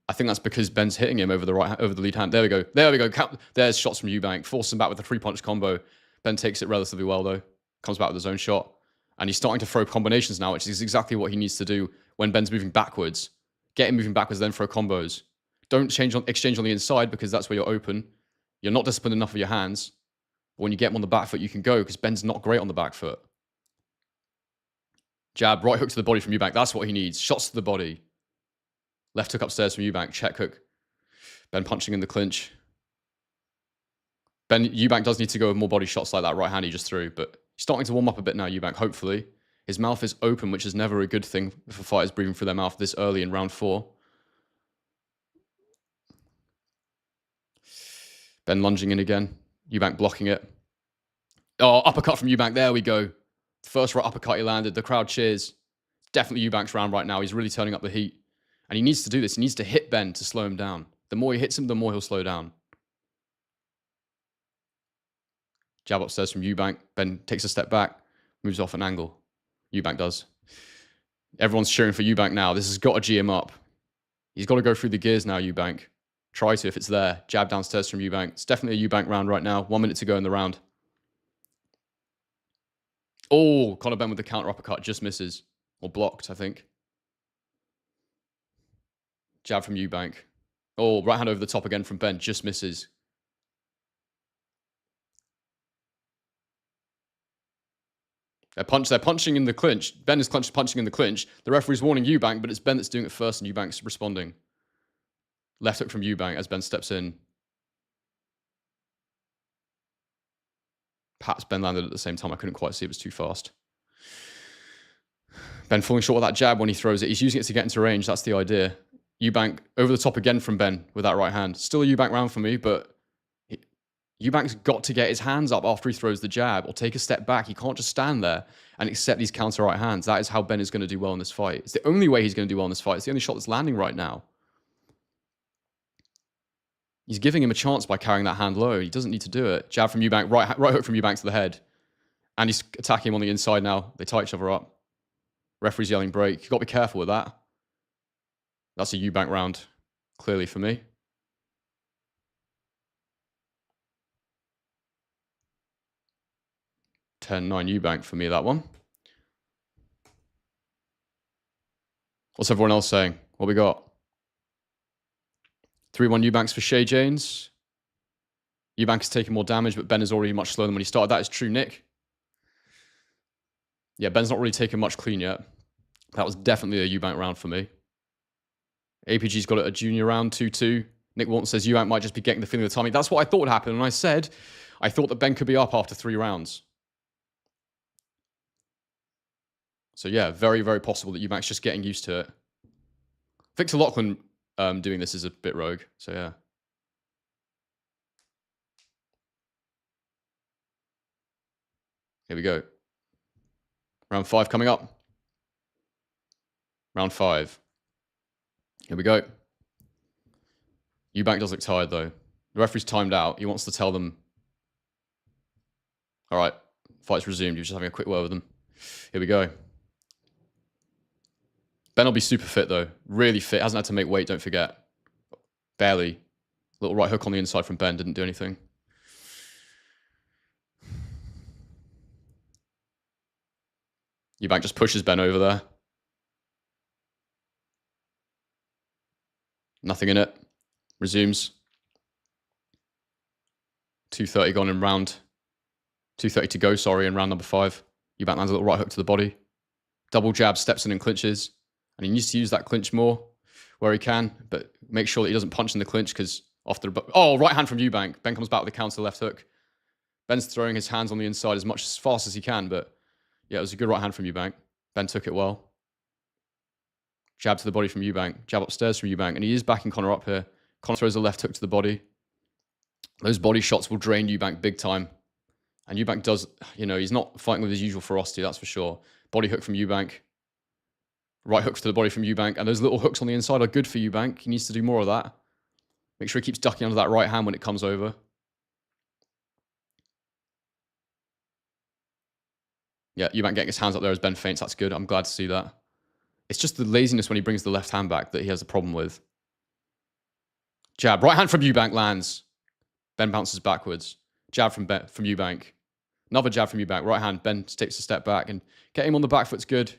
I think that's because Ben's hitting him over the lead hand. There we go. There we go. There's shots from Eubank. Force him back with a 3-punch combo. Ben takes it relatively well, though. Comes back with his own shot. And he's starting to throw combinations now, which is exactly what he needs to do when Ben's moving backwards. Get him moving backwards, then throw combos. Don't exchange on the inside because that's where you're open. You're not disciplined enough with your hands. But when you get him on the back foot, you can go because Ben's not great on the back foot. Jab, right hook to the body from Eubank. That's what he needs. Shots to the body. Left hook upstairs from Eubank. Check hook. Ben punching in the clinch. Eubank does need to go with more body shots like that right hand he just threw, but he's starting to warm up a bit now, Eubank, hopefully. His mouth is open, which is never a good thing for fighters breathing through their mouth this early in round 4. Ben lunging in again. Eubank blocking it. Oh, uppercut from Eubank. There we go. First right uppercut he landed. The crowd cheers. Definitely Eubank's round right now. He's really turning up the heat. And he needs to do this. He needs to hit Ben to slow him down. The more he hits him, the more he'll slow down. Jab upstairs from Eubank. Ben takes a step back, moves off an angle. Eubank does. Everyone's cheering for Eubank now. This has got to G him up. He's got to go through the gears now, Eubank. Try to if it's there. Jab downstairs from Eubank. It's definitely a Eubank round right now. 1 minute to go in the round. Oh, Conor Benn with the counter uppercut. Just misses. Or blocked, I think. Jab from Eubank. Oh, right hand over the top again from Benn. Just misses. They're punching in the clinch. Benn is punching in the clinch. The referee's warning Eubank, but it's Benn that's doing it first, and Eubank's responding. Left hook from Eubank as Benn steps in. Perhaps Benn landed at the same time. I couldn't quite see. It was too fast. Benn falling short of that jab when he throws it. He's using it to get into range. That's the idea. Eubank over the top again from Benn with that right hand. Still a Eubank round for me, but Eubank's got to get his hands up after he throws the jab or take a step back. He can't just stand there and accept these counter right hands. That is how Benn is going to do well in this fight. It's the only way he's going to do well in this fight. It's the only shot that's landing right now. He's giving him a chance by carrying that hand low. He doesn't need to do it. Jab from Eubank, right hook from Eubank to the head. And he's attacking him on the inside now. They tie each other up. Referee's yelling break. You've got to be careful with that. That's a Eubank round, clearly for me. (10-9) Eubank for me, that one. What's everyone else saying? What we got? 3-1 Eubanks for Shay Janes. Eubank is taking more damage, but Benn is already much slower than when he started. That is true, Nick. Yeah, Ben's not really taken much clean yet. That was definitely a Eubank round for me. APG's got it a junior round, 2-2. Nick Walton says Eubank might just be getting the feeling of the timing. That's what I thought would happen. And I said, I thought that Benn could be up after 3 rounds. So yeah, very, very possible that Eubank's just getting used to it. Victor Lachlan doing this is a bit rogue. So yeah. Here we go. Round 5 coming up. Round 5. Here we go. Eubank does look tired though. The referee's timed out. He wants to tell them, all right, fight's resumed. He was just having a quick word with them. Here we go. Benn will be super fit though. Really fit. Hasn't had to make weight, don't forget. Barely. Little right hook on the inside from Benn. Didn't do anything. Eubank just pushes Benn over there. Nothing in it. Resumes. 2:30 gone in round. 2:30 to go, sorry, in round number 5. Eubank lands a little right hook to the body. Double jab, steps in and clinches. And he needs to use that clinch more where he can, but make sure that he doesn't punch in the clinch because after... Oh, right hand from Eubank. Benn comes back with a counter left hook. Benn's throwing his hands on the inside as fast as he can, but yeah, it was a good right hand from Eubank. Benn took it well. Jab to the body from Eubank. Jab upstairs from Eubank. And he is backing Conor up here. Conor throws a left hook to the body. Those body shots will drain Eubank big time. And Eubank does, he's not fighting with his usual ferocity, that's for sure. Body hook from Eubank. Right hooks to the body from Eubank. And those little hooks on the inside are good for Eubank. He needs to do more of that. Make sure he keeps ducking under that right hand when it comes over. Yeah, Eubank getting his hands up there as Benn feints. That's good. I'm glad to see that. It's just the laziness when he brings the left hand back that he has a problem with. Jab. Right hand from Eubank lands. Benn bounces backwards. Jab from Eubank. Another jab from Eubank. Right hand. Benn takes a step back and get him on the back foot's good.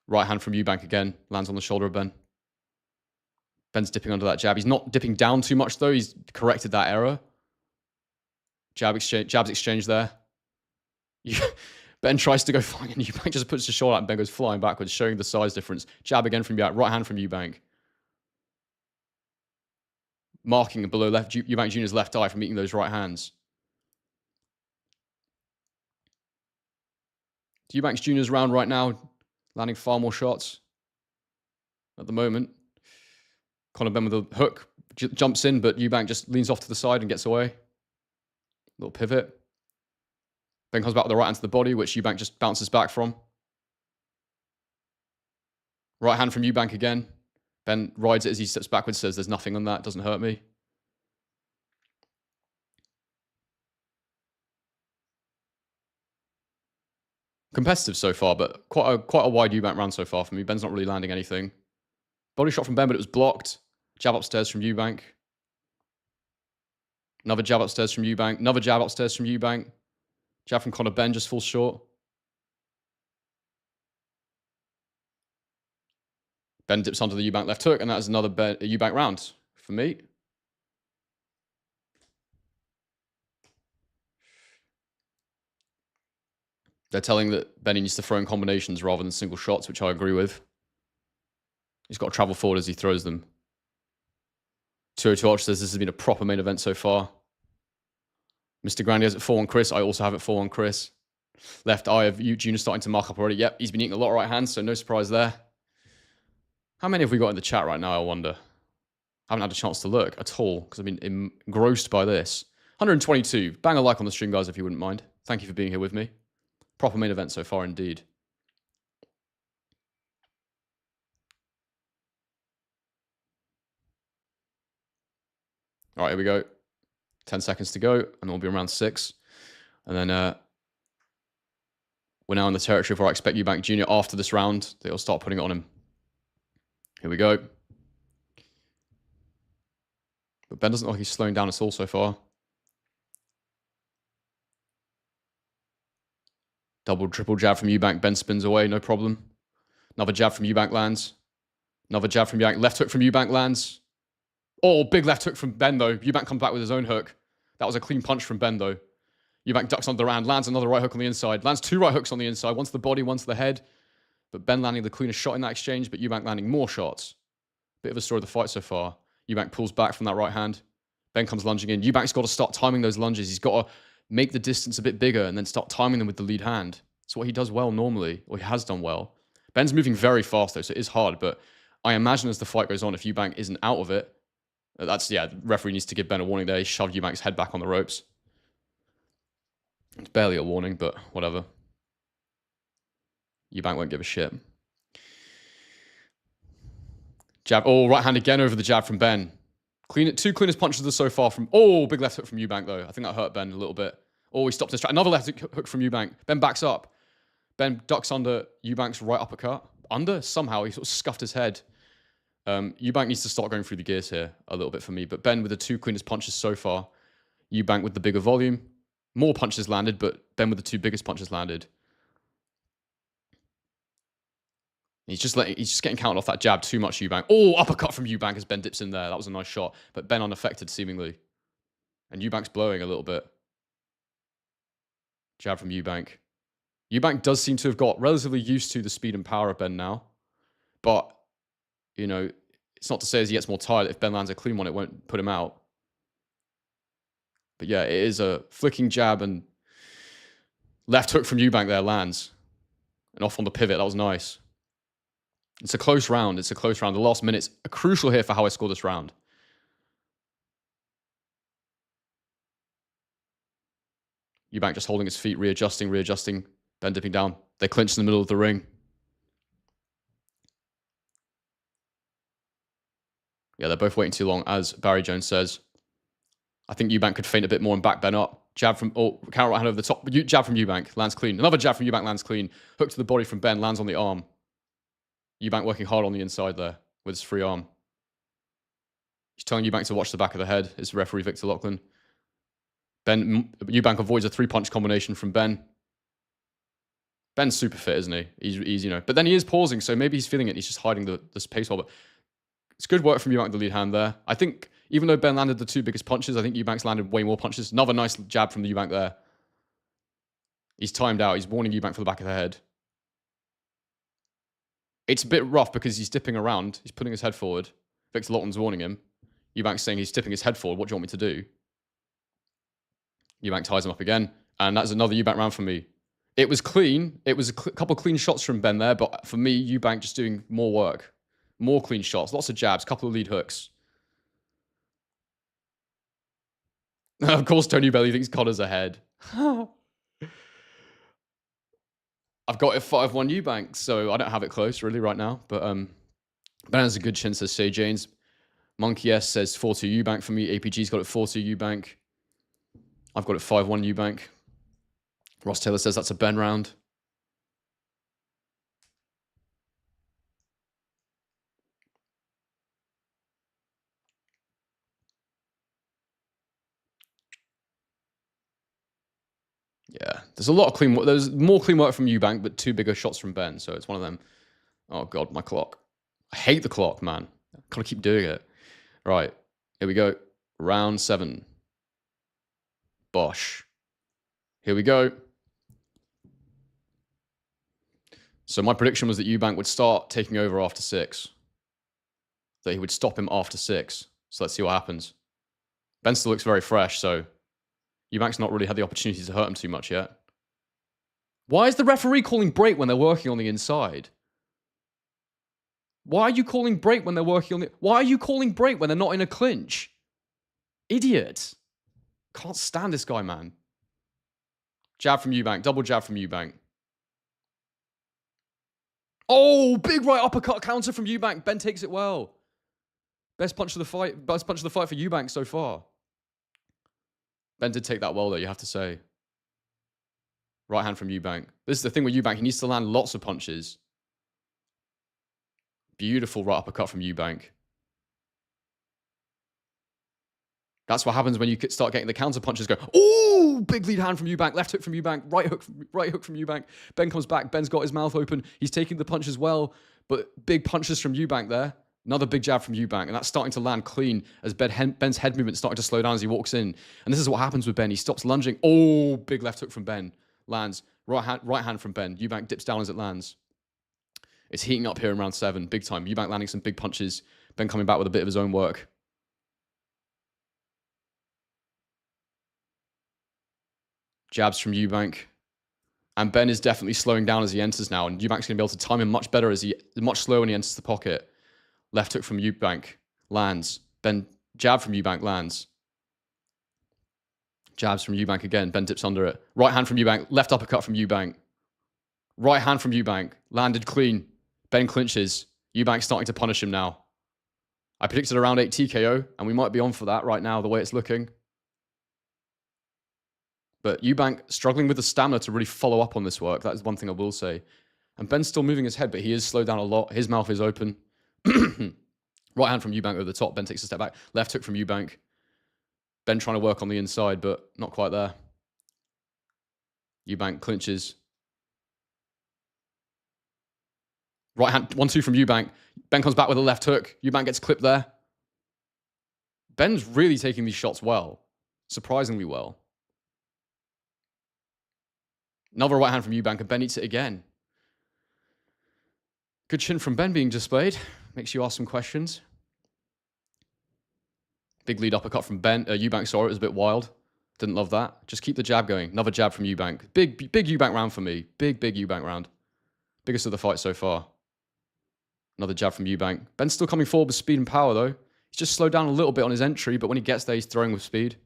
Right hand from Eubank again. Lands on the shoulder of Benn. Benn's dipping under that jab. He's not dipping down too much though. He's corrected that error. Jabs exchange there. Benn tries to go flying and Eubank just puts his shoulder out and Benn goes flying backwards, showing the size difference. Jab again from Eubank. Right hand from Eubank. Marking below Eubank Jr.'s left eye from meeting those right hands. Eubank Jr.'s round right now, landing far more shots at the moment. Conor Benn with a hook, jumps in, but Eubank just leans off to the side and gets away. Little pivot. Benn comes back with the right hand to the body, which Eubank just bounces back from. Right hand from Eubank again. Benn rides it as he steps backwards, says there's nothing on that, doesn't hurt me. Competitive so far, but quite a wide Eubank round so far for me. Ben's not really landing anything. Body shot from Ben, but it was blocked. Jab upstairs from Eubank. Another jab upstairs from Eubank. Another jab upstairs from Eubank. Jab from Conor Benn just falls short. Ben dips onto the Eubank left hook, and that is another Eubank round for me. They're telling that Benny needs to throw in combinations rather than single shots, which I agree with. He's got to travel forward as he throws them. 202 Arch says this has been a proper main event so far. Mr. Grandy has it 4 on Chris. I also have it 4 on Chris. Left eye of Eubank Jr. starting to mark up already. Yep, he's been eating a lot of right hands, so no surprise there. How many have we got in the chat right now, I wonder? I haven't had a chance to look at all because I've been engrossed by this. 122. Bang a like on the stream, guys, if you wouldn't mind. Thank you for being here with me. Proper main event so far, indeed. All right, here we go. 10 seconds to go, and then we'll be around 6. And then we're now in the territory of where I expect Eubank Jr. after this round. They'll start putting it on him. Here we go. But Ben doesn't look like he's slowing down at all so far. Double, triple jab from Eubank. Ben spins away, no problem. Another jab from Eubank lands. Another jab from Eubank. Left hook from Eubank lands. Oh, big left hook from Ben, though. Eubank comes back with his own hook. That was a clean punch from Ben, though. Eubank ducks under the round, lands another right hook on the inside. Lands 2 right hooks on the inside. One to the body, one to the head. But Ben landing the cleanest shot in that exchange, but Eubank landing more shots. Bit of a story of the fight so far. Eubank pulls back from that right hand. Ben comes lunging in. Eubank's got to start timing those lunges. He's got to make the distance a bit bigger and then start timing them with the lead hand. It's what he does well normally, or he has done well. Ben's moving very fast, though, so it is hard. But I imagine as the fight goes on, if Eubank isn't out of it, the referee needs to give Ben a warning there. He shoved Eubank's head back on the ropes. It's barely a warning, but whatever. Eubank won't give a shit. Jab. Oh, right hand again over the jab from Ben. Two cleanest punches so far from... Oh, big left hook from Eubank, though. I think that hurt Ben a little bit. Oh, he stopped his track. Another left hook from Eubank. Ben backs up. Ben ducks under Eubank's right uppercut. Under? Somehow. He sort of scuffed his head. Eubank needs to start going through the gears here a little bit for me. But Ben with the 2 cleanest punches so far. Eubank with the bigger volume. More punches landed, but Ben with the 2 biggest punches landed. He's just getting counted off that jab too much, Eubank. Oh, uppercut from Eubank as Ben dips in there. That was a nice shot. But Ben unaffected, seemingly. And Eubank's blowing a little bit. Jab from Eubank. Eubank does seem to have got relatively used to the speed and power of Ben now. But, you know, it's not to say as he gets more tired, if Ben lands a clean one, it won't put him out. But yeah, it is a flicking jab and left hook from Eubank there lands. And off on the pivot. That was nice. It's a close round. It's a close round. The last minutes are crucial here for how I score this round. Eubank just holding his feet, readjusting. Ben dipping down. They clinch in the middle of the ring. Yeah, they're both waiting too long, as Barry Jones says. I think Eubank could feint a bit more and back Ben up. Jab from... Oh, counter right hand over the top. Jab from Eubank. Lands clean. Another jab from Eubank lands clean. Hook to the body from Ben. Lands on the arm. Eubank working hard on the inside there with his free arm. He's telling Eubank to watch the back of the head. It's referee Victor Lachlan. Eubank avoids a 3-punch combination from Ben. Ben's super fit, isn't he? He's you know, but then he is pausing, so maybe he's feeling it. And he's just hiding this pace well. But it's good work from Eubank, the lead hand there. I think even though Ben landed the 2 biggest punches, I think Eubank's landed way more punches. Another nice jab from the Eubank there. He's timed out. He's warning Eubank for the back of the head. It's a bit rough because he's dipping around. He's putting his head forward. Victor Lachlan's warning him. Eubank's saying he's tipping his head forward. What do you want me to do? Eubank ties him up again. And that's another Eubank round for me. It was clean. It was a couple clean shots from Ben there. But for me, Eubank just doing more work. More clean shots. Lots of jabs. Couple of lead hooks. Of course, Tony Belly thinks Connor's ahead. I've got it 5-1 Eubank, so I don't have it close really right now. But Ben has a good chin, says Shay Janes. Monkey S says 4-2 Eubank for me. APG's got it 4-2 Eubank. I've got it 5-1 Eubank. Ross Taylor says that's a Ben round. Yeah, there's a lot of clean work. There's more clean work from Eubank, but 2 bigger shots from Benn. So it's one of them. Oh, God, my clock. I hate the clock, man. Gotta keep doing it. Right, here we go. Round 7. Bosh. Here we go. So my prediction was that Eubank would start taking over after 6. That he would stop him after 6. So let's see what happens. Benn still looks very fresh, so Eubank's not really had the opportunity to hurt him too much yet. Why is the referee calling break when they're working on the inside? Why are you calling break when they're working on the... Why are you calling break when they're not in a clinch? Idiot. Can't stand this guy, man. Jab from Eubank. Double jab from Eubank. Oh, big right uppercut counter from Eubank. Benn takes it well. Best punch of the fight. Best punch of the fight for Eubank so far. Benn did take that well, though, you have to say. Right hand from Eubank. This is the thing with Eubank. He needs to land lots of punches. Beautiful right uppercut from Eubank. That's what happens when you start getting the counter punches go. Oh, big lead hand from Eubank. Left hook from Eubank. Right hook from Eubank. Benn comes back. Benn's got his mouth open. He's taking the punch as well. But big punches from Eubank there. Another big jab from Eubank. And that's starting to land clean as Benn's head movement starting to slow down as he walks in. And this is what happens with Benn. He stops lunging. Oh, big left hook from Benn. Lands. Right hand from Benn. Eubank dips down as it lands. It's heating up here in round 7. Big time. Eubank landing some big punches. Benn coming back with a bit of his own work. Jabs from Eubank. And Benn is definitely slowing down as he enters now. And Eubank's going to be able to time him much better much slower when he enters the pocket. Left hook from Eubank. Lands. Benn jab from Eubank lands. Jabs from Eubank again. Benn dips under it. Right hand from Eubank. Left uppercut from Eubank. Right hand from Eubank. Landed clean. Benn clinches. Eubank's starting to punish him now. I predicted a round 8 TKO, and we might be on for that right now, the way it's looking. But Eubank struggling with the stamina to really follow up on this work. That is one thing I will say. And Benn's still moving his head, but he is slowed down a lot. His mouth is open. Right hand from Eubank over the top. Benn takes a step back. Left hook from Eubank. Benn trying to work on the inside, but not quite there. Eubank clinches. Right hand, 1-2 from Eubank. Benn comes back with a left hook. Eubank gets clipped there. Benn's really taking these shots well. Surprisingly well. Another right hand from Eubank, and Benn eats it again. Good chin from Benn being displayed. Makes you ask some questions. Big lead uppercut from Eubank, sorry, it was a bit wild. Didn't love that. Just keep the jab going. Another jab from Eubank. Big Eubank round for me. Big Eubank round. Biggest of the fight so far. Another jab from Eubank. Benn's still coming forward with speed and power, though. He's just slowed down a little bit on his entry, but when he gets there, he's throwing with speed.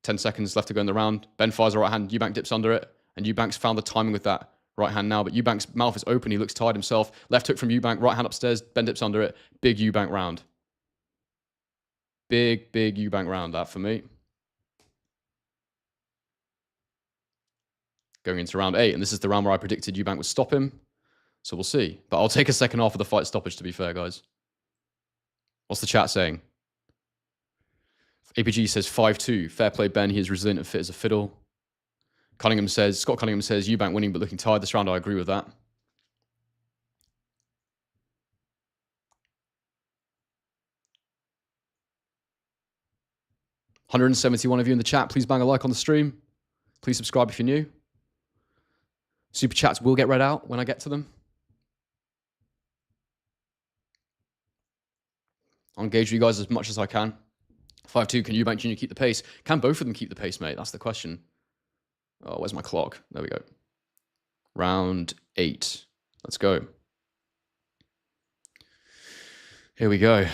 10 seconds left to go in the round. Benn fires a right hand. Eubank dips under it. And Eubank's found the timing with that right hand now. But Eubank's mouth is open. He looks tired himself. Left hook from Eubank. Right hand upstairs. Benn dips under it. Big Eubank round. Big Eubank round, that for me. Going into round 8. And this is the round where I predicted Eubank would stop him. So we'll see. But I'll take a second half of the fight stoppage, to be fair, guys. What's the chat saying? APG says 5-2. Fair play, Benn. He is resilient and fit as a fiddle. Scott Cunningham says, Eubank winning but looking tired this round. I agree with that. $171 of you in the chat. Please bang a like on the stream. Please subscribe if you're new. Super chats will get read out when I get to them. I'll engage with you guys as much as I can. 5-2, can Eubank Jr. keep the pace? Can both of them keep the pace, mate? That's the question. Oh, where's my clock? There we go. Round 8. Let's go. Here we go.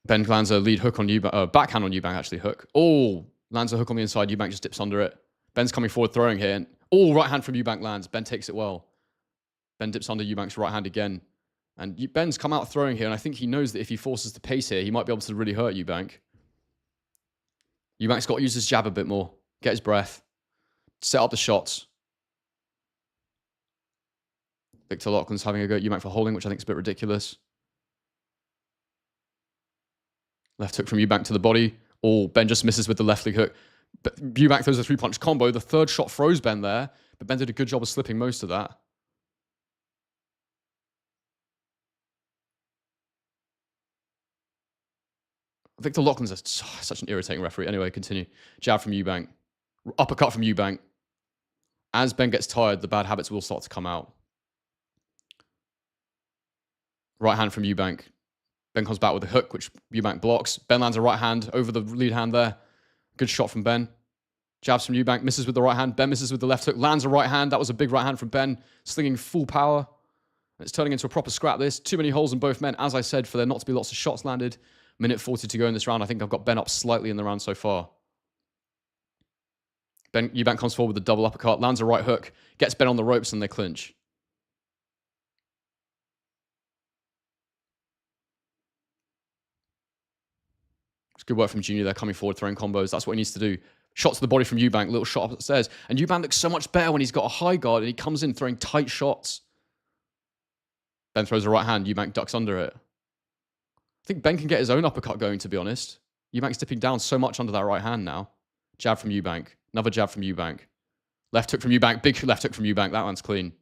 Benn lands a lead hook on Eubank, backhand on Eubank, actually, hook. Oh, lands a hook on the inside. Eubank just dips under it. Benn's coming forward, throwing here. And right hand from Eubank lands. Benn takes it well. Benn dips under Eubank's right hand again. And Benn's come out throwing here, and I think he knows that if he forces the pace here, he might be able to really hurt Eubank. Eubank's got to use his jab a bit more. Get his breath. Set up the shots. Victor Loughlin's having a go at Eubank for holding, which I think is a bit ridiculous. Left hook from Eubank to the body. Oh, Benn just misses with the left leg hook. But Eubank throws a 3-punch combo. The third shot froze Benn there, but Benn did a good job of slipping most of that. Victor Loughlin's such an irritating referee. Anyway, continue. Jab from Eubank. Uppercut from Eubank. As Benn gets tired, the bad habits will start to come out. Right hand from Eubank. Benn comes back with a hook, which Eubank blocks. Benn lands a right hand over the lead hand there. Good shot from Benn. Jabs from Eubank, misses with the right hand. Benn misses with the left hook, lands a right hand. That was a big right hand from Benn, slinging full power. It's turning into a proper scrap this. Too many holes in both men, as I said, for there not to be lots of shots landed. Minute 40 to go in this round. I think I've got Benn up slightly in the round so far. Eubank comes forward with a double uppercut, lands a right hook, gets Benn on the ropes, and they clinch. It's good work from Junior there, coming forward, throwing combos. That's what he needs to do. Shot to the body from Eubank, little shot up the stairs. And Eubank looks so much better when he's got a high guard and he comes in throwing tight shots. Benn throws a right hand, Eubank ducks under it. I think Benn can get his own uppercut going, to be honest. Eubank's dipping down so much under that right hand now. Jab from Eubank. Another jab from Eubank. Left hook from Eubank. Big left hook from Eubank. That one's clean.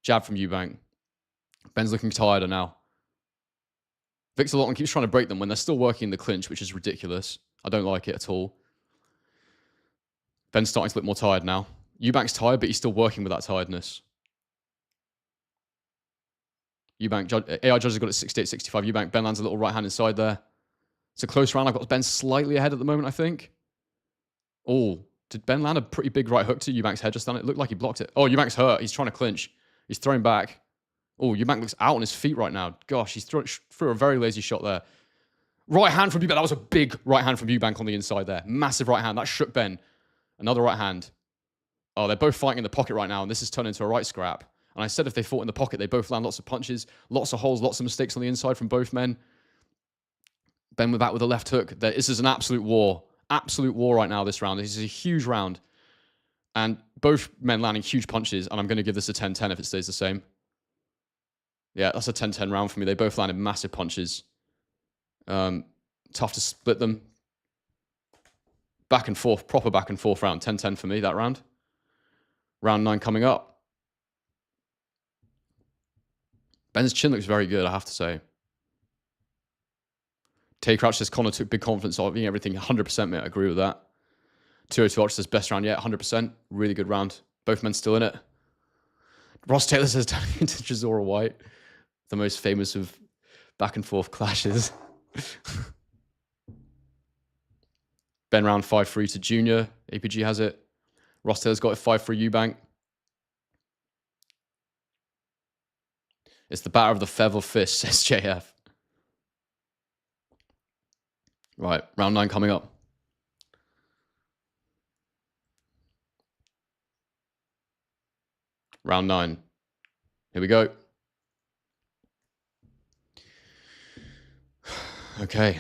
Jab from Eubank. Benn's looking tireder now. Victor Loughlin keeps trying to break them when they're still working in the clinch, which is ridiculous. I don't like it at all. Benn's starting to look more tired now. Eubank's tired, but he's still working with that tiredness. Eubank, AI judges got it 68-65. Eubank, Benn lands a little right hand inside there. It's a close round. I've got Benn slightly ahead at the moment, I think. Oh, did Benn land a pretty big right hook to Eubank's head just then? It looked like he blocked it. Oh, Eubank's hurt. He's trying to clinch. He's throwing back. Oh, Eubank looks out on his feet right now. Gosh, he's threw a very lazy shot there. Right hand from Eubank. That was a big right hand from Eubank on the inside there. Massive right hand. That shook Benn. Another right hand. Oh, they're both fighting in the pocket right now, and this has turned into a right scrap. And I said if they fought in the pocket, they both land lots of punches, lots of holes, lots of mistakes on the inside from both men. Benn with that with a left hook. This is an absolute war. Absolute war right now, this round. This is a huge round. And both men landing huge punches, and I'm going to give this a 10-10 if it stays the same. Yeah, that's a 10-10 round for me. They both landed massive punches. Tough to split them. Back and forth, proper back and forth round. 10-10 for me, that round. Round 9 coming up. Benn's chin looks very good, I have to say. Tay Crouch says Conor took big confidence of everything. 100%, mate. I agree with that. 202 Arch says best round yet. 100%. Really good round. Both men still in it. Ross Taylor says turning into Chisora White. The most famous of back and forth clashes. Benn round 5-3 to Junior. APG has it. Ross Taylor's got it 5-3 Eubank. It's the batter of the feather fist, says JF. Right, round 9 coming up. Round 9. Here we go. Okay.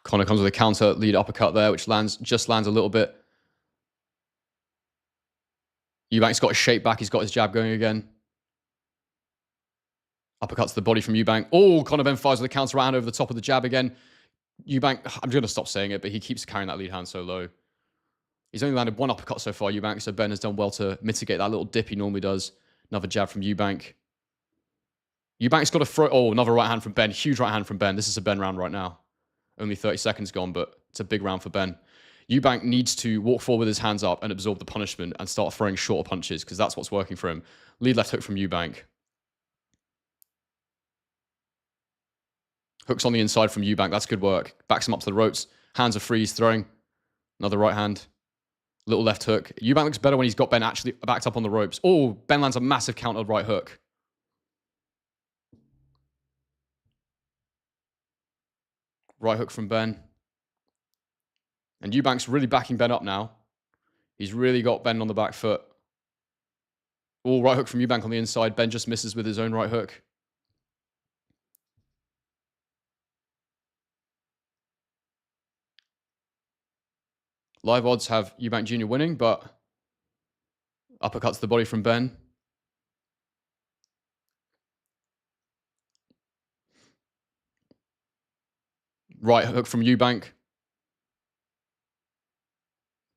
Conor comes with a counter lead uppercut there, which just lands a little bit. Eubank's got his shape back. He's got his jab going again. Uppercut to the body from Eubank. Oh, Conor Benn fires with a counter right hand over the top of the jab again. Eubank, I'm going to stop saying it, but he keeps carrying that lead hand so low. He's only landed one uppercut so far, Eubank, so Benn has done well to mitigate that little dip he normally does. Another jab from Eubank. Eubank's got a throw. Oh, another right hand from Benn. Huge right hand from Benn. This is a Benn round right now. Only 30 seconds gone, but it's a big round for Benn. Eubank needs to walk forward with his hands up and absorb the punishment and start throwing shorter punches because that's what's working for him. Lead left hook from Eubank. Hooks on the inside from Eubank. That's good work. Backs him up to the ropes. Hands are free. He's throwing. Another right hand. Little left hook. Eubank looks better when he's got Benn actually backed up on the ropes. Oh, Benn lands a massive counter right hook. Right hook from Benn. And Eubank's really backing Benn up now. He's really got Benn on the back foot. Oh, right hook from Eubank on the inside. Benn just misses with his own right hook. Live odds have Eubank Jr. winning, but uppercut to the body from Benn. Right hook from Eubank.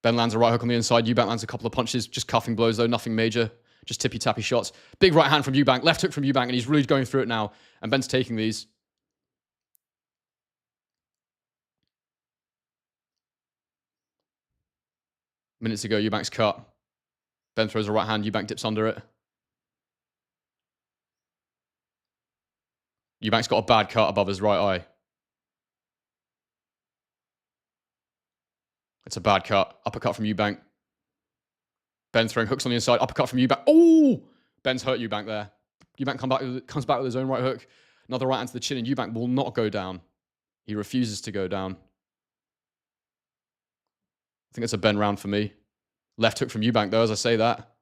Benn lands a right hook on the inside. Eubank lands a couple of punches, just cuffing blows though, nothing major. Just tippy-tappy shots. Big right hand from Eubank, left hook from Eubank, and he's really going through it now. And Benn's taking these. Minutes ago, Eubank's cut. Benn throws a right hand, Eubank dips under it. Eubank's got a bad cut above his right eye. It's a bad cut. Uppercut from Eubank. Benn throwing hooks on the inside. Uppercut from Eubank. Oh! Benn's hurt Eubank there. Eubank comes back with his own right hook. Another right hand to the chin, and Eubank will not go down. He refuses to go down. I think it's a Benn round for me. Left hook from Eubank, though, as I say that.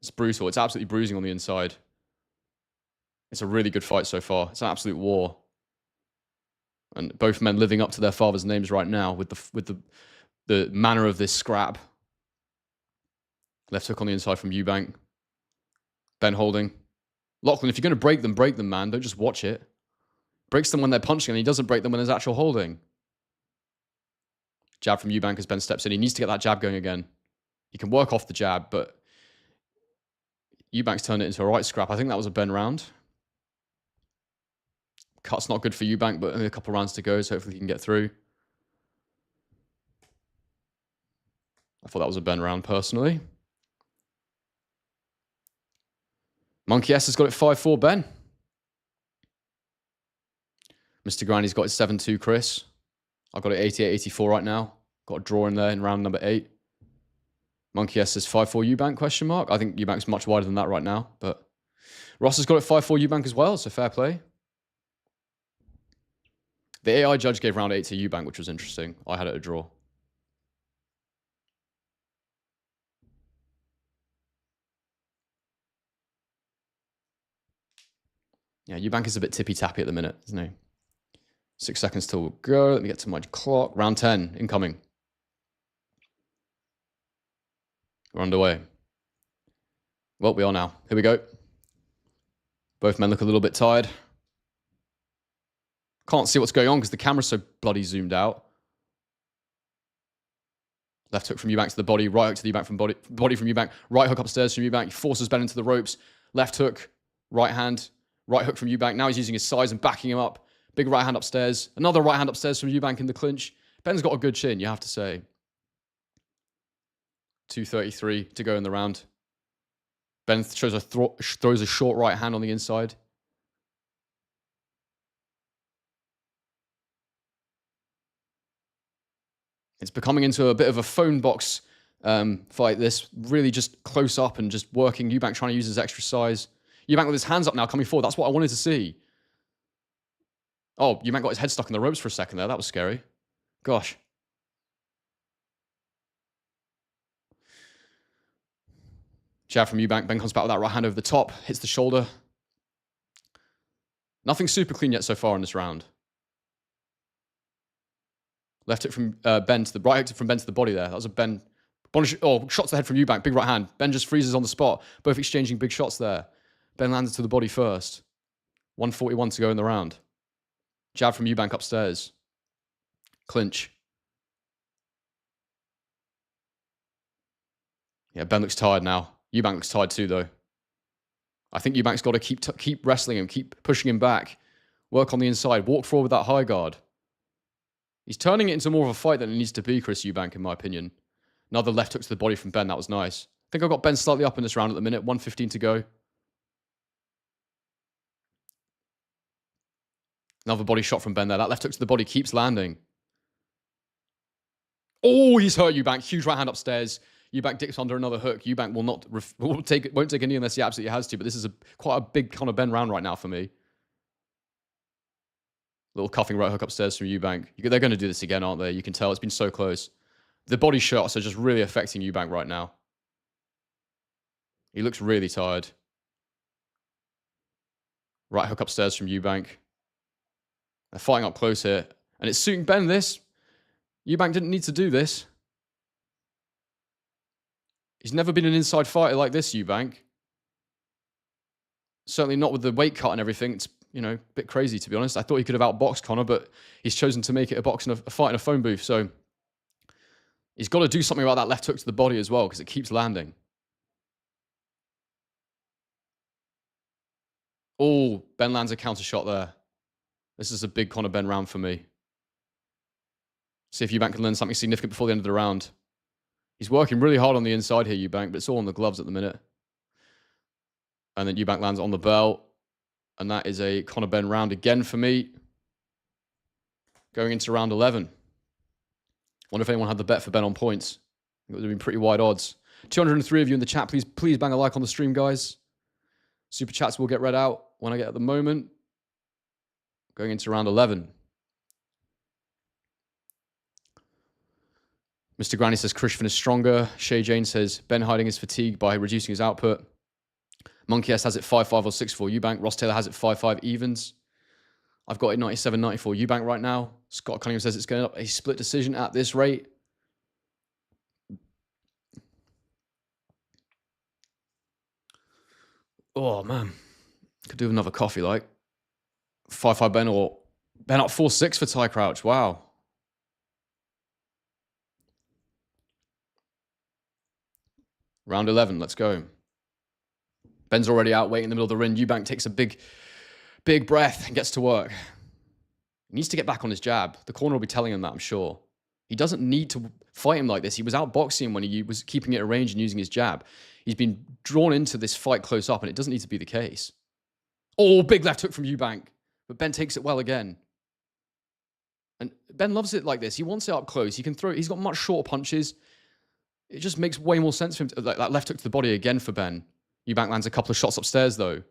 It's brutal. It's absolutely bruising on the inside. It's a really good fight so far. It's an absolute war. And both men living up to their father's names right now with the manner of this scrap. Left hook on the inside from Eubank. Benn holding. Lachlan, if you're going to break them, man. Don't just watch it. Breaks them when they're punching, and he doesn't break them when there's actual holding. Jab from Eubank as Benn steps in. He needs to get that jab going again. He can work off the jab, but Eubank's turned it into a right scrap. I think that was a Benn round. Cut's not good for Eubank, but only a couple of rounds to go, so hopefully he can get through. I thought that was a Benn round, personally. Monkey S has got it 5-4 Benn. Mr. Granny's got it 7-2 Chris. I've got it 88-84 right now. Got a draw in there in round number 8. Monkey S says 5-4 Eubank, question mark. I think Eubank's much wider than that right now, but Ross has got it 5-4 Eubank as well, so fair play. The AI judge gave round 8 to Eubank, which was interesting. I had it a draw. Yeah, Eubank is a bit tippy-tappy at the minute, isn't he? 6 seconds till we'll go. Let me get to my clock. Round 10, incoming. We're underway. Well, we are now. Here we go. Both men look a little bit tired. Can't see what's going on because the camera's so bloody zoomed out. Left hook from Eubank to the body. Right hook to the Eubank from body from Eubank. Right hook upstairs from Eubank. He forces Benn into the ropes. Left hook. Right hand. Right hook from Eubank. Now he's using his size and backing him up. Big right hand upstairs. Another right hand upstairs from Eubank in the clinch. Benn's got a good chin, you have to say. 2:33 to go in the round. Benn throws a short right hand on the inside. It's becoming into a bit of a phone box fight, this. Really just close up and just working. Eubank trying to use his extra size. Eubank with his hands up now, coming forward. That's what I wanted to see. Oh, Eubank got his head stuck in the ropes for a second there. That was scary. Gosh. Jab from Eubank. Benn comes back with that right hand over the top. Hits the shoulder. Nothing super clean yet so far in this round. Left hook from Benn to the right hook from Benn to the body there. That was a Benn. Oh, shot to the head from Eubank. Big right hand. Benn just freezes on the spot. Both exchanging big shots there. Benn lands it to the body first. 1:41 to go in the round. Jab from Eubank upstairs. Clinch. Yeah, Benn looks tired now. Eubank looks tired too, though. I think Eubank's got to keep wrestling him, keep pushing him back. Work on the inside. Walk forward with that high guard. He's turning it into more of a fight than it needs to be, Chris Eubank, in my opinion. Another left hook to the body from Benn. That was nice. I think I've got Benn slightly up in this round at the minute. 1:15 to go. Another body shot from Benn there. That left hook to the body keeps landing. Oh, he's hurt Eubank. Huge right hand upstairs. Eubank dips under another hook. Eubank won't take a knee unless he absolutely has to. But this is quite a big Conor Benn round right now for me. Little cuffing right hook upstairs from Eubank. They're going to do this again, aren't they? You can tell it's been so close. The body shots are just really affecting Eubank right now. He looks really tired. Right hook upstairs from Eubank. They're fighting up close here. And it's suiting Benn, this. Eubank didn't need to do this. He's never been an inside fighter like this, Eubank. Certainly not with the weight cut and everything. It's, a bit crazy, to be honest. I thought he could have outboxed Conor, but he's chosen to make it a fight in a phone booth. So He's got to do something about that left hook to the body as well because it keeps landing. Oh, Benn lands a counter shot there. This is a big Conor Benn round for me. See if Eubank can learn something significant before the end of the round. He's working really hard on the inside here, Eubank, but it's all on the gloves at the minute. And then Eubank lands on the bell. And that is a Conor Benn round again for me. Going into round 11. Wonder if anyone had the bet for Benn on points. It would have been pretty wide odds. 203 of you in the chat. Please bang a like on the stream, guys. Super chats will get read out when I get at the moment. Going into round 11. Mr. Granny says Krishvan is stronger. Shay Jane says Benn hiding his fatigue by reducing his output. Monkey S has it 5-5 or 6-4 Eubank. Ross Taylor has it 5-5 evens. I've got it 97-94 Eubank right now. Scott Cunningham says it's going up a split decision at this rate. Oh, man. Could do another coffee, like. 5-5 Benn or Benn up 4-6 for Ty Crouch. Wow. Round 11. Let's go. Benn's already out waiting in the middle of the ring. Eubank takes a big breath and gets to work. He needs to get back on his jab. The corner will be telling him that, I'm sure. He doesn't need to fight him like this. He was outboxing him when he was keeping it at range and using his jab. He's been drawn into this fight close up, and it doesn't need to be the case. Oh, big left hook from Eubank. But Benn takes it well again. And Benn loves it like this. He wants it up close. He can throw. He's got much shorter punches. It just makes way more sense for him. Like that left hook to the body again for Benn. Eubank lands a couple of shots upstairs, though.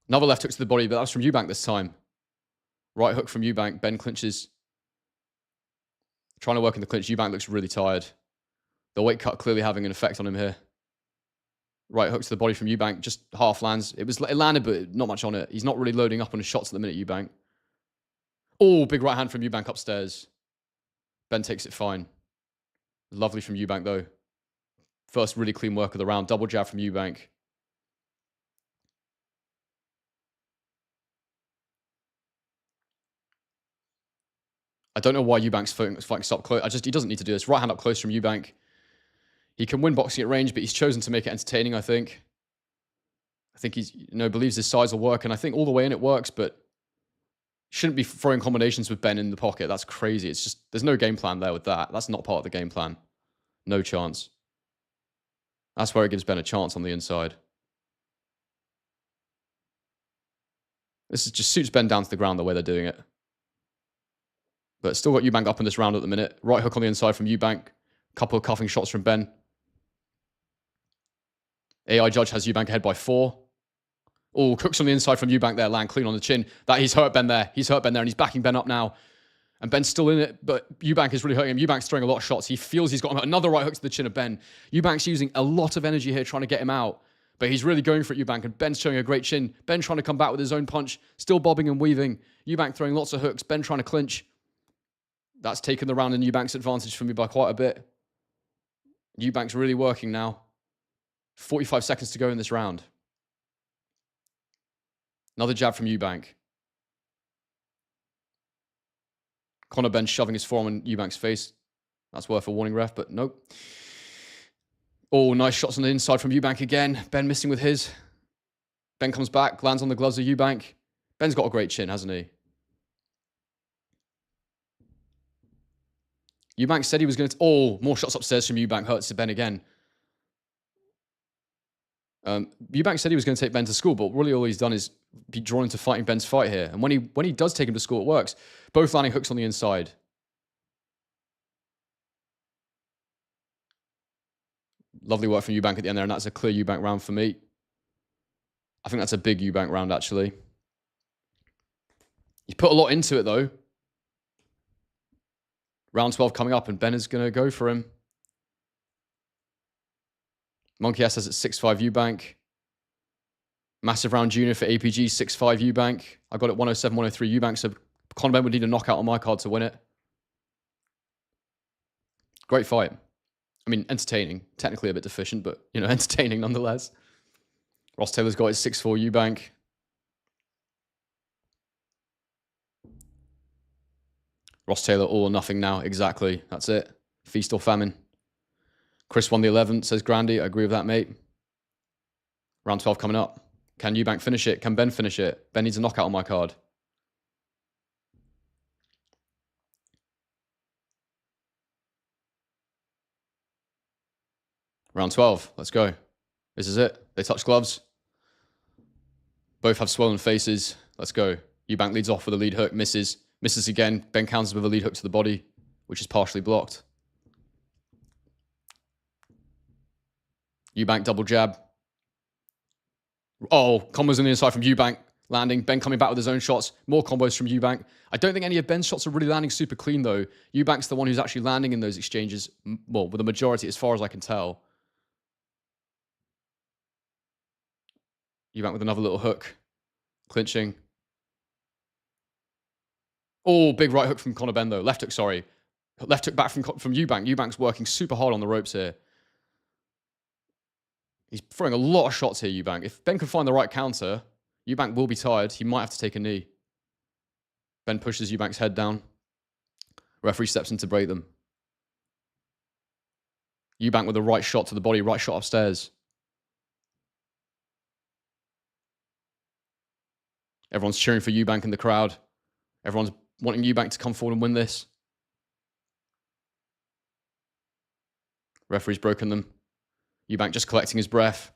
Another left hook to the body, but that was from Eubank this time. Right hook from Eubank. Benn clinches. Trying to work in the clinch. Eubank looks really tired. The weight cut clearly having an effect on him here. Right hook to the body from Eubank. Just half lands. It landed, but not much on it. He's not really loading up on his shots at the minute, Eubank. Oh, big right hand from Eubank upstairs. Benn takes it fine. Lovely from Eubank, though. First really clean work of the round. Double jab from Eubank. I don't know why Eubank's fighting stop close. He doesn't need to do this. Right hand up close from Eubank. He can win boxing at range, but he's chosen to make it entertaining, I think. I think he's, believes his size will work, and I think all the way in it works, but shouldn't be throwing combinations with Benn in the pocket. That's crazy. It's just, there's no game plan there with that. That's not part of the game plan. No chance. That's where it gives Benn a chance on the inside. This just suits Benn down to the ground the way they're doing it. But still got Eubank up in this round at the minute. Right hook on the inside from Eubank. Couple of cuffing shots from Benn. AI judge has Eubank ahead by 4. Oh, hooks on the inside from Eubank there. Land clean on the chin. He's hurt Benn there. He's hurt Benn there, and he's backing Benn up now. And Benn's still in it, but Eubank is really hurting him. Eubank's throwing a lot of shots. He feels he's got him. Another right hook to the chin of Benn. Eubank's using a lot of energy here trying to get him out. But he's really going for it, Eubank. And Benn's showing a great chin. Benn trying to come back with his own punch. Still bobbing and weaving. Eubank throwing lots of hooks. Benn trying to clinch. That's taken the round in Eubank's advantage for me by quite a bit. Eubank's really working now. 45 seconds to go in this round. Another jab from Eubank. Conor Benn shoving his forearm in Eubank's face. That's worth a warning, ref, but nope. Oh, nice shots on the inside from Eubank again. Benn missing with his. Benn comes back, lands on the gloves of Eubank. Ben's got a great chin, hasn't he? Eubank said he was going to... Oh, more shots upstairs from Eubank. Hurts to Benn again. Eubank said he was going to take Benn to school, but really all he's done is be drawn into fighting Benn's fight here. And when he does take him to school, it works. Both landing hooks on the inside. Lovely work from Eubank at the end there, and that's a clear Eubank round for me. I think that's a big Eubank round, actually. He's put a lot into it, though. Round 12 coming up, and Benn is going to go for him. Monkey S has it 6-5 Eubank. Massive round junior for APG, 6-5 Eubank. I got it 107, 103 Eubank, so Conor Benn would need a knockout on my card to win it. Great fight. I mean, entertaining. Technically a bit deficient, but, entertaining nonetheless. Ross Taylor's got it 6-4 Eubank. Ross Taylor, all or nothing now. Exactly. That's it. Feast or famine. Chris won the 11th, says Grandy. I agree with that, mate. Round 12 coming up. Can Eubank finish it? Can Ben finish it? Ben needs a knockout on my card. Round 12. Let's go. This is it. They touch gloves. Both have swollen faces. Let's go. Eubank leads off with a lead hook. Misses. Misses again. Ben counters with a lead hook to the body, which is partially blocked. Eubank double jab. Oh, combos on the inside from Eubank. Landing. Ben coming back with his own shots. More combos from Eubank. I don't think any of Ben's shots are really landing super clean, though. Eubank's the one who's actually landing in those exchanges, well, with the majority, as far as I can tell. Eubank with another little hook. Clinching. Oh, big right hook from Conor Benn, though. Left hook, sorry. Left hook back from Eubank. Eubank's working super hard on the ropes here. He's throwing a lot of shots here, Eubank. If Ben can find the right counter, Eubank will be tired. He might have to take a knee. Ben pushes Eubank's head down. Referee steps in to break them. Eubank with a right shot to the body, right shot upstairs. Everyone's cheering for Eubank in the crowd. Everyone's wanting Eubank to come forward and win this. Referee's broken them. Eubank just collecting his breath.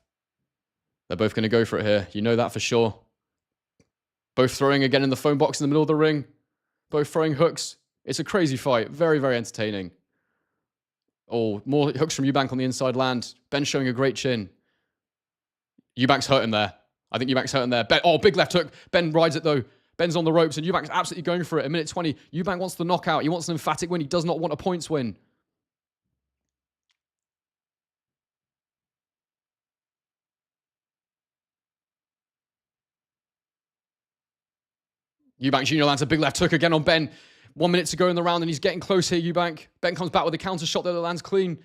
They're both going to go for it here. You know that for sure. Both throwing again in the phone box in the middle of the ring. Both throwing hooks. It's a crazy fight. Very, very entertaining. Oh, more hooks from Eubank on the inside land. Ben showing a great chin. Eubank's hurting there. I think Eubank's hurting there. Ben, oh, big left hook. Ben rides it though. Ben's on the ropes and Eubank's absolutely going for it. A minute 20. Eubank wants the knockout. He wants an emphatic win. He does not want a points win. Eubank Jr. lands a big left hook again on Ben. 1 minute to go in the round and he's getting close here, Eubank. Ben comes back with a counter shot there that lands clean.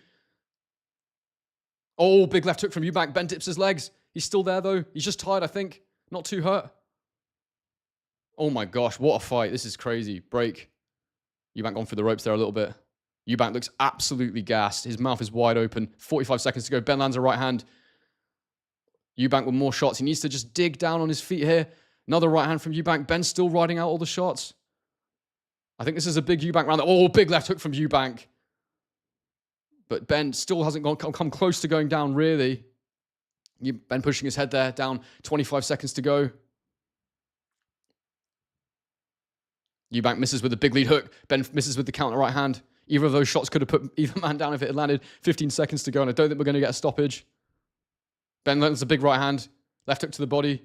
Oh, big left hook from Eubank. Ben dips his legs. He's still there though. He's just tired, I think. Not too hurt. Oh my gosh, what a fight. This is crazy. Break. Eubank gone through the ropes there a little bit. Eubank looks absolutely gassed. His mouth is wide open. 45 seconds to go. Ben lands a right hand. Eubank with more shots. He needs to just dig down on his feet here. Another right hand from Eubank. Ben still riding out all the shots. I think this is a big Eubank round. Oh, big left hook from Eubank. But Ben still hasn't come close to going down, really. Ben pushing his head there, down 25 seconds to go. Eubank misses with a big lead hook. Ben misses with the counter right hand. Either of those shots could have put either man down if it had landed. 15 seconds to go, and I don't think we're going to get a stoppage. Ben lands a big right hand. Left hook to the body.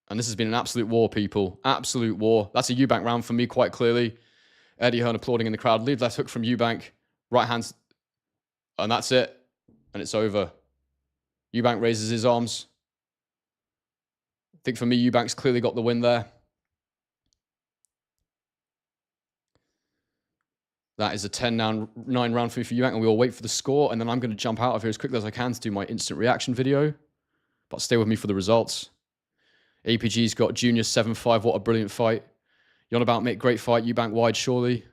And this has been an absolute war, people. Absolute war. That's a Eubank round for me, quite clearly. Eddie Hearn applauding in the crowd. Lead left hook from Eubank. Right hand. And that's it. And it's over. Eubank raises his arms. I think for me, Eubank's clearly got the win there. That is a 10-9 round for me for Eubank, and we will wait for the score, and then I'm going to jump out of here as quickly as I can to do my instant reaction video. But stay with me for the results. APG's got Junior 7-5. What a brilliant fight. You on about, mate? Great fight. Eubank wide, surely.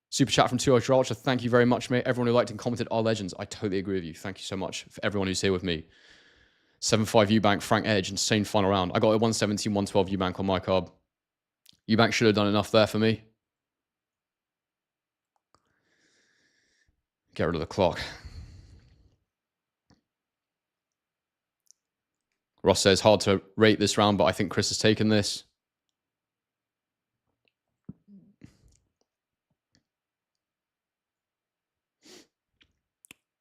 Super chat from 2 Ultra Ultra. Thank you very much, mate. Everyone who liked and commented are legends. I totally agree with you. Thank you so much for everyone who's here with me. 7-5 Eubank, Frank Edge. Insane final round. I got a 117-112 Eubank on my card. Eubank should have done enough there for me. Get rid of the clock. Ross says, hard to rate this round, but I think Chris has taken this.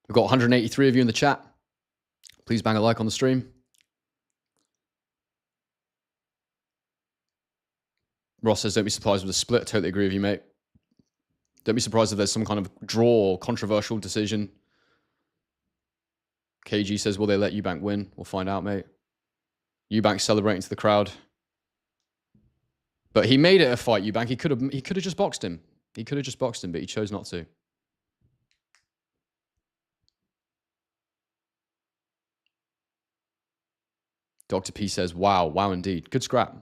We've got 183 of you in the chat. Please bang a like on the stream. Ross says, don't be surprised with a split. Totally agree with you, mate. Don't be surprised if there's some kind of draw or controversial decision. KG says, will they let Eubank win? We'll find out, mate. Eubank celebrating to the crowd. But he made it a fight, Eubank. He could have just boxed him. He could have just boxed him, but he chose not to. Dr. P says, wow, wow indeed. Good scrap.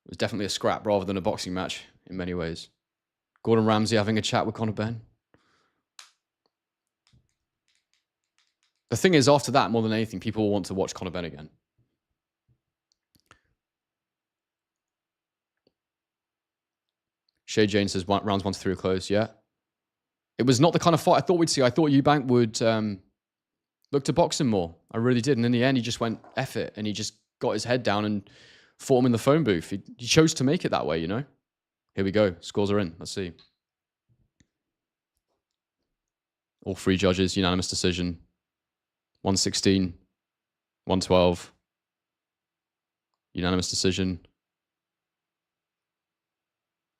It was definitely a scrap rather than a boxing match in many ways. Gordon Ramsay having a chat with Conor Benn. The thing is, after that, more than anything, people will want to watch Conor Benn again. Shay Jane says rounds 1 to 3 are close. Yeah. It was not the kind of fight I thought we'd see. I thought Eubank would look to box him more. I really did. And in the end, he just went F it. And he just got his head down and fought him in the phone booth. He chose to make it that way, you know? Here we go. Scores are in. Let's see. All 3 judges, unanimous decision. 116, 112. Unanimous decision.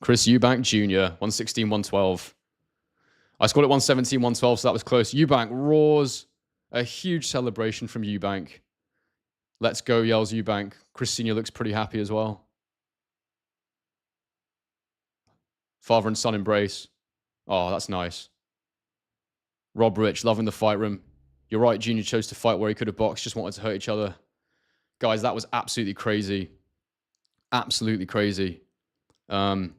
Chris Eubank Jr., 116, 112. I scored it 117, 112, so that was close. Eubank roars. A huge celebration from Eubank. Let's go, yells Eubank. Chris Sr. looks pretty happy as well. Father and son embrace. Oh, that's nice. Rob Rich, loving the fight room. You're right, Junior chose to fight where he could have boxed, just wanted to hurt each other. Guys, that was absolutely crazy. Absolutely crazy. What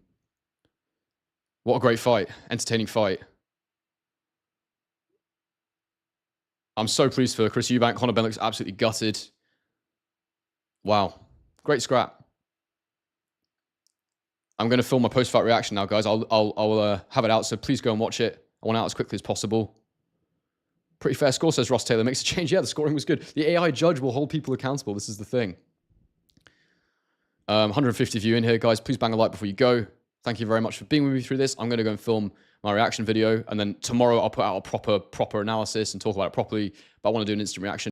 a great fight. Entertaining fight. I'm so pleased for Chris Eubank. Conor Benn looks absolutely gutted. Wow. Great scrap. I'm going to film my post-fight reaction now, guys. I'll have it out, so please go and watch it. I want it out as quickly as possible. Pretty fair score, says Ross Taylor. Makes a change. Yeah, the scoring was good. The AI judge will hold people accountable. This is the thing. 150 of you in here, guys. Please bang a like before you go. Thank you very much for being with me through this. I'm going to go and film my reaction video, and then tomorrow I'll put out a proper analysis and talk about it properly, but I want to do an instant reaction.